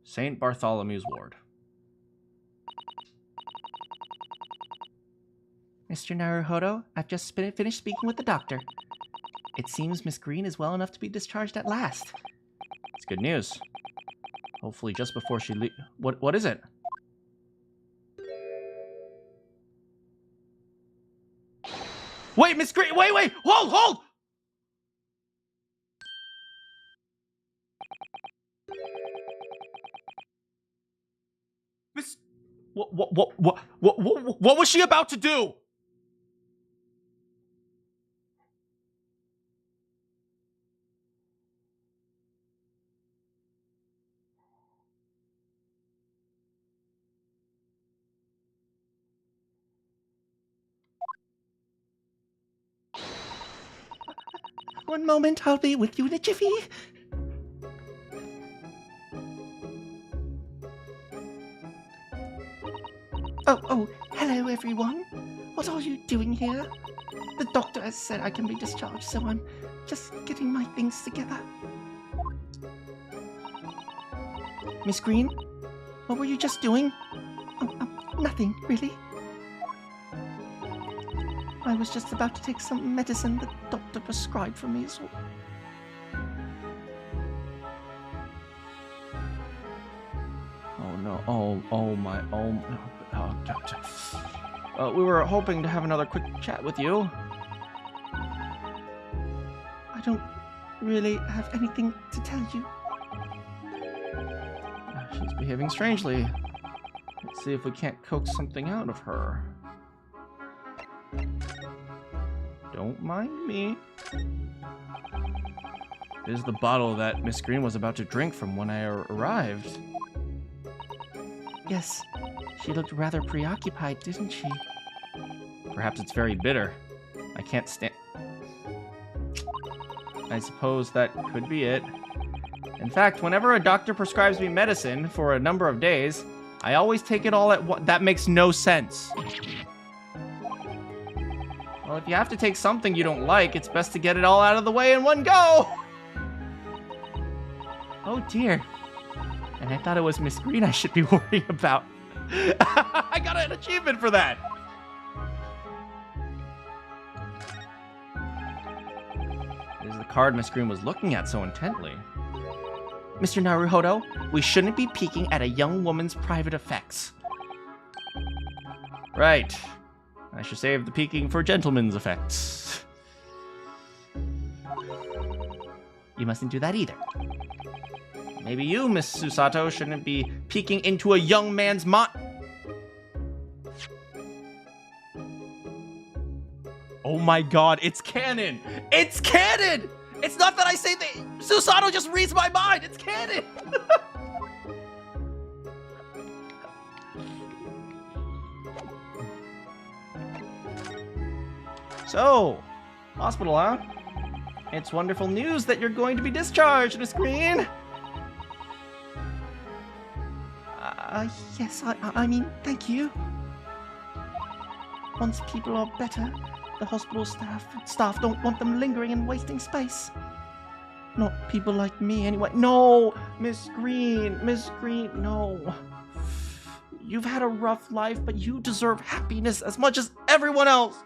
St. Bartholomew's Ward. Mr. Naruhodo, I've just finished speaking with the doctor. It seems Miss Green is well enough to be discharged at last. It's good news. Hopefully just before she leaves... What is it? Wait, Miss Green! Wait! Hold! Miss... What was she about to do? One moment, I'll be with you in a jiffy. Oh, hello everyone. What are you doing here? The doctor has said I can be discharged, so I'm just getting my things together. Miss Green, what were you just doing? Nothing, really. I was just about to take some medicine the doctor prescribed for me, so... Oh no, we were hoping to have another quick chat with you. I don't really have anything to tell you. She's behaving strangely. Let's see if we can't coax something out of her. Don't mind me. This is the bottle that Miss Green was about to drink from when I arrived. Yes, she looked rather preoccupied, didn't she? Perhaps it's very bitter. I can't stand... I suppose that could be it. In fact, whenever a doctor prescribes me medicine for a number of days, I always take it all at once. That makes no sense. Well, if you have to take something you don't like, it's best to get it all out of the way in one go! Oh dear. And I thought it was Miss Green I should be worrying about. I got an achievement for that! There's the card Miss Green was looking at so intently. Mr. Naruhodo, we shouldn't be peeking at a young woman's private effects. Right. I should save the peeking for gentlemen's effects. You mustn't do that either. Maybe you, Miss Susato, shouldn't be peeking into a young man's Oh my god, it's canon! It's canon! It's not that I say that Susato just reads my mind, it's canon! So, hospital, huh? It's wonderful news that you're going to be discharged, Miss Green! Yes, I mean, thank you. Once people are better, the hospital staff don't want them lingering and wasting space. Not people like me, anyway. No, Miss Green, no. You've had a rough life, but you deserve happiness as much as everyone else.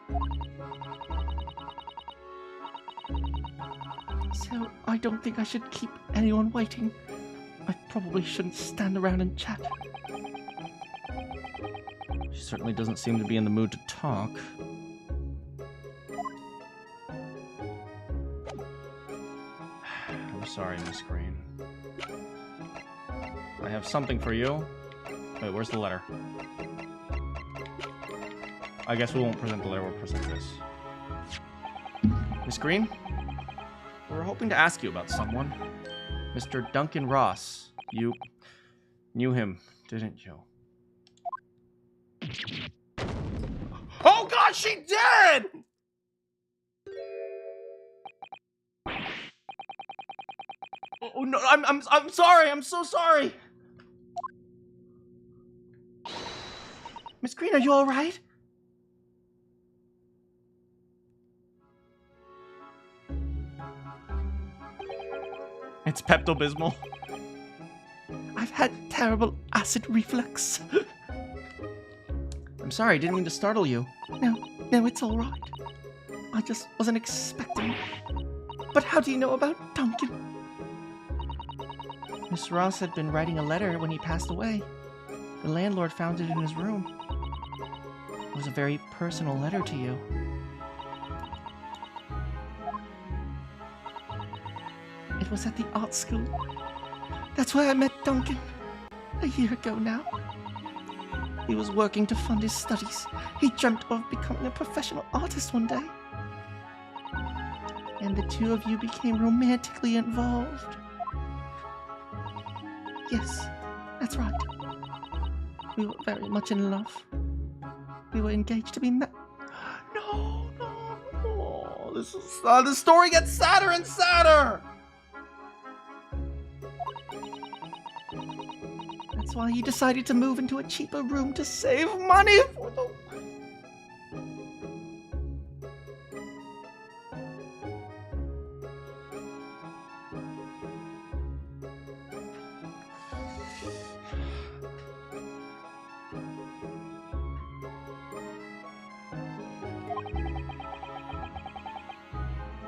So, I don't think I should keep anyone waiting. I probably shouldn't stand around and chat. She certainly doesn't seem to be in the mood to talk. I'm sorry, Miss Green. I have something for you. Wait, where's the letter? I guess we won't present the letter, we'll present this. Miss Green? We were hoping to ask you about someone. Mr. Duncan Ross. You knew him, didn't you? Oh god, she did! Oh no, I'm sorry, I'm so sorry. Miss Green, are you all right? It's Pepto-Bismol. I've had terrible acid reflux. I'm sorry, I didn't mean to startle you. No, it's all right. I just wasn't expecting it. But how do you know about Duncan? Miss Ross had been writing a letter when he passed away. The landlord found it in his room. It was a very personal letter to you. It was at the art school. That's where I met Duncan. A year ago now. He was working to fund his studies. He dreamt of becoming a professional artist one day. And the two of you became romantically involved. Yes, that's right. We were very much in love. We were engaged to be No. The story gets sadder and sadder! That's why he decided to move into a cheaper room to save money for the...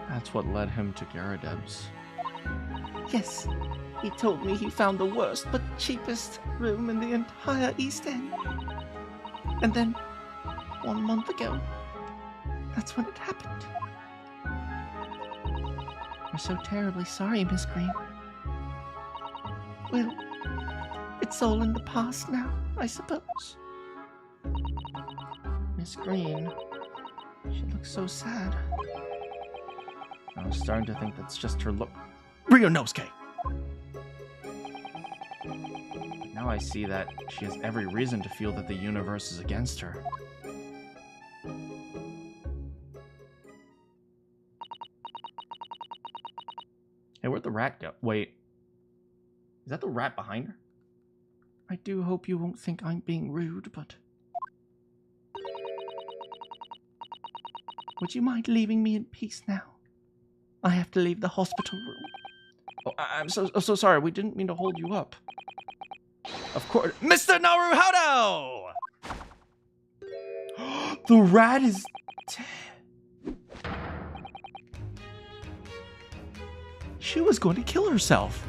That's what led him to Garadeb's. Yes, he told me he found the worst but cheapest room in the entire East End. And then, 1 month ago, that's when it happened. We're so terribly sorry, Miss Green. Well, it's all in the past now, I suppose. Miss Green, she looks so sad. I was starting to think that's just her look. Ryunosuke! Now I see that she has every reason to feel that the universe is against her. Hey, where'd the rat go? Wait. Is that the rat behind her? I do hope you won't think I'm being rude, but... Would you mind leaving me in peace now? I have to leave the hospital room. Oh, I'm so sorry. We didn't mean to hold you up. Of course. Mr. Naruhodo! The rat is dead. She was going to kill herself.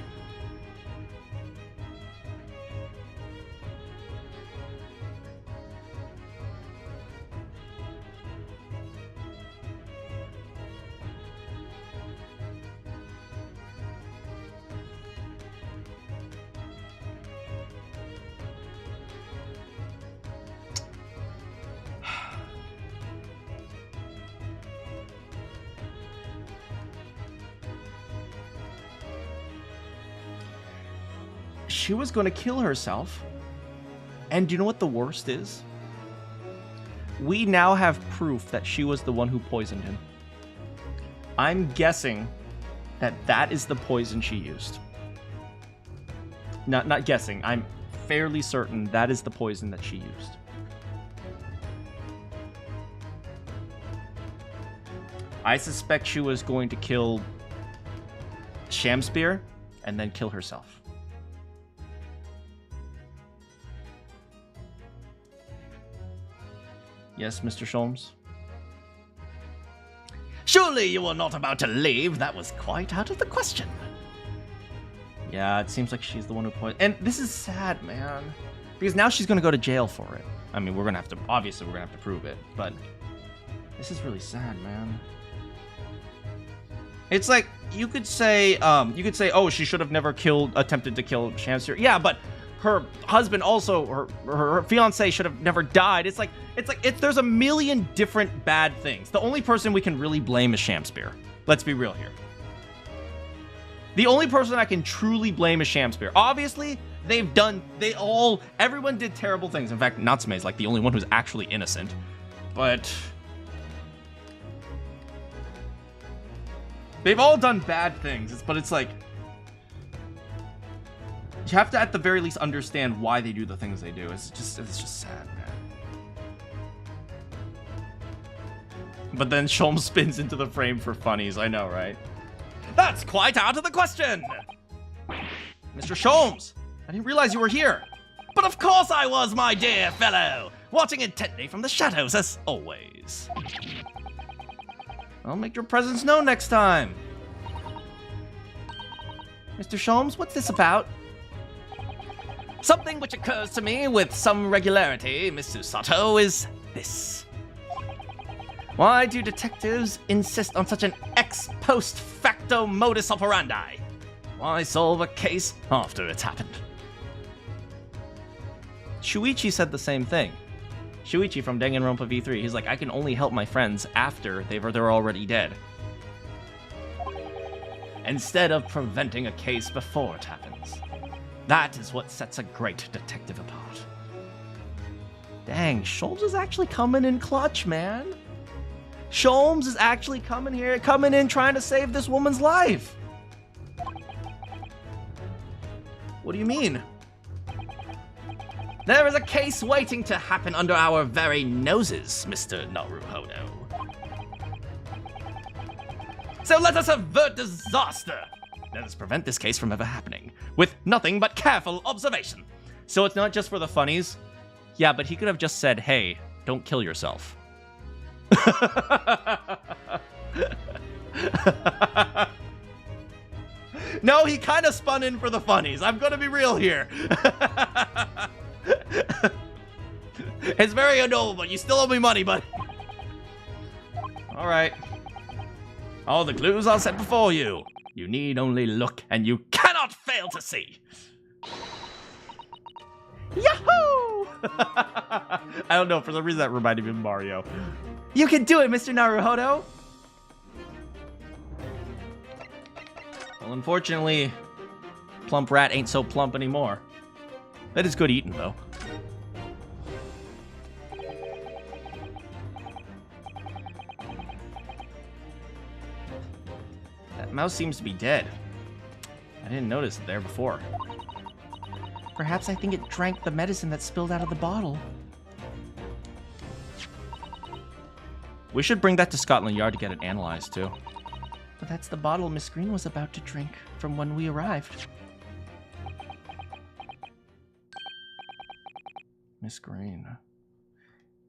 she was going to kill herself. And do you know what the worst is? We now have proof that she was the one who poisoned him. I'm guessing that that is the poison she used. Not guessing. I'm fairly certain that is the poison that she used. I suspect she was going to kill Shamspear and then kill herself. Yes, Mr. Sholmes? Surely you were not about to leave. That was quite out of the question. Yeah, it seems like she's the one who poisoned. And this is sad, man. Because now she's going to go to jail for it. I mean, we're going to have to... Obviously, we're going to have to prove it. But this is really sad, man. It's like, you could say, oh, she should have never attempted to kill Shamsir. Yeah, but her husband also, her fiance should have never died. It's like, there's a million different bad things. The only person we can really blame is Shamspear. Let's be real here. The only person I can truly blame is Shamspear. Obviously, everyone did terrible things. In fact, Natsume is like the only one who's actually innocent. But they've all done bad things. But it's like, you have to at the very least understand why they do the things they do. It's just sad, man. But then Sholmes spins into the frame for funnies. I know, right? That's quite out of the question! Mr. Sholmes, I didn't realize you were here. But of course I was, my dear fellow! Watching intently from the shadows, as always. I'll make your presence known next time. Mr. Sholmes, what's this about? Something which occurs to me with some regularity, Miss Susato, is this. Why do detectives insist on such an ex post facto modus operandi? Why solve a case after it's happened? Shuichi said the same thing. Shuichi from Danganronpa V3, he's like, I can only help my friends after they're already dead. Instead of preventing a case before it happens. That is what sets a great detective apart. Dang, Sholmes is actually coming in clutch, man. Sholmes is actually coming in trying to save this woman's life. What do you mean? There is a case waiting to happen under our very noses, Mr. Naruhodo. So let us avert disaster. Let us prevent this case from ever happening, with nothing but careful observation. So it's not just for the funnies? Yeah, but he could have just said, hey, don't kill yourself. No, he kind of spun in for the funnies. I'm gonna be real here. It's very annoying, but you still owe me money, buddy. All right. All the clues are set before you. You need only look, and you cannot fail to see. Yahoo! I don't know, for some reason that reminded me of Mario. You can do it, Mr. Naruhodo! Well, unfortunately, Plump Rat ain't so plump anymore. That is good eating, though. That mouse seems to be dead. I didn't notice it there before. Perhaps I think it drank the medicine that spilled out of the bottle. We should bring that to Scotland Yard to get it analyzed, too. But that's the bottle Miss Green was about to drink from when we arrived. Miss Green.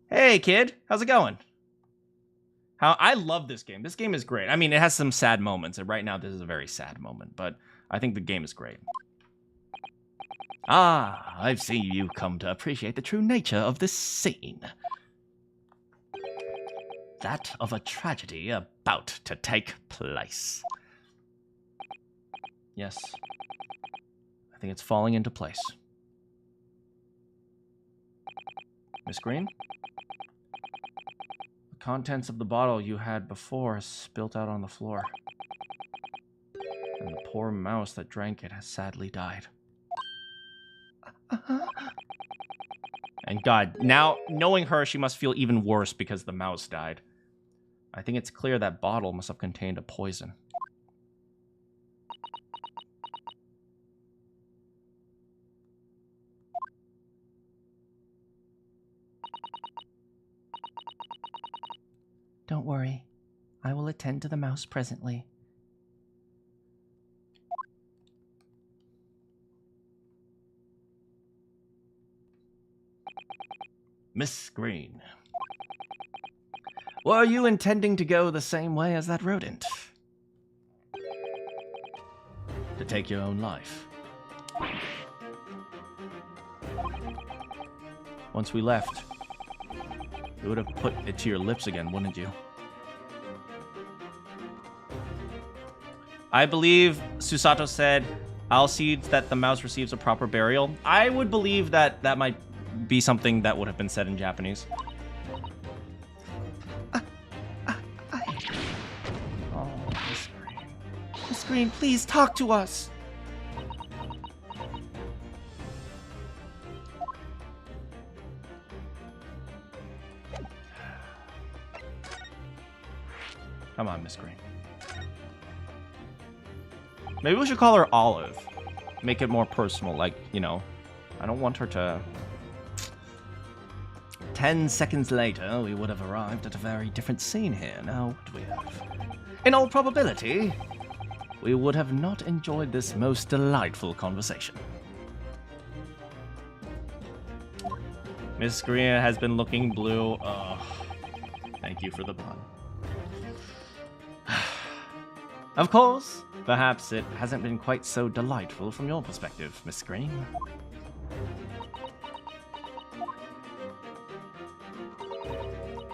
Hey, kid. How's it going? I love this game. This game is great. I mean, it has some sad moments, and right now this is a very sad moment, but I think the game is great. Ah, I've seen you come to appreciate the true nature of this scene. That of a tragedy about to take place. Yes. I think it's falling into place. Miss Green? The contents of the bottle you had before has spilt out on the floor. And the poor mouse that drank it has sadly died. And God, now, knowing her, she must feel even worse because the mouse died. I think it's clear that bottle must have contained a poison. Don't worry. I will attend to the mouse presently. Miss Green. Were you intending to go the same way as that rodent? To take your own life? Once we left, you would have put it to your lips again, wouldn't you? I believe Susato said, I'll see that the mouse receives a proper burial. I would believe that that might be something that would have been said in Japanese. Oh, Miss Green. Miss Green, please talk to us. Come on, Miss Green. Maybe we should call her Olive. Make it more personal, like, you know. I don't want her to... 10 seconds later, we would have arrived at a very different scene here. Now, what do we have? In all probability, we would have not enjoyed this most delightful conversation. Miss Green has been looking blue. Thank you for the pun. Of course, perhaps it hasn't been quite so delightful from your perspective, Miss Green.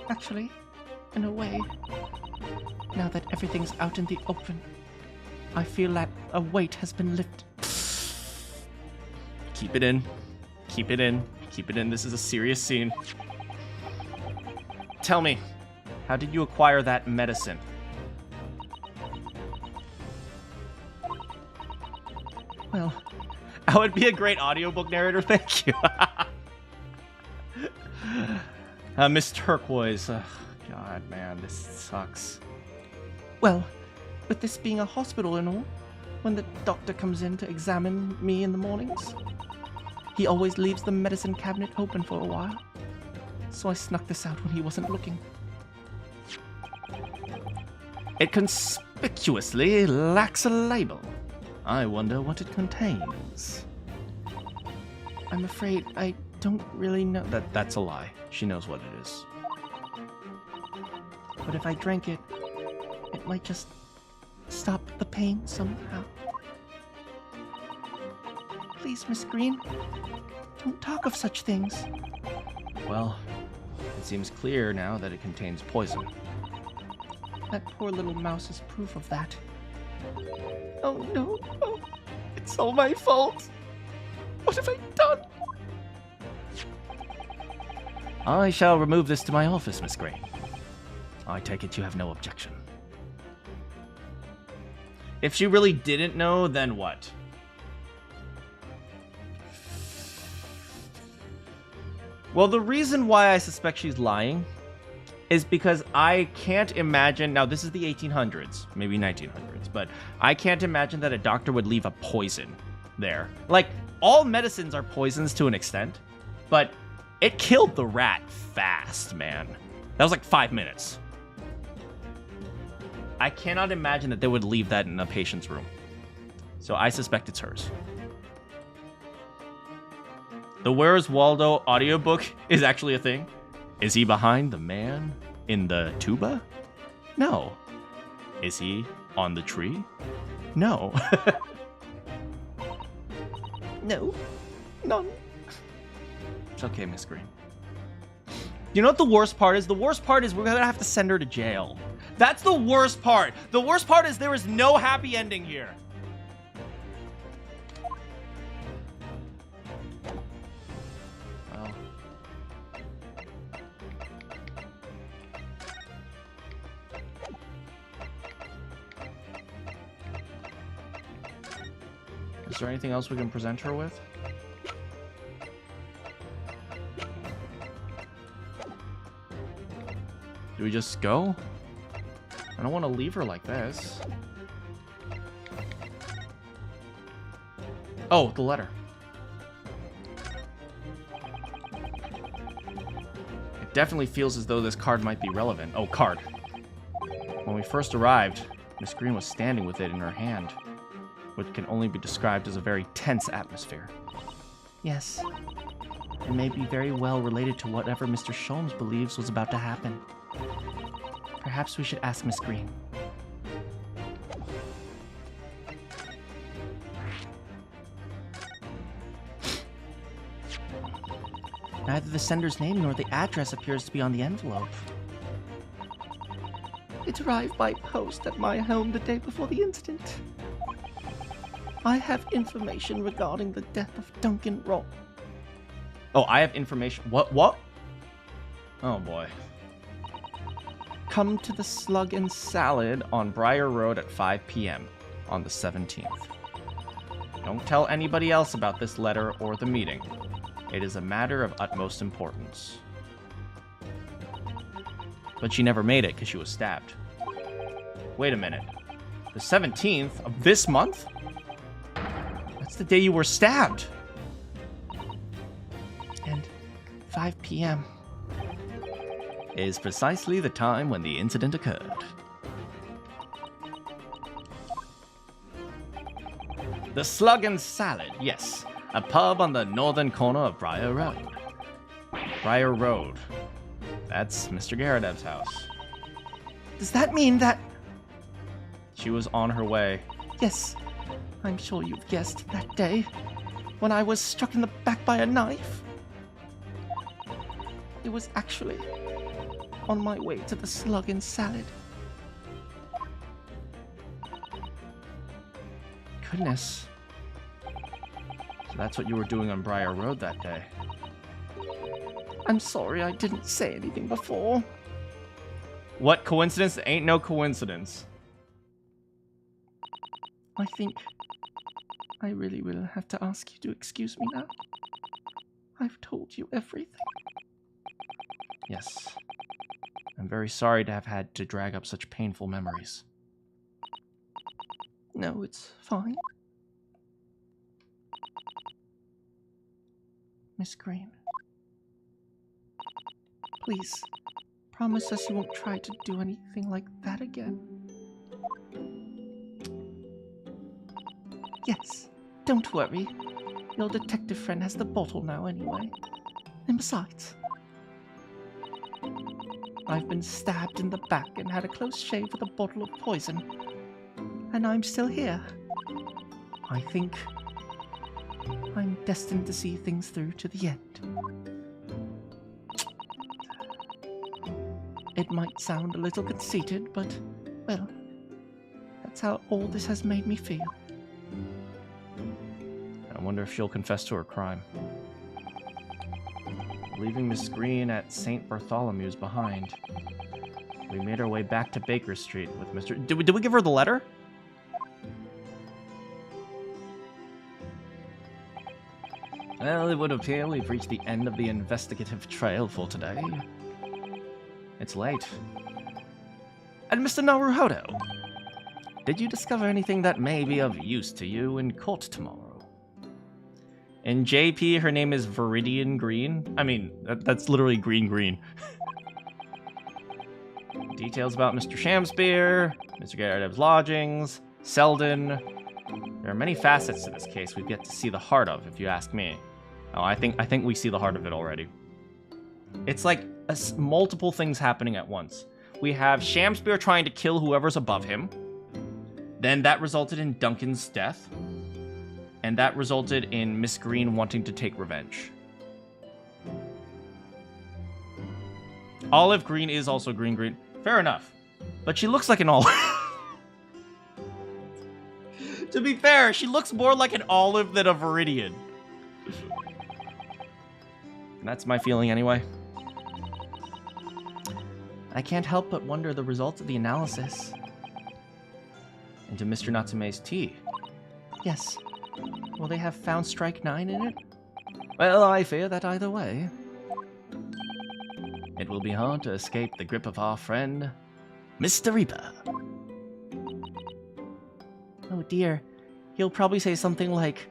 Actually, in a way, now that everything's out in the open, I feel that a weight has been lifted. Keep it in. Keep it in. Keep it in. This is a serious scene. Tell me, how did you acquire that medicine? Well, I would be a great audiobook narrator, thank you. Miss Turquoise. God, man, this sucks. well, with this being a hospital and all, when the doctor comes in to examine me in the mornings, he always leaves the medicine cabinet open for a while. So I snuck this out when he wasn't looking. It conspicuously lacks a label. I wonder what it contains. I'm afraid I don't really know. That's a lie. She knows what it is. But if I drank it, it might just stop the pain somehow. Please, Miss Green, don't talk of such things. Well, it seems clear now that it contains poison. That poor little mouse is proof of that. Oh no, oh, it's all my fault. What have I done? I shall remove this to my office, Miss Green. I take it you have no objection. If she really didn't know, then what? Well, the reason why I suspect she's lying is because I can't imagine... Now, this is the 1800s, maybe 1900s, but I can't imagine that a doctor would leave a poison there. Like, all medicines are poisons to an extent, but it killed the rat fast, man. That was like 5 minutes. I cannot imagine that they would leave that in a patient's room. So I suspect it's hers. The Where's Waldo audiobook is actually a thing. Is he behind the man in the tuba? No. Is he on the tree? No. No, none. It's okay, Miss Green. You know what the worst part is? The worst part is we're gonna have to send her to jail. That's the worst part. The worst part is there is no happy ending here. Well. Is there anything else we can present her with? Do we just go? I don't want to leave her like this. Oh, the letter. It definitely feels as though this card might be relevant. Oh, card. When we first arrived, Miss Green was standing with it in her hand, which can only be described as a very tense atmosphere. Yes. It may be very well related to whatever Mr. Sholmes believes was about to happen. Perhaps we should ask Miss Green. Neither the sender's name nor the address appears to be on the envelope. It arrived by post at my home the day before the incident. I have information regarding the death of Danganronpa. Oh, I have information. What? Oh boy. Come to the Slug and Salad on Briar Road at 5 p.m. on the 17th. Don't tell anybody else about this letter or the meeting. It is a matter of utmost importance. But she never made it because she was stabbed. Wait a minute. The 17th of this month? That's the day you were stabbed. And 5 p.m. is precisely the time when the incident occurred. The Slug and Salad, yes. A pub on the northern corner of Briar Road. Briar Road. That's Mr. Garadev's house. Does that mean that... She was on her way. Yes, I'm sure you've guessed that day, when I was struck in the back by a knife. It was actually on my way to the Slug and Salad. Goodness. So that's what you were doing on Briar Road that day. I'm sorry I didn't say anything before. What coincidence? Ain't no coincidence. I think I really will have to ask you to excuse me now. I've told you everything. Yes. I'm very sorry to have had to drag up such painful memories. No, it's fine. Miss Green. Please, promise us you won't try to do anything like that again. Yes, don't worry. Your detective friend has the bottle now anyway. And besides, I've been stabbed in the back and had a close shave with a bottle of poison. And I'm still here. I think I'm destined to see things through to the end. It might sound a little conceited, but, well, that's how all this has made me feel. I wonder if she'll confess to her crime. Leaving Miss Green at St. Bartholomew's behind, we made our way back to Baker Street with Mr. Did we give her the letter? Well, it would appear we've reached the end of the investigative trail for today. It's late. And Mr. Naruhodo, did you discover anything that may be of use to you in court tomorrow? In JP, her name is Viridian Green. I mean, that's literally green. Details about Mr. Shamspear, Mr. Garadev's lodgings, Selden. There are many facets to this case we've yet to see the heart of, if you ask me. Oh, I think we see the heart of it already. It's like multiple things happening at once. We have Shamspear trying to kill whoever's above him. Then that resulted in Duncan's death. And that resulted in Miss Green wanting to take revenge. Olive Green is also green. Fair enough. But she looks like an olive. To be fair, she looks more like an olive than a Viridian. That's my feeling anyway. I can't help but wonder the results of the analysis. Into Mr. Natsume's tea. Yes. Will they have found strike 9 in it? Well, I fear that either way. it will be hard to escape the grip of our friend, Mr. Reaper. Oh dear, he'll probably say something like,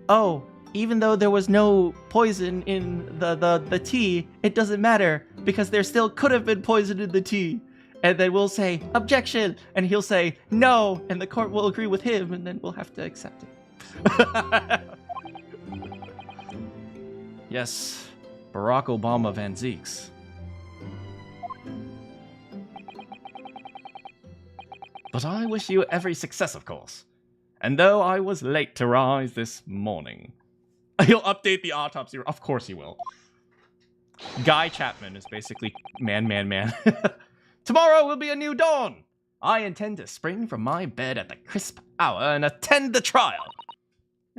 oh, even though there was no poison in the tea, it doesn't matter, because there still could have been poison in the tea. And then we'll say, objection, and he'll say, no, and the court will agree with him, and then we'll have to accept it. Yes, Barack Obama Van Zeeks. But I wish you every success, of course. And though I was late to rise this morning... He'll update the autopsy. Of course he will. Guy Chapman is basically man. Tomorrow will be a new dawn. I intend to spring from my bed at the crisp hour and attend the trial.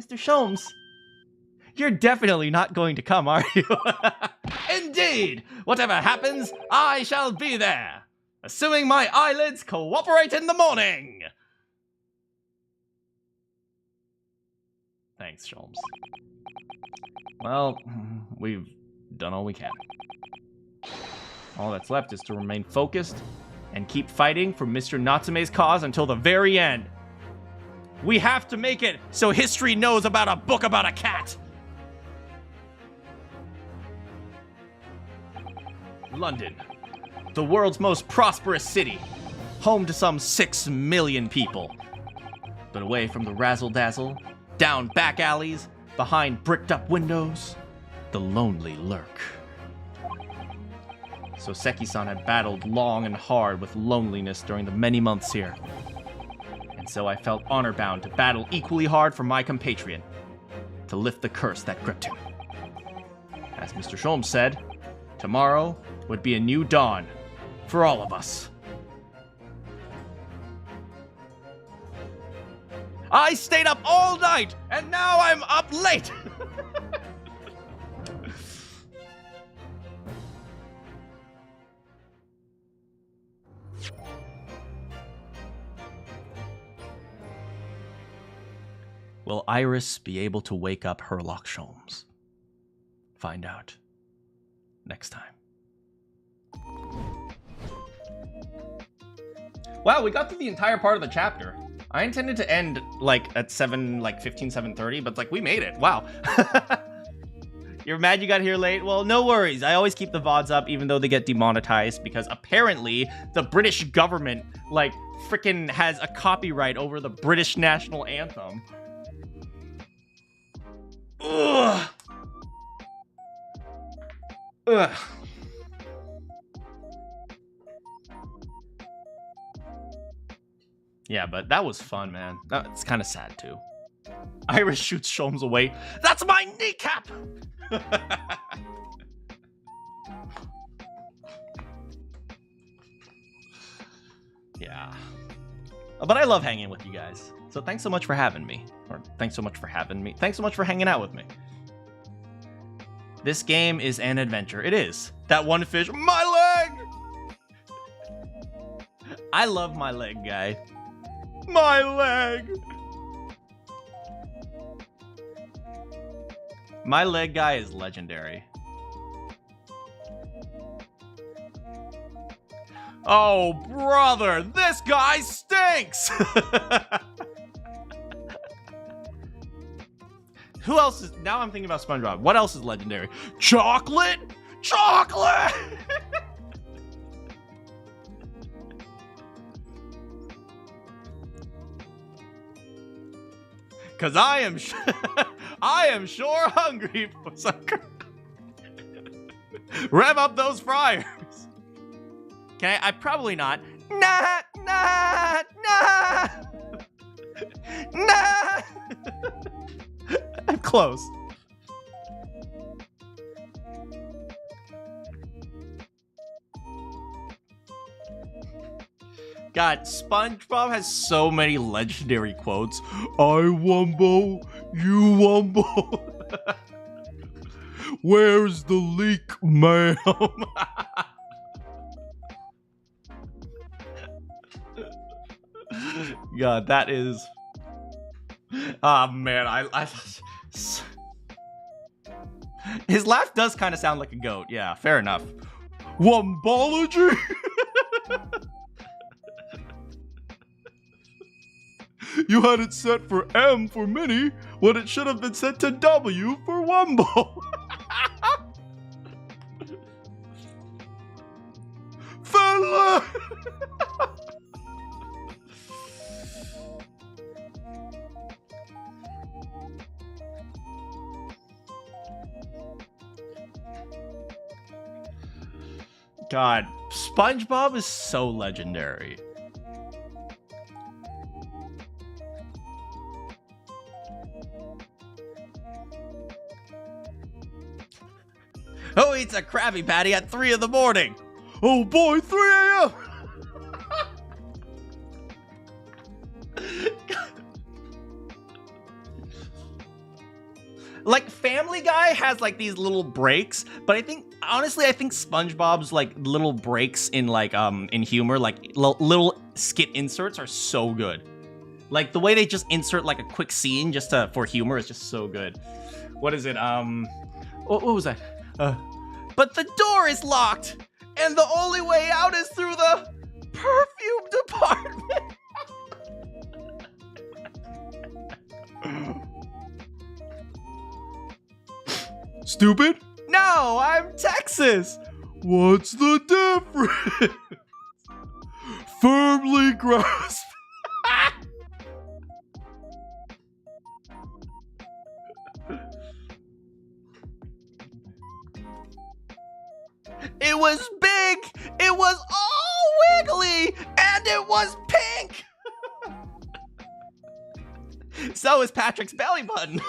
Mr. Sholmes, you're definitely not going to come, are you? Indeed! Whatever happens, I shall be there. Assuming my eyelids cooperate in the morning. Thanks, Sholmes. Well, we've done all we can. All that's left is to remain focused and keep fighting for Mr. Natsume's cause until the very end. We have to make it so history knows about a book about a cat. London, the world's most prosperous city, home to some 6 million people. But away from the razzle-dazzle, down back alleys, behind bricked-up windows, the lonely lurk. So Seki-san had battled long and hard with loneliness during the many months here. And so I felt honor-bound to battle equally hard for my compatriot, to lift the curse that gripped him. As Mr. Sholmes said, tomorrow would be a new dawn for all of us. I stayed up all night, and now I'm up late! Will Iris be able to wake up Herlock Sholmes? Find out next time. Wow, we got through the entire part of the chapter. I intended to end like at 7:30, but like we made it. Wow. You're mad you got here late? Well, no worries. I always keep the VODs up even though they get demonetized because apparently the British government like freaking has a copyright over the British national anthem. Ugh. Ugh. Yeah, but that was fun, man. That's kind of sad, too. Iris shoots Sholmes away. That's my kneecap! Yeah. But I love hanging with you guys. So thanks so much for having me. Or thanks so much for having me. Thanks so much for hanging out with me. This game is an adventure. It is. That one fish. My leg! I love my leg guy. My leg! My leg guy is legendary. Oh, brother! This guy stinks! Who else is... Now I'm thinking about SpongeBob. What else is legendary? Chocolate? Chocolate! Cause I am sure hungry for some. Rev up those fryers. Can I probably not. Nah. I'm close. God, SpongeBob has so many legendary quotes. I wumbo, you wumbo. Where's the leak, ma'am? God, that is... Ah, man, His laugh does kind of sound like a goat. Yeah, fair enough. Wombology? You had it set for M for mini when it should have been set to W for Wumbo. Fella! God, SpongeBob is so legendary. Who eats a Krabby Patty at 3 in the morning? Oh boy, 3 a.m. Like, Family Guy has like these little breaks, but I think SpongeBob's like little breaks in like in humor, like little skit inserts are so good. Like the way they just insert like a quick scene just for humor is just so good. What is it? What was that? But the door is locked, and the only way out is through the perfume department. Stupid? No, I'm Texas. What's the difference? Firmly grasp. It was big, it was all wiggly, and it was pink. So is Patrick's belly button.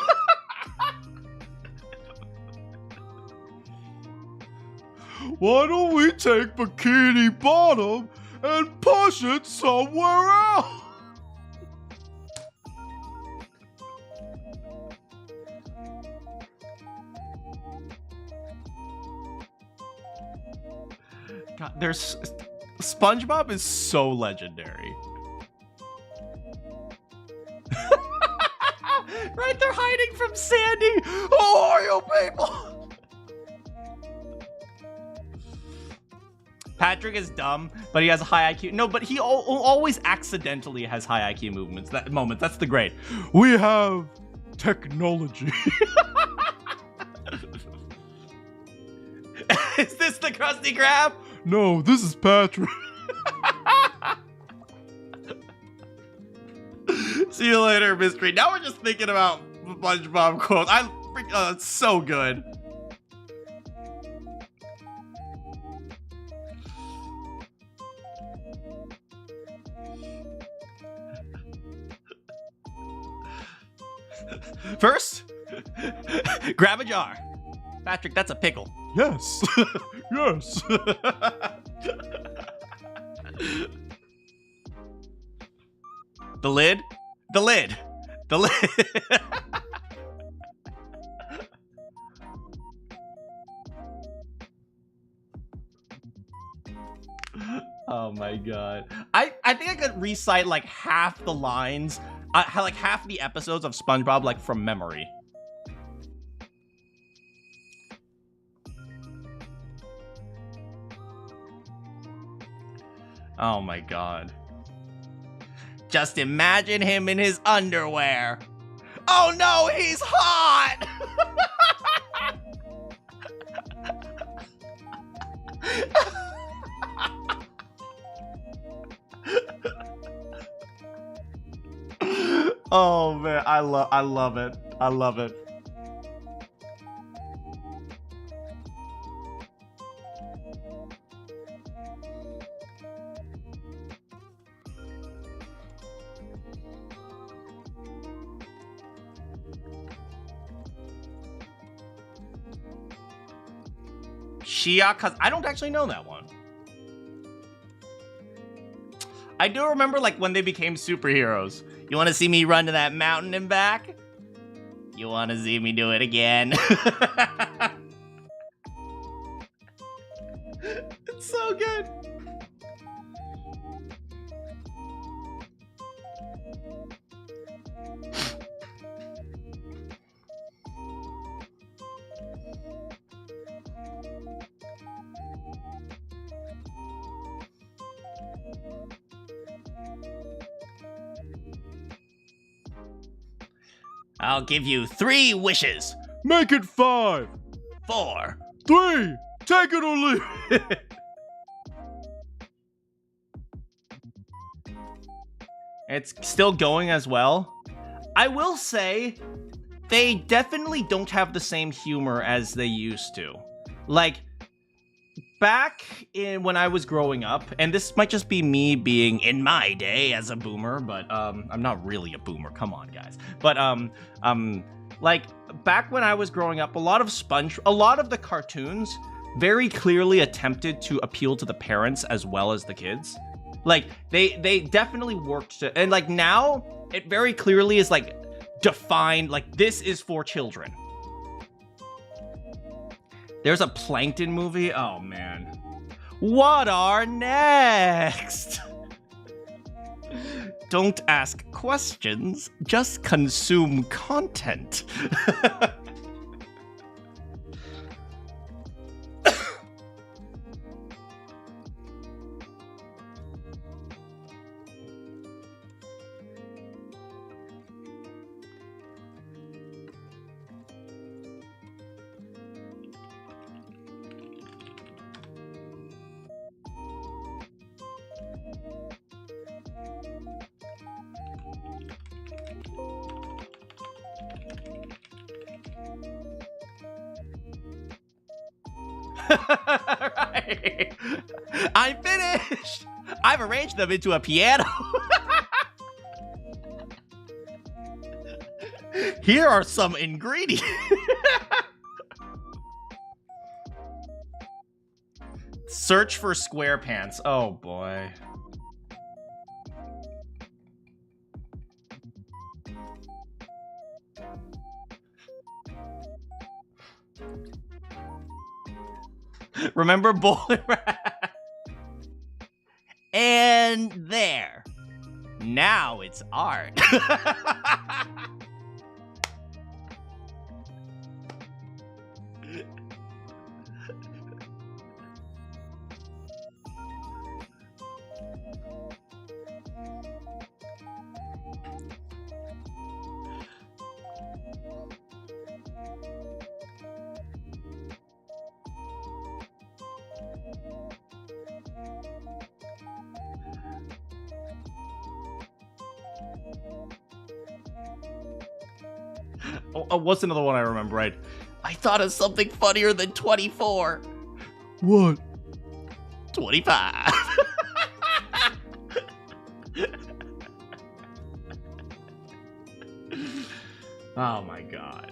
Why don't we take Bikini Bottom and push it somewhere else? God, SpongeBob is so legendary. Right, they're hiding from Sandy. Who are you people? Patrick is dumb, but he has a high IQ. No, but he always accidentally has high IQ movements. That's the great. We have technology. Is this the Krusty Krab? No, this is Patrick. See you later, Mystery. Now we're just thinking about SpongeBob quotes. It's so good. First, grab a jar. Patrick, that's a pickle. Yes. Yes. The lid? The lid. The lid. Oh my god. I think I could recite like half the lines, like half the episodes of SpongeBob like from memory. Oh my god. Just imagine him in his underwear. Oh no, he's hot! Oh man, I love it. I love it. Shia, cause I don't actually know that one. I do remember like when they became superheroes. You want to see me run to that mountain and back? You want to see me do it again? It's so good. I'll give you 3 wishes. Make it 5. 4. 3. Take it or leave it. It's still going as well. I will say, they definitely don't have the same humor as they used to. Like, back in when I was growing up, and this might just be me being in my day as a boomer, but I'm not really a boomer. Come on, guys. But like back when I was growing up, a lot of the cartoons very clearly attempted to appeal to the parents as well as the kids. Like they definitely worked to, and like now it very clearly is like defined, like this is for children. There's a Plankton movie. Oh man, what are next? Don't ask questions, just consume content. Right. I'm finished. I've arranged them into a piano. Here are some ingredients. Search for SquarePants. Oh boy. Remember Bowling Rat? And there. Now it's art. Oh, what's another one I remember, right? I thought of something funnier than 24. What? 25. Oh my god.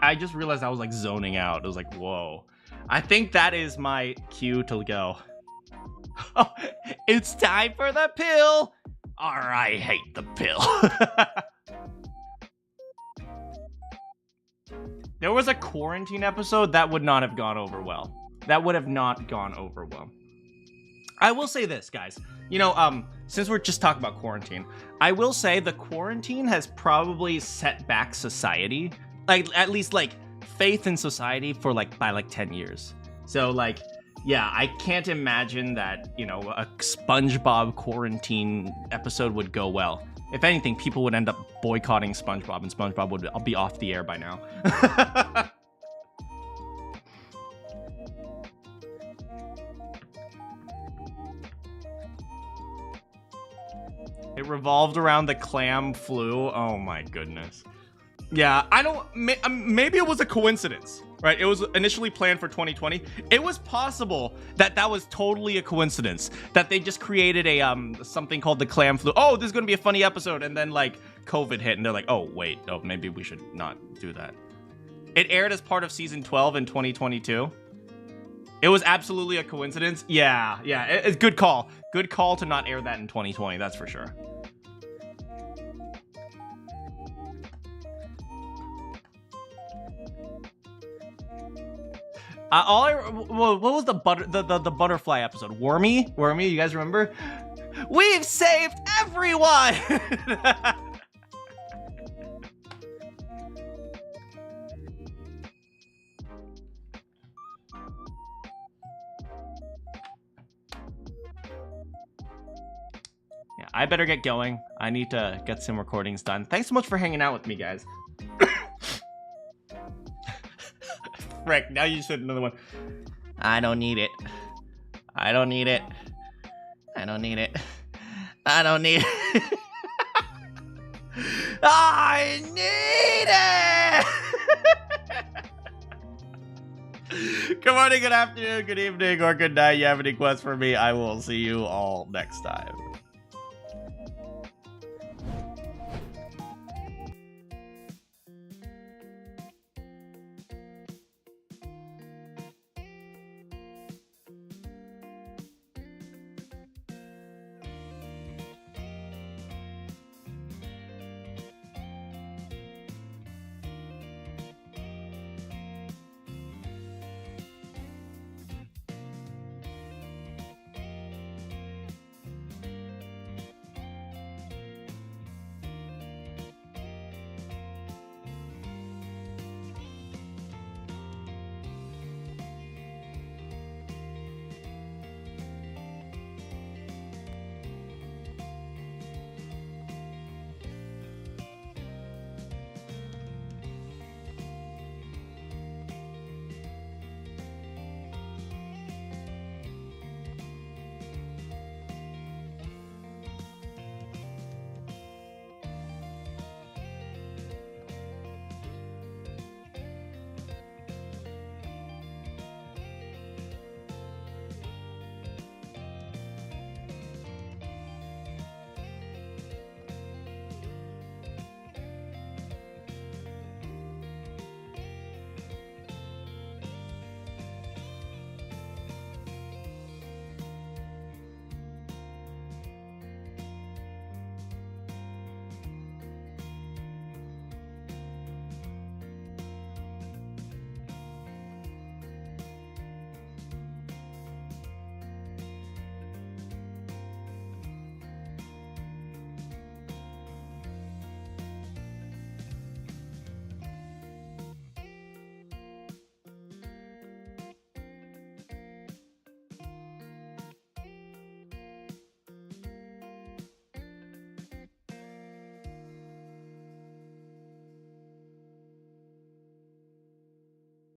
I just realized I was like zoning out. It was like, whoa. I think that is my cue to go. Oh, it's time for the pill. Or I hate the pill. There was a quarantine episode that would not have gone over well. That would have not gone over well. I will say this, guys. You know, since we're just talking about quarantine, I will say the quarantine has probably set back society, like at least like faith in society for like by like 10 years. So like, yeah, I can't imagine that, you know, a SpongeBob quarantine episode would go well. If anything, people would end up boycotting SpongeBob and SpongeBob would be off the air by now. It revolved around the clam flu. Oh my goodness. Yeah, I don't, maybe it was a coincidence, right? It was initially planned for 2020. It was possible that that was totally a coincidence, that they just created a, something called the clam flu. Oh, this is gonna be a funny episode. And then like COVID hit and they're like, oh wait, oh, maybe we should not do that. It aired as part of season 12 in 2022. It was absolutely a coincidence. Yeah, it's good call. Good call to not air that in 2020, that's for sure. What was the butterfly episode? Wormy, you guys remember? We've saved everyone. Yeah, I better get going. I need to get some recordings done. Thanks so much for hanging out with me, guys. Frick, now you said another one. I don't need it. I don't need it. I don't need it. I don't need it. I need it! Good morning, good afternoon, good evening, or good night. You have any quests for me? I will see you all next time.